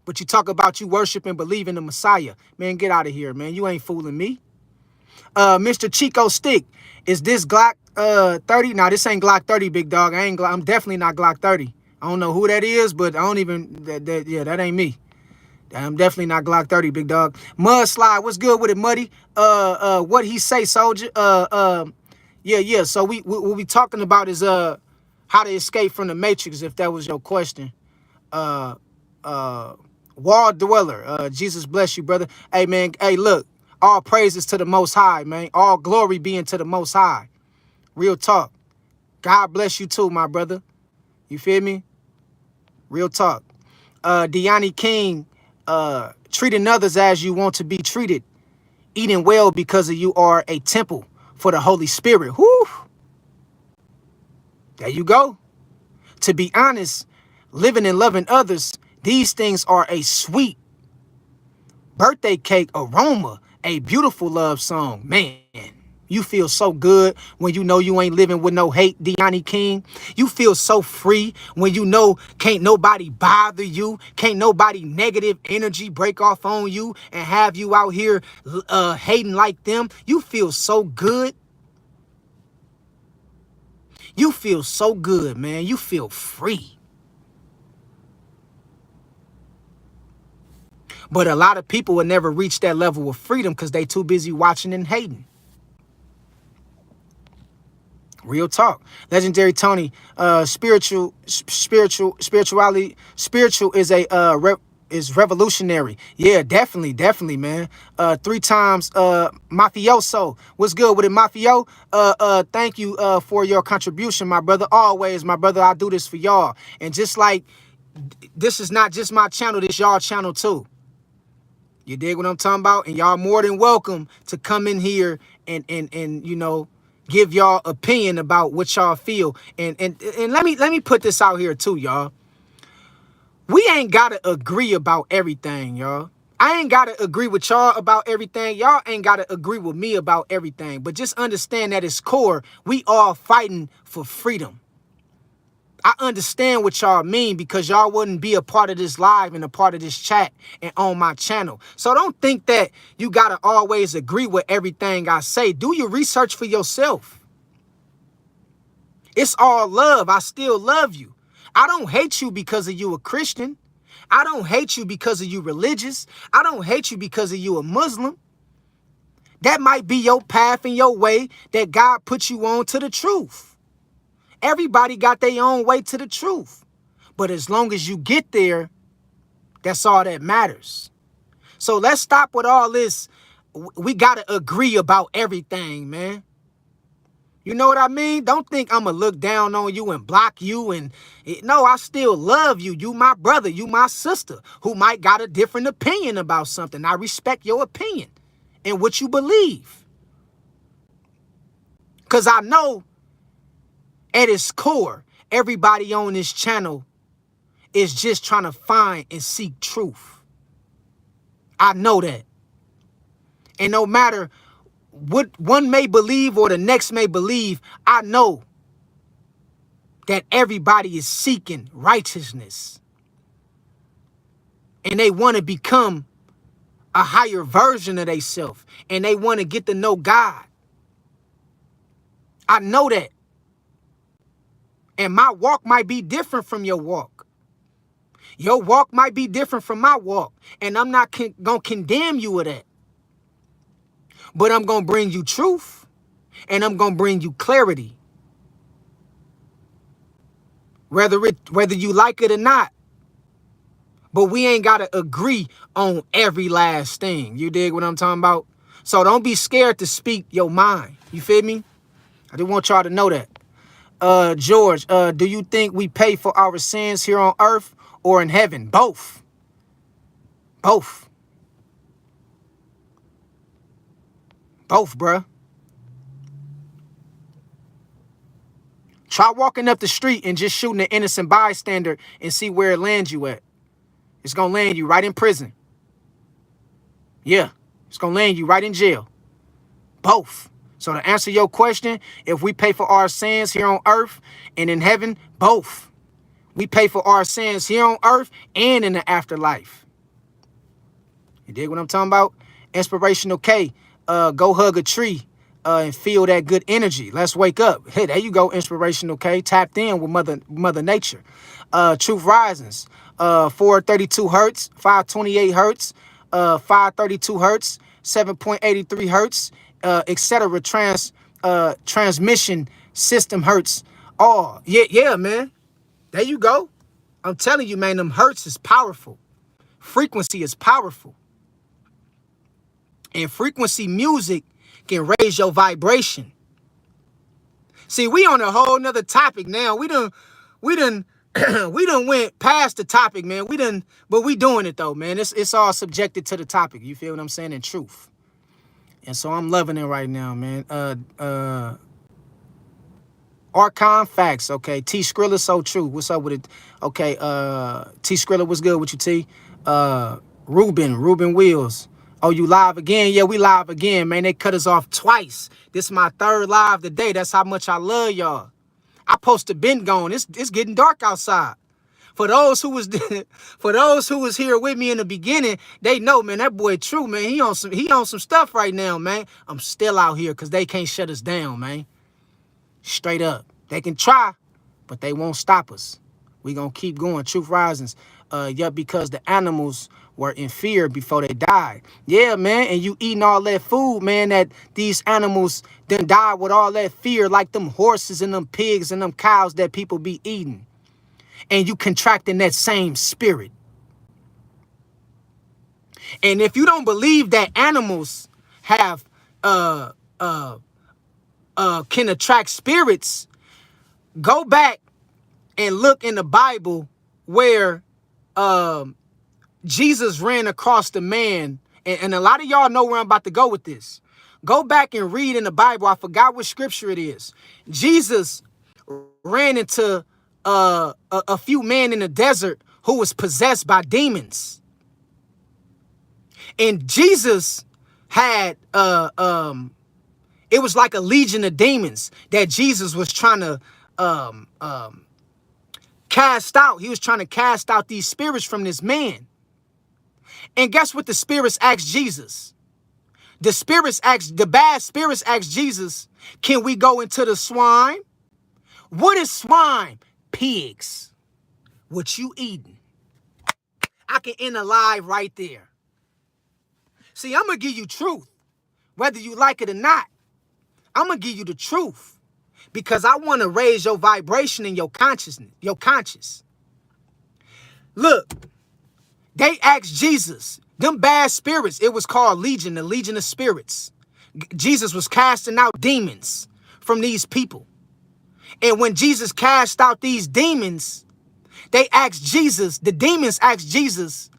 But you talk about you worship and believe in the Messiah. Man, get out of here, man. You ain't fooling me. Mr. Chico Stick, is this Glock 30? Nah, this ain't Glock 30, big dog. I'm definitely not Glock 30. I don't know who that is, but I don't even, that ain't me. I'm definitely not Glock 30, big dog. Mudslide, what's good with it, Muddy? What he say, soldier? Yeah. So what we talking about is how to escape from the Matrix, if that was your question. Wall Dweller, Jesus bless you, brother. Hey, man, hey, look, all praises to the Most High, man. All glory being to the Most High. Real talk. God bless you too, my brother. You feel me? Real talk. Deani King, treating others as you want to be treated. Eating well because of you are a temple for the Holy Spirit. Whoo! There you go. To be honest, living and loving others, these things are a sweet birthday cake aroma, a beautiful love song. Man, you feel so good when you know you ain't living with no hate, Deani King. You feel so free when you know can't nobody bother you, can't nobody negative energy break off on you and have you out here hating like them. You feel so good. You feel so good, man. You feel free. But a lot of people will never reach that level of freedom because they too busy watching and hating. Real talk. Legendary Tony, spirituality, spiritual is a is revolutionary. Yeah, definitely, man. 3 times mafioso. What's good with it, mafio? Thank you for your contribution, my brother. Always, my brother, I do this for y'all. And just like this is not just my channel, this y'all channel too. You dig what I'm talking about? And y'all more than welcome to come in here and you know, give y'all opinion about what y'all feel. And let me put this out here too, y'all. We ain't gotta agree about everything, y'all. I ain't gotta agree with y'all about everything. Y'all ain't gotta agree with me about everything. But just understand that its core, we all fighting for freedom. I understand what y'all mean because y'all wouldn't be a part of this live and a part of this chat and on my channel. So don't think that you gotta always agree with everything I say. Do your research for yourself. It's all love. I still love you. I don't hate you because of you a Christian. I don't hate you because of you religious. I don't hate you because of you a Muslim. That might be your path and your way that God put you on to the truth. Everybody got their own way to the truth. But as long as you get there, that's all that matters. So let's stop with all this. We got to agree about everything, man. You know what I mean? Don't think I'm going to look down on you and block you. And no, I still love you. You my brother. You my sister who might got a different opinion about something. I respect your opinion and what you believe. Because I know at its core, everybody on this channel is just trying to find and seek truth. I know that. And no matter what one may believe or the next may believe, I know that everybody is seeking righteousness. And they want to become a higher version of themselves. And they want to get to know God. I know that. And my walk might be different from your walk. Your walk might be different from my walk. And I'm not going to condemn you with that. But I'm going to bring you truth. And I'm going to bring you clarity. Whether you like it or not. But we ain't got to agree on every last thing. You dig what I'm talking about? So don't be scared to speak your mind. You feel me? I just want y'all to know that. George, do you think we pay for our sins here on earth or in heaven? Both. Both. Both, bruh. Try walking up the street and just shooting an innocent bystander and see where it lands you at. It's going to land you right in prison. Yeah, it's going to land you right in jail. Both. So to answer your question, if we pay for our sins here on earth and in heaven, both. We pay for our sins here on earth and in the afterlife. You dig what I'm talking about? Inspirational K, go hug a tree and feel that good energy. Let's wake up. Hey, there you go, Inspirational K. Tapped in with Mother Nature. Truth Risings, 432 hertz, 528 hertz, 532 hertz, 7.83 hertz, etc. Transmission system hertz. Oh, yeah, man. There you go. I'm telling you, man, them hertz is powerful. Frequency is powerful. And frequency music can raise your vibration. See, we on a whole nother topic now. We done went past the topic, man. But we doing it though, man. It's all subjected to the topic. You feel what I'm saying? In truth. And so I'm loving it right now, man. Archon facts, okay. T Skrilla, so true. What's up with it? Okay, T Skrilla, what's good with you, T? Ruben Wheels. Oh, you live again? Yeah, we live again, man. They cut us off twice. This is my 3rd live today. That's how much I love y'all. I supposed to been gone. It's getting dark outside. For those who was here with me in the beginning, they know, man, that boy True, man, he on some stuff right now, man. I'm still out here because they can't shut us down, man. Straight up. They can try, but they won't stop us. We gonna keep going. Truth Risings. Yeah, because the animals were in fear before they died. Yeah, man, and you eating all that food, man, that these animals then die with all that fear, like them horses and them pigs and them cows that people be eating. And you contracting that same spirit. And if you don't believe that animals have can attract spirits, go back and look in the Bible where Jesus ran across the man. And a lot of y'all know where I'm about to go with this. Go back and read in the Bible. I forgot what scripture it is. Jesus ran into a few men in the desert who was possessed by demons. And Jesus had it was like a legion of demons that Jesus was trying to cast out. He was trying to cast out these spirits from this man. And guess what the spirits asked Jesus? The bad spirits asked Jesus, can we go into the swine? What is swine? Pigs. What you eating? I can end a live right there. See, I'm going to give you truth, whether you like it or not. I'm going to give you the truth because I want to raise your vibration in your consciousness, your conscious. Look, they asked Jesus, them bad spirits, it was called Legion, the Legion of Spirits. Jesus was casting out demons from these people. And when Jesus cast out these demons, they asked Jesus, the demons asked Jesus,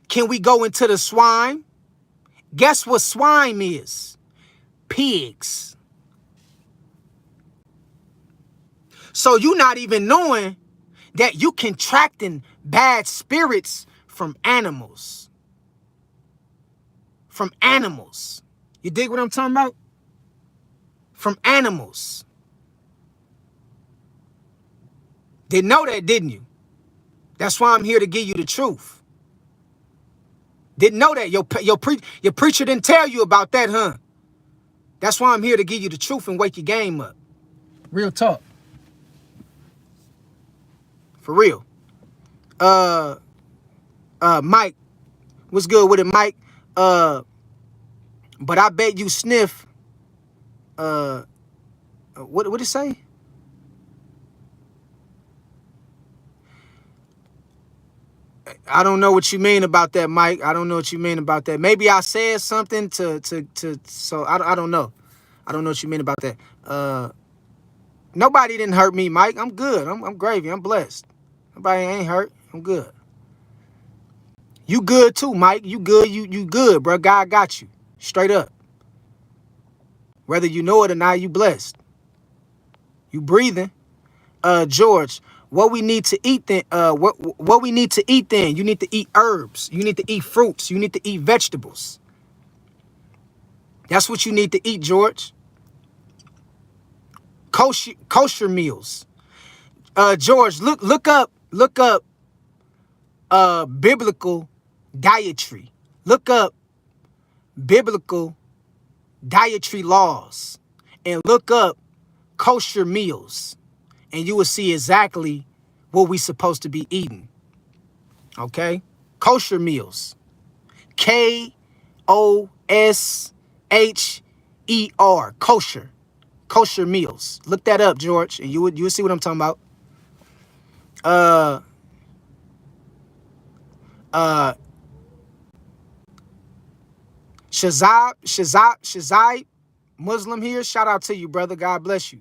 can we go into the swine? Guess what swine is? Pigs. So you not even knowing that you contracting bad spirits from animals. From animals. You dig what I'm talking about? From animals. Didn't know that, didn't you? That's why I'm here to give you the truth. Didn't know that. Your preacher didn't tell you about that, huh? That's why I'm here to give you the truth and wake your game up. Real talk. For real. Mike, what's good with it, Mike? But I bet you sniff. What it say? I don't know what you mean about that, Mike. I don't know what you mean about that. Maybe I said something so I don't know. I don't know what you mean about that. Nobody didn't hurt me, Mike. I'm good. I'm gravy. I'm blessed. Nobody ain't hurt. I'm good. You good too, Mike. You good. You good, bro. God got you. Straight up. Whether you know it or not, you blessed. You breathing. George, what we need to eat then? What we need to eat then? You need to eat herbs. You need to eat fruits. You need to eat vegetables. That's what you need to eat, George. Kosher meals. George, look up biblical dietary. Look up biblical dietary laws and look up kosher meals and you will see exactly what we're supposed to be eating. Okay? Kosher meals. Kosher. Kosher. Kosher meals. Look that up, George, and you would see what I'm talking about. Shazai, Muslim here. Shout out to you, brother. God bless you.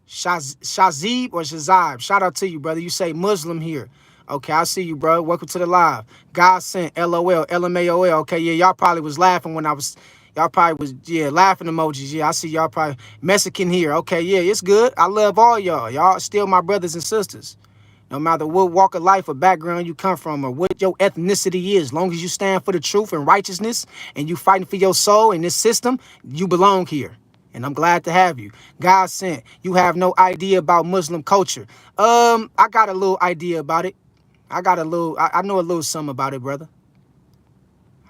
Shazib or Shazib. Shout out to you, brother. You say Muslim here. Okay, I see you, bro. Welcome to the live. God sent LOL, LMAOL. Okay, yeah, y'all probably was laughing when I was, y'all probably was, yeah, laughing emojis. Yeah, I see y'all probably Mexican here. Okay, yeah, it's good. I love all y'all. Y'all still my brothers and sisters. No matter what walk of life or background you come from or what your ethnicity is, as long as you stand for the truth and righteousness and you fighting for your soul in this system, you belong here. And I'm glad to have you. God sent. You have no idea about Muslim culture. I got a little idea about it. I know a little something about it, brother.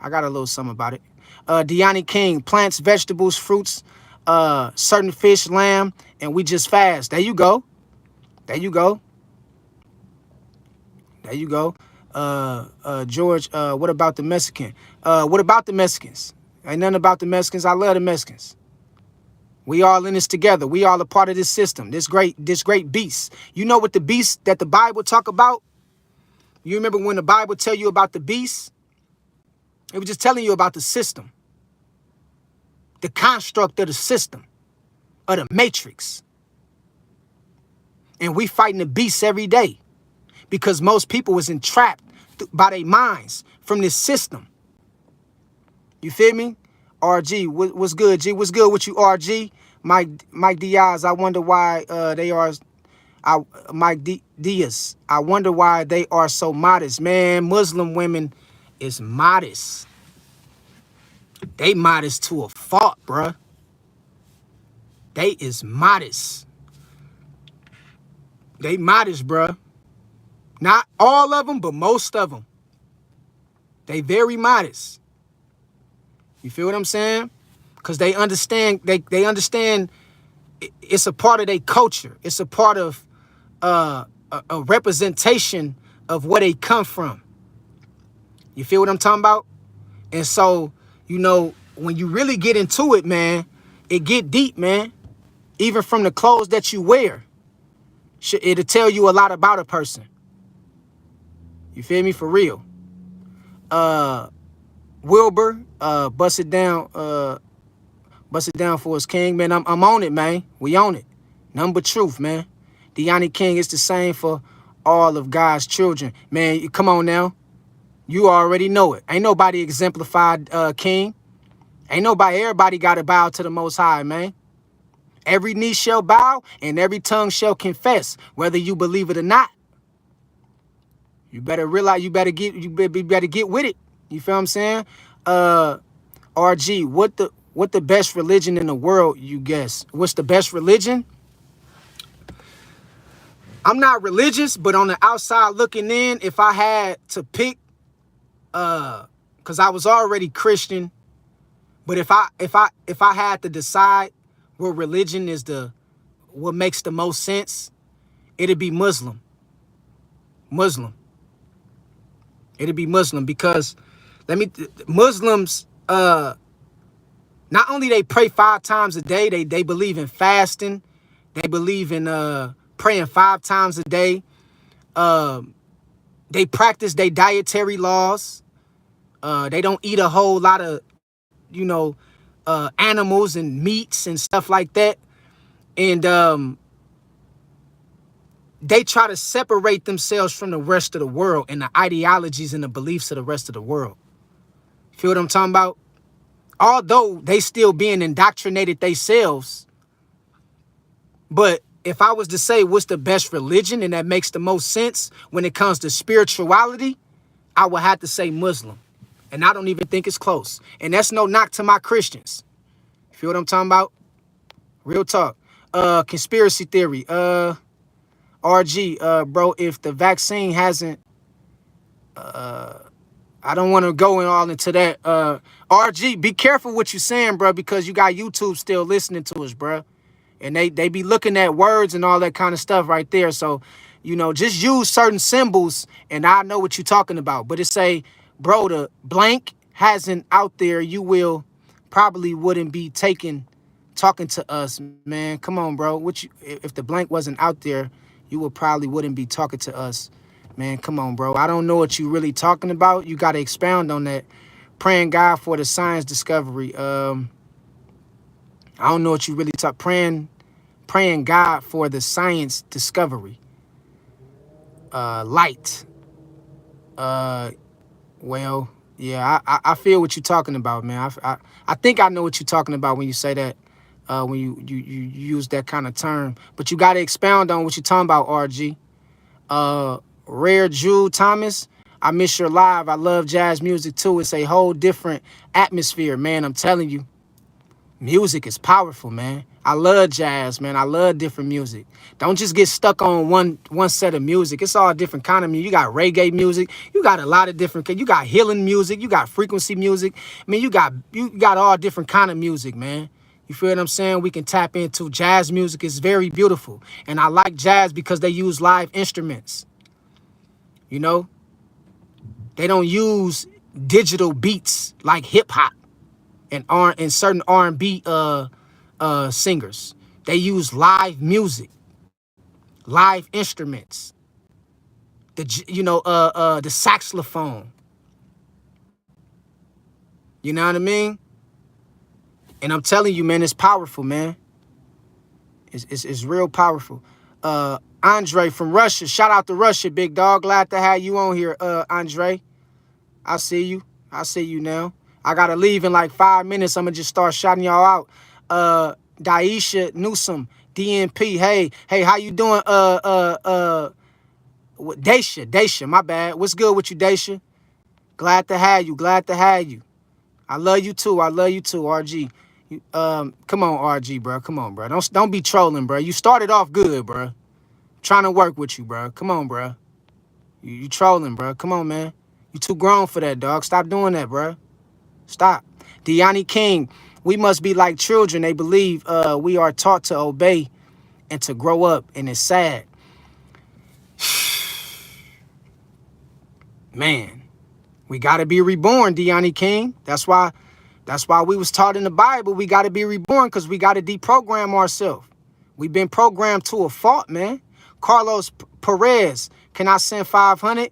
I got a little something about it. Deani King, plants, vegetables, fruits, certain fish, lamb, and we just fast. There you go. There you go. There you go. George, what about the Mexican? What about the Mexicans? Ain't nothing about the Mexicans. I love the Mexicans. We all in this together. We all a part of this system, this great beast. You know what the beast that the Bible talk about? You remember when the Bible tell you about the beast? It was just telling you about the system, the construct of the system, of the matrix. And we fighting the beast every day because most people was entrapped by their minds from this system. You feel me? RG, what's good, G? What's good with you, RG? Mike Diaz, I wonder why they are... Diaz, I wonder why they are so modest. Man, Muslim women is modest. They modest to a fault, bruh. They is modest. They modest, bruh. Not all of them, but most of them. They very modest. You feel what I'm saying? Because they understand, they understand it's a part of their culture. It's a part of a representation of where they come from. You feel what I'm talking about? And so, you know, when you really get into it, man, it get deep, man. Even from the clothes that you wear, it'll tell you a lot about a person. You feel me? For real. Wilbur, bust it down for us, King. Man, I'm on it, man. We on it. Nothing but truth, man. Deani King is the same for all of God's children. Man, come on now. You already know it. Ain't nobody exemplified, King. Everybody got to bow to the Most High, man. Every knee shall bow and every tongue shall confess, whether you believe it or not. You better realize, you better get with it. You feel what I'm saying? RG, what the best religion in the world, you guess? What's the best religion? I'm not religious, but on the outside looking in, if I had to pick, because I was already Christian, but if I had to decide what religion is what makes the most sense, it'd be Muslim. It'd be Muslim because Muslims, not only they pray 5 times a day, they believe in fasting. They believe in praying 5 times a day. They practice their dietary laws. They don't eat a whole lot of, animals and meats and stuff like that. And they try to separate themselves from the rest of the world and the ideologies and the beliefs of the rest of the world. Feel what I'm talking about? Although they still being indoctrinated themselves. But if I was to say what's the best religion and that makes the most sense when it comes to spirituality, I would have to say Muslim. And I don't even think it's close. And that's no knock to my Christians. Feel what I'm talking about? Real talk. Conspiracy theory. RG, bro, if the vaccine hasn't, I don't want to go all into that. RG, be careful what you're saying, bro, because you got YouTube still listening to us, bro. And they be looking at words and all that kind of stuff right there. So, just use certain symbols and I know what you're talking about. But it say, bro, the blank hasn't out there, you will probably wouldn't be talking to us, man. Come on, bro. If the blank wasn't out there, you will probably wouldn't be talking to us. Man, come on, bro. I don't know what you really talking about. You got to expound on that. Praying God for the science discovery. I don't know what you really talk. Praying God for the science discovery. Light. Well, yeah, I feel what you're talking about, man. I think I know what you're talking about when you say that. When you use that kind of term. But you got to expound on what you're talking about, RG. Rare Jewel Thomas, I miss your live. I love jazz music too. It's a whole different atmosphere, man. I'm telling you, music is powerful, man. I love jazz, man. I love different music. Don't just get stuck on one set of music. It's all different kind of music. You got reggae music. You got a lot of different. You got healing music. You got frequency music. I mean, you got all different kind of music, man. You feel what I'm saying? We can tap into jazz music. It's very beautiful, and I like jazz because they use live instruments. They don't use digital beats like hip hop and certain R&B singers. They use live music, live instruments. the saxophone. You know what I mean? And I'm telling you, man, it's powerful, man. It's real powerful. Andre from Russia. Shout out to Russia, big dog. Glad to have you on here, Andre. I see you. I see you now. I gotta leave in like 5 minutes. I'm gonna just start shouting y'all out. Daisha Newsom, DNP. Hey, how you doing? Daisha, my bad. What's good with you, Daisha? Glad to have you. Glad to have you. I love you too. I love you too, RG. Come on, RG, bro. Come on, bro. Don't be trolling, bro. You started off good, bro. Trying to work with you, bro. Come on, bro. You trolling, bro. Come on, man. You too grown for that, dog. Stop doing that, bro. Stop. Deani King, we must be like children. They believe we are taught to obey and to grow up, and it's sad. Man, we got to be reborn, Deani King. That's why we was taught in the Bible we got to be reborn, because we got to deprogram ourselves. We've been programmed to a fault, man. Carlos Perez, can I send 500?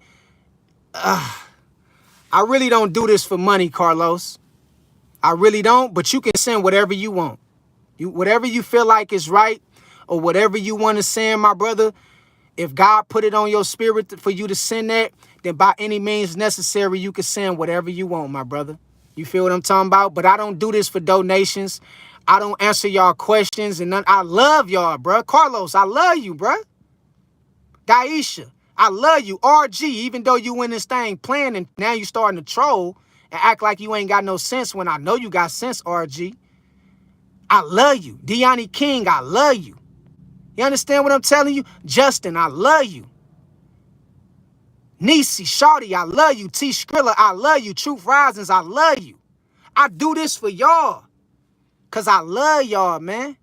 I really don't do this for money, Carlos. I really don't, but you can send whatever you want. Whatever you feel like is right, or whatever you want to send, my brother. If God put it on your spirit for you to send that, then by any means necessary, you can send whatever you want, my brother. You feel what I'm talking about? But I don't do this for donations. I don't answer y'all questions and none. I love y'all, bro. Carlos, I love you, bro. Daisha, I love you. RG, even though you in this thing playing and now you starting to troll and act like you ain't got no sense when I know you got sense, RG. I love you. Deani King, I love you. You understand what I'm telling you? Justin, I love you. Nisi, Shawty, I love you. T. Skrilla, I love you. Truth Risings, I love you. I do this for y'all because I love y'all, man.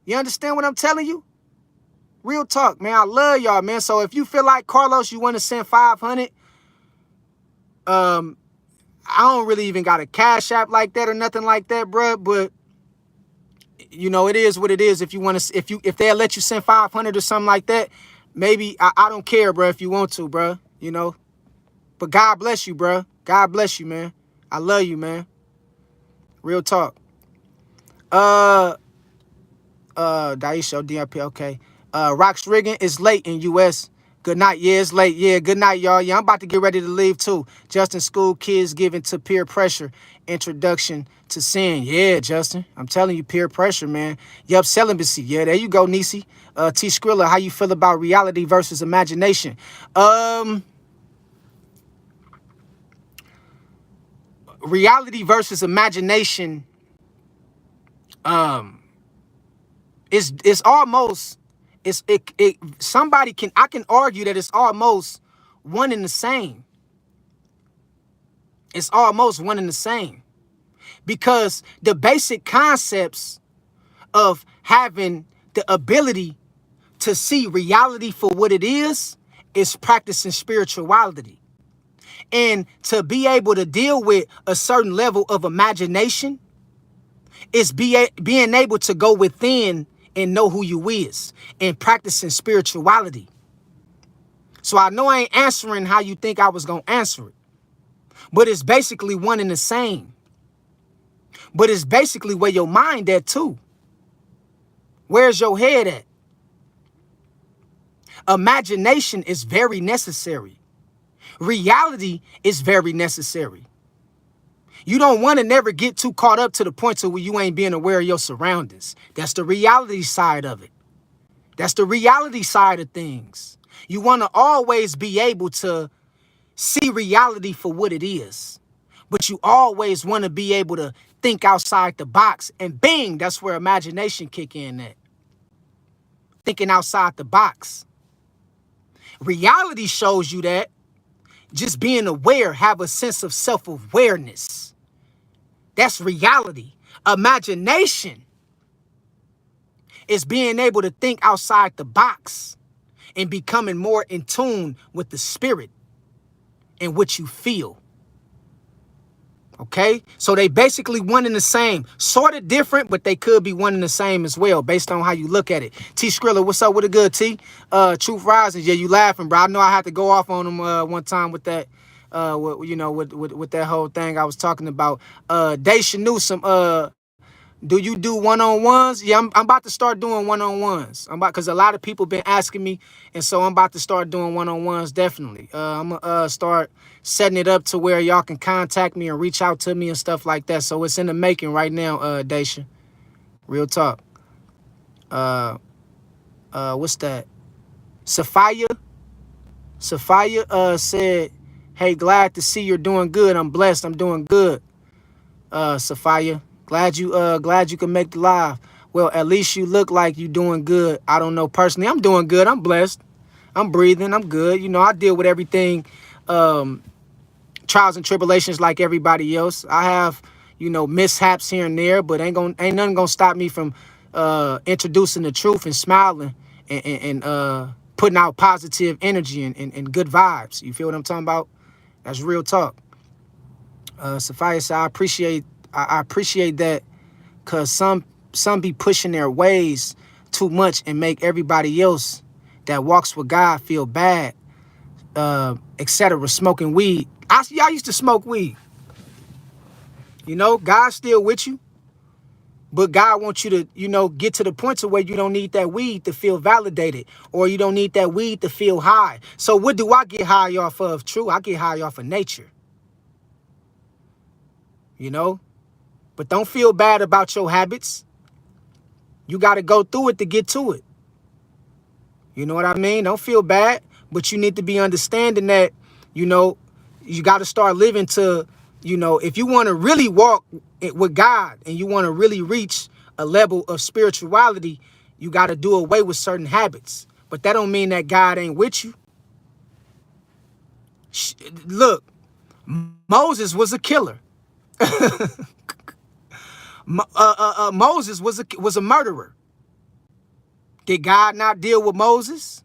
You understand what I'm telling you? Real talk, man. I love y'all, man. So if you feel like, Carlos, you want to send 500, I don't really even got a cash app like that or nothing like that, bro. But you know, it is what it is. If you want to, if they'll let you send 500 or something like that, maybe I don't care, bro. If you want to, bro, you know. But God bless you, bro. God bless you, man. I love you, man. Real talk. Daisha DRP, okay. Rox Riggin is late in US. Good night. Yeah, it's late. Yeah, good night, y'all. Yeah, I'm about to get ready to leave too. Justin, school kids given to peer pressure. Introduction to sin. Yeah, Justin. I'm telling you, peer pressure, man. Yup, celibacy. Yeah, there you go, Nisi. T. Skrilla, how you feel about reality versus imagination? Reality versus imagination. It's almost. I can argue that it's almost one and the same. It's almost one and the same. Because the basic concepts of having the ability to see reality for what it is practicing spirituality. And to be able to deal with a certain level of imagination is being able to go within and know who you is and practicing spirituality. So I know I ain't answering how you think I was going to answer it. But it's basically one and the same. But it's basically where your mind at too. Where's your head at? Imagination is very necessary. Reality is very necessary. You don't want to never get too caught up to the point to where you ain't being aware of your surroundings. That's the reality side of it. That's the reality side of things. You want to always be able to see reality for what it is. But you always want to be able to think outside the box. And bing, that's where imagination kick in at. Thinking outside the box. Reality shows you that. Just being aware, have a sense of self-awareness. That's reality. Imagination is being able to think outside the box and becoming more in tune with the spirit and what you feel. Okay, so they basically one and the same, sort of different, but they could be one and the same as well, based on how you look at it. T Skrilla, what's up with a good T? Truth Rising, yeah, you laughing, bro. I know I had to go off on him one time with that, with that whole thing I was talking about. Daisha Newsome, do you do one-on-ones? Yeah, I'm about to start doing one-on-ones. Because a lot of people been asking me, and so I'm about to start doing one-on-ones, definitely. I'm gonna start setting it up to where y'all can contact me and reach out to me and stuff like that. So it's in the making right now, Daisha. Real talk. What's that? Sophia said, hey, glad to see you're doing good. I'm blessed. I'm doing good. Sophia, glad you can make the live. Well, at least you look like you doing good. I don't know personally. I'm doing good. I'm blessed. I'm breathing. I'm good. You know, I deal with everything, trials and tribulations like everybody else. I have, mishaps here and there, but ain't nothing gonna stop me from introducing the truth and smiling and putting out positive energy and good vibes. You feel what I'm talking about? That's real talk. Sophia said, I appreciate that, because some be pushing their ways too much and make everybody else that walks with God feel bad, etc. Smoking weed. Y'all used to smoke weed. God's still with you, but God wants you to, get to the point to where you don't need that weed to feel validated, or you don't need that weed to feel high. So what do I get high off of? True, I get high off of nature. But don't feel bad about your habits. You got to go through it to get to it. You know what I mean? Don't feel bad, but you need to be understanding that, you got to start living to, if you want to really walk with God and you want to really reach a level of spirituality, you got to do away with certain habits. But that don't mean that God ain't with you. Look, Moses was a killer. Moses was a murderer. Did God not deal with Moses?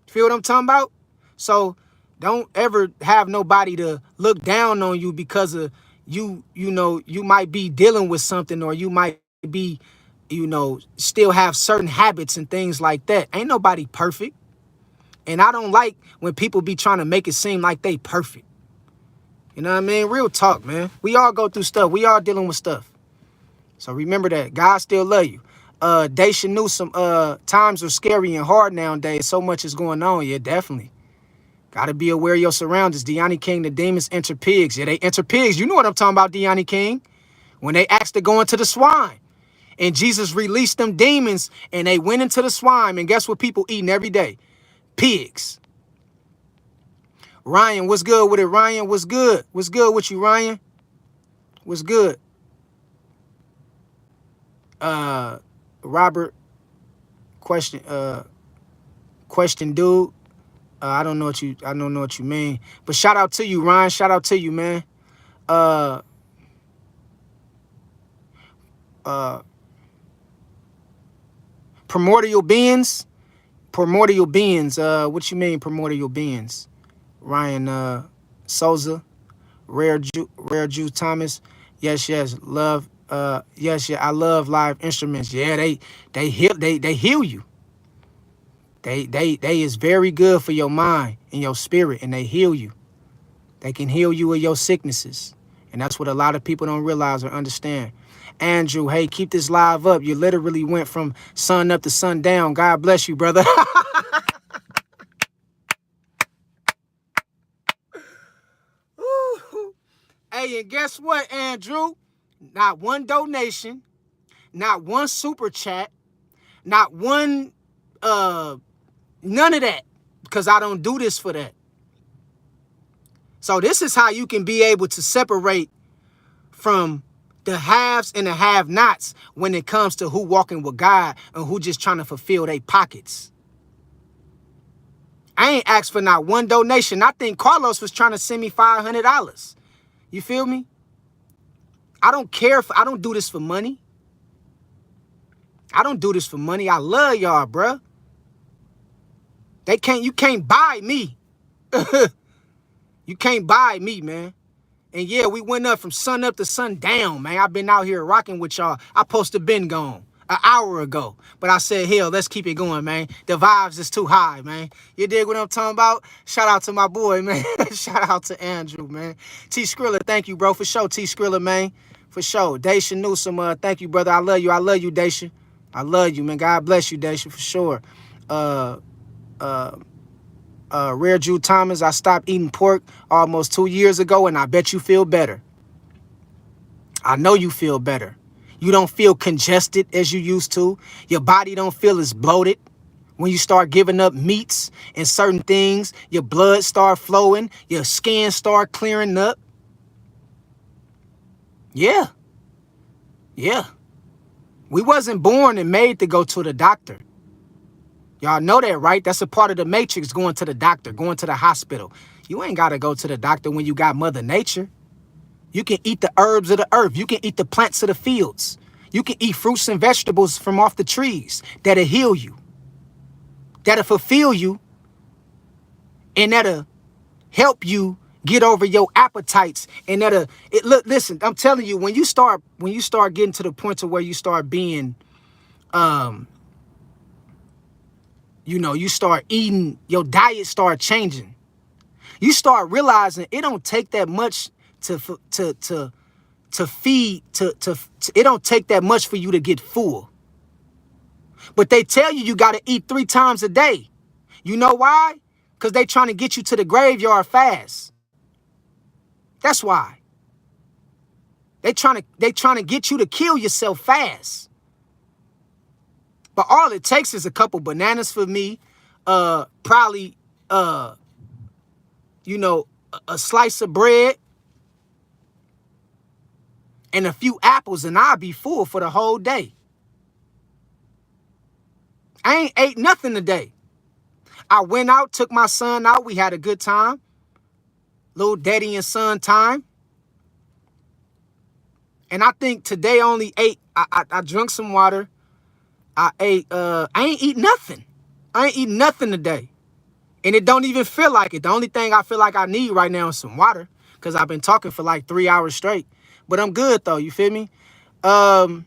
Feel what I'm talking about? So don't ever have nobody to look down on you because of you might be dealing with something, or you might be, still have certain habits and things like that. Ain't nobody perfect. And I don't like when people be trying to make it seem like they perfect. You know what I mean? Real talk, man. We all go through stuff. We all dealing with stuff. So remember that. God still love you. Daisha Newsome, times are scary and hard nowadays. So much is going on. Yeah, definitely. Gotta be aware of your surroundings. Deani King, the demons enter pigs. Yeah, they enter pigs. You know what I'm talking about, Deani King. When they asked to go into the swine. And Jesus released them demons and they went into the swine. And guess what people eating every day? Pigs. Ryan, what's good with it? Ryan, what's good? What's good with you, Ryan? What's good? Robert, question, dude. I don't know what you mean. But shout out to you, Ryan. Shout out to you, man. Primordial beings. Primordial beings. What you mean, primordial beings? Ryan Souza, Rare Jew Thomas. Yes, love. Yes, I love live instruments. Yeah, they heal you. They is very good for your mind and your spirit, and they heal you. They can heal you of your sicknesses. And that's what a lot of people don't realize or understand. Andrew, hey, keep this live up. You literally went from sun up to sun down. God bless you, brother. Hey, and guess what, Andrew? Not one donation, not one super chat, not one, none of that, because I don't do this for that. So this is how you can be able to separate from the haves and the have-nots when it comes to who walking with God and who just trying to fulfill their pockets. I ain't asked for not one donation. I think Carlos was trying to send me $500. You feel me? I don't care. I don't do this for money. I don't do this for money. I love y'all, bruh. You can't buy me. You can't buy me, man. And yeah, we went up from sun up to sundown, man. I've been out here rocking with y'all. I supposed to been gone an hour ago. But I said, hell, let's keep it going, man. The vibes is too high, man. You dig what I'm talking about? Shout out to my boy, man. Shout out to Andrew, man. T Skrilla, thank you, bro. For sure, T Skrilla, man. For sure. Daisha Newsom, thank you, brother. I love you. I love you, Daisha. I love you, man. God bless you, Daisha, for sure. Rare Jew Thomas, I stopped eating pork almost 2 years ago, and I bet you feel better. I know you feel better. You don't feel congested as you used to. Your body don't feel as bloated. When you start giving up meats and certain things, your blood start flowing, your skin start clearing up. Yeah. Yeah. We wasn't born and made to go to the doctor. Y'all know that, right? That's a part of the matrix, going to the doctor, going to the hospital. You ain't got to go to the doctor when you got Mother Nature. You can eat the herbs of the earth. You can eat the plants of the fields. You can eat fruits and vegetables from off the trees that'll heal you, that'll fulfill you, and that'll help you get over your appetites. And look, listen, I'm telling you, when you start getting to the point to where you start being, you start eating, your diet start changing. You start realizing it don't take that much to feed, it don't take that much for you to get full. But they tell you got to eat 3 times a day. You know why? Because they trying to get you to the graveyard fast. That's why. They trying to get you to kill yourself fast. But all it takes is a couple bananas for me, probably a slice of bread and a few apples, and I'll be full for the whole day. I ain't ate nothing today. I went out, took my son out. We had a good time. Little daddy and son time. And I think today I only ate, I drank some water. I ain't eat nothing. I ain't eat nothing today. And it don't even feel like it. The only thing I feel like I need right now is some water, because I've been talking for like 3 hours straight. But I'm good though, you feel me? Tiana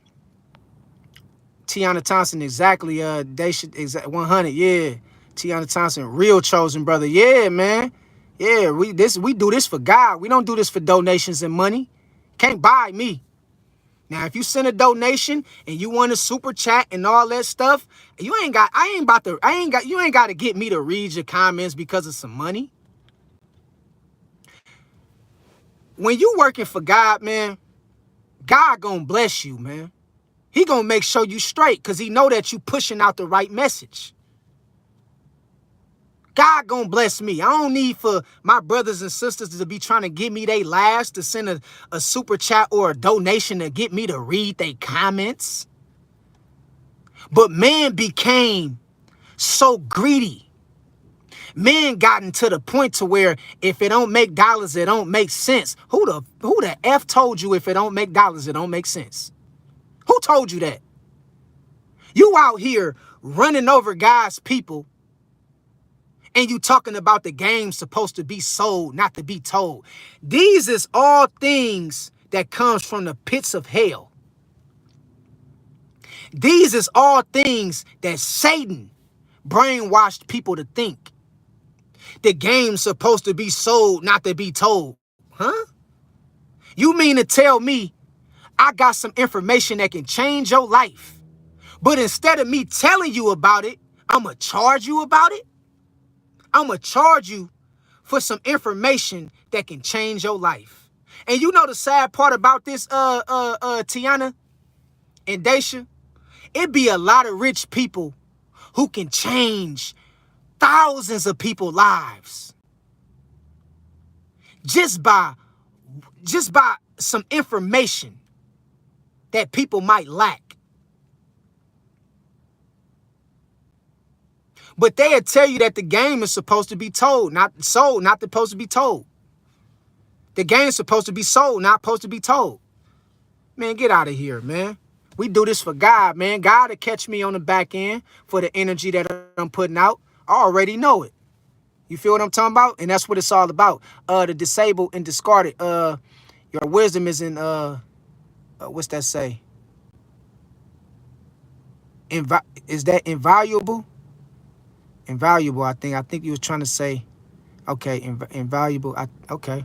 Thompson, exactly. They should 100, yeah. Tiana Thompson, real chosen brother. Yeah, man. Yeah, we do this for God. We don't do this for donations and money. Can't buy me. Now, if you send a donation and you want a super chat and all that stuff, you ain't got to get me to read your comments because of some money. When you working for God, man, God gonna bless you, man. He gonna make sure you straight, because he know that you pushing out the right message. God gonna bless me. I don't need for my brothers and sisters to be trying to give me they last, to send a super chat or a donation to get me to read their comments. But man became so greedy. Men gotten to the point to where if it don't make dollars, it don't make sense. Who the F told you if it don't make dollars, it don't make sense? Who told you that? You out here running over God's people, and you talking about the game's supposed to be sold, not to be told. These is all things that comes from the pits of hell. These is all things that Satan brainwashed people to think. The game's supposed to be sold, not to be told. Huh? You mean to tell me I got some information that can change your life, but instead of me telling you about it, I'm going to charge you about it? I'm going to charge you for some information that can change your life. And you know the sad part about this, Tiana and Daisha? It be a lot of rich people who can change thousands of people's lives just by some information that people might lack. But they'll tell you that the game is supposed to be told, not sold, not supposed to be told. The game's supposed to be sold, not supposed to be told. Man, get out of here, man. We do this for God, man. God will catch me on the back end for the energy that I'm putting out. I already know it. You feel what I'm talking about? And that's what it's all about. The disabled and discarded. Your wisdom is in what's that say? Is that invaluable? Invaluable, I think. I think you was trying to say, okay, invaluable. Okay.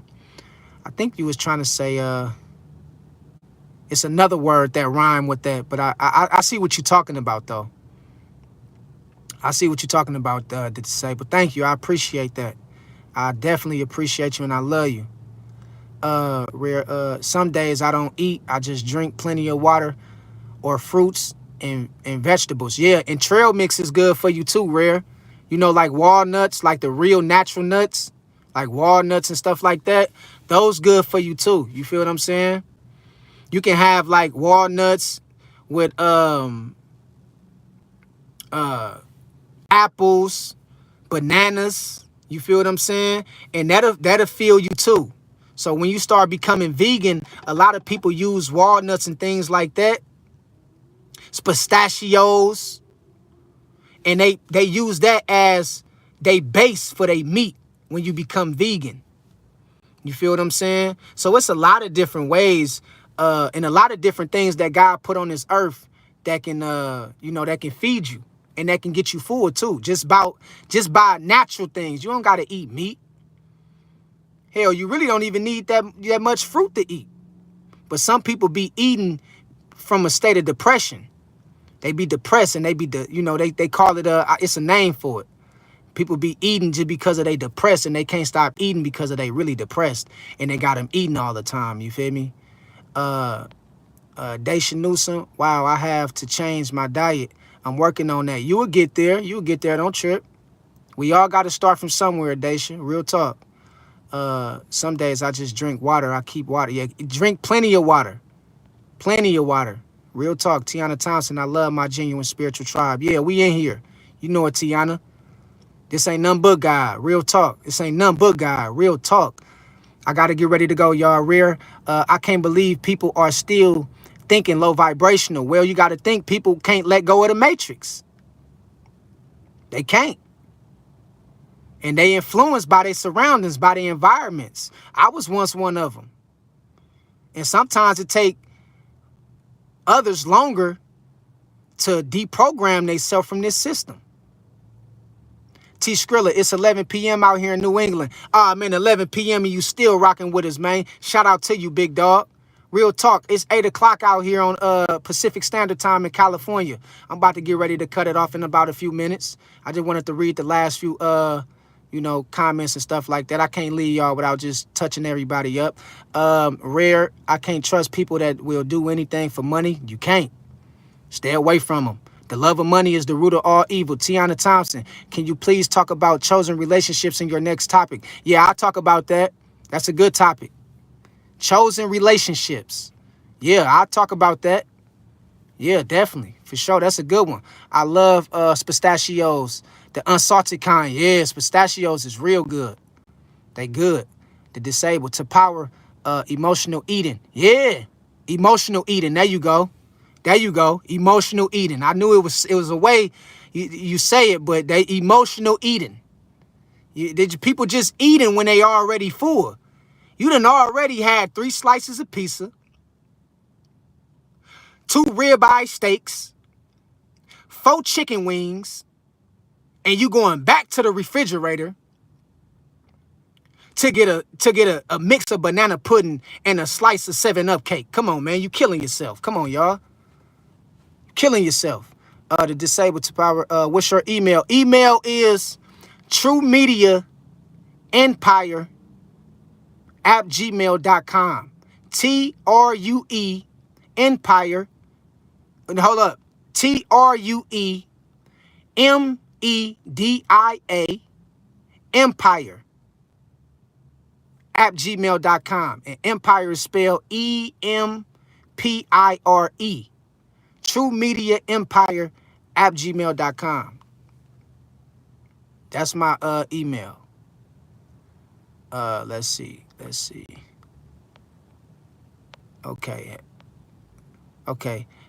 I think you was trying to say it's another word that rhyme with that, but I see what you're talking about though. I see what you're talking about, the disabled. Thank you. I appreciate that. I definitely appreciate you and I love you. Some days I don't eat. I just drink plenty of water or fruits and vegetables. Yeah, and trail mix is good for you too, Rare. You know, like walnuts, like the real natural nuts, like walnuts and stuff like that. Those good for you too. You feel what I'm saying? You can have like walnuts with apples, bananas. You feel what I'm saying? And that'll feel you too. So when you start becoming vegan, a lot of people use walnuts and things like that. It's pistachios, and they use that as they base for their meat when you become vegan. You feel what I'm saying? So it's a lot of different ways and a lot of different things that God put on this earth that can that can feed you and that can get you full too. Just by natural things. You don't got to eat meat. Hell, you really don't even need that much fruit to eat. But some people be eating from a state of depression. They be depressed and they be they call it it's a name for it. People be eating just because of they depressed and they can't stop eating because of they really depressed and they got them eating all the time. You feel me? Daisha Newsom, wow, I have to change my diet. I'm working on that. You will get there. You will get there. Don't trip. We all got to start from somewhere, Daisha. Real talk. Some days I just drink water. I keep water. Yeah, drink plenty of water. Plenty of water. Real talk. Tiana Thompson, I love my genuine spiritual tribe. Yeah, we in here. You know it, Tiana. This ain't nothing but God. Real talk. This ain't nothing but God. Real talk. I got to get ready to go, y'all. Rare. I can't believe people are still thinking low vibrational. Well, you got to think people can't let go of the matrix. They can't. And they influenced by their surroundings, by their environments. I was once one of them. And sometimes it take others longer to deprogram themselves from this system. T. Skrilla, it's 11 p.m. out here in New England. Ah, man, 11 p.m. and you still rocking with us, man. Shout out to you, big dog. Real talk. It's 8 o'clock out here on Pacific Standard Time in California. I'm about to get ready to cut it off in about a few minutes. I just wanted to read the last few, comments and stuff like that. I can't leave y'all without just touching everybody up. Rare, I can't trust people that will do anything for money. You can't. Stay away from them. The love of money is the root of all evil. Tiana Thompson, can you please talk about chosen relationships in your next topic? Yeah, I'll talk about that. That's a good topic. Chosen relationships. Yeah, I'll talk about that. Yeah, definitely. For sure. That's a good one. I love pistachios. The unsalted kind. Yes, pistachios is real good. They good. The disabled. To power emotional eating. Yeah. Emotional eating. There you go. There you go. Emotional eating. I knew it was a way you say it, but they emotional eating. People just eating when they already full. You done already had 3 slices of pizza, 2 ribeye steaks, 4 chicken wings, and you going back to the refrigerator to get a mix of banana pudding and a slice of 7-Up cake. Come on, man. You killing yourself. Come on, y'all. Killing yourself. The disabled to power. What's your email? Email is truemediaempire@gmail.com. TRUE Empire. Hold up. TRUEMEDIA Empire @gmail.com. And Empire is spelled EMPIRE. True Media Empire @gmail.com. That's my email. Let's see. Okay.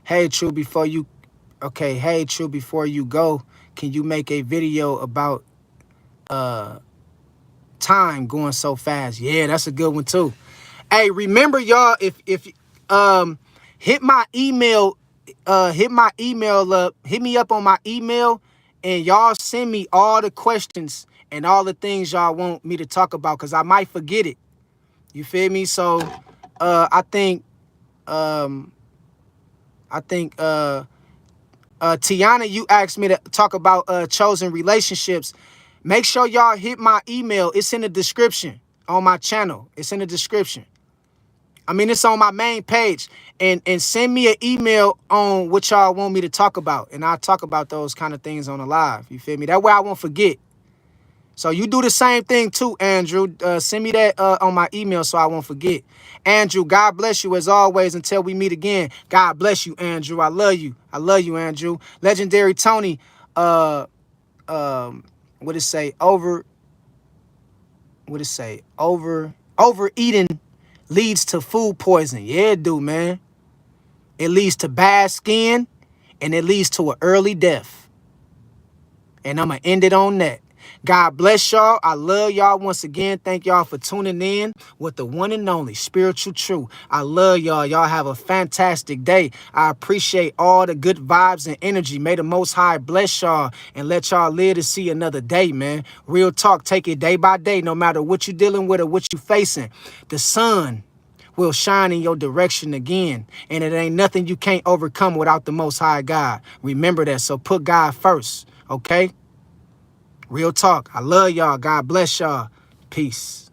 Hey True, before you go, can you make a video about time going so fast. Yeah, that's a good one too. Hey, remember y'all, if hit my email, hit me up on my email, and y'all send me all the questions and all the things y'all want me to talk about, because I might forget it. You feel me? So I think Tiana, you asked me to talk about chosen relationships. Make sure y'all hit my email. It's in the description on my channel. It's in the description. I mean, it's on my main page. And send me an email on what y'all want me to talk about. And I'll talk about those kind of things on the live. You feel me? That way I won't forget. So you do the same thing too, Andrew. Send me that on my email so I won't forget. Andrew, God bless you as always until we meet again. God bless you, Andrew. I love you. I love you, Andrew. Legendary Tony, what it say? Overeating leads to food poisoning. Yeah, it do, man. It leads to bad skin, and it leads to an early death. And I'm going to end it on that. God bless y'all. I love y'all once again. Thank y'all for tuning in with the one and only Spiritual True. I love y'all. Y'all have a fantastic day. I appreciate all the good vibes and energy. May the Most High bless y'all and let y'all live to see another day, man. Real talk. Take it day by day, no matter what you're dealing with or what you're facing. The sun will shine in your direction again. And it ain't nothing you can't overcome without the Most High God. Remember that. So put God first, okay? Real talk. I love y'all. God bless y'all. Peace.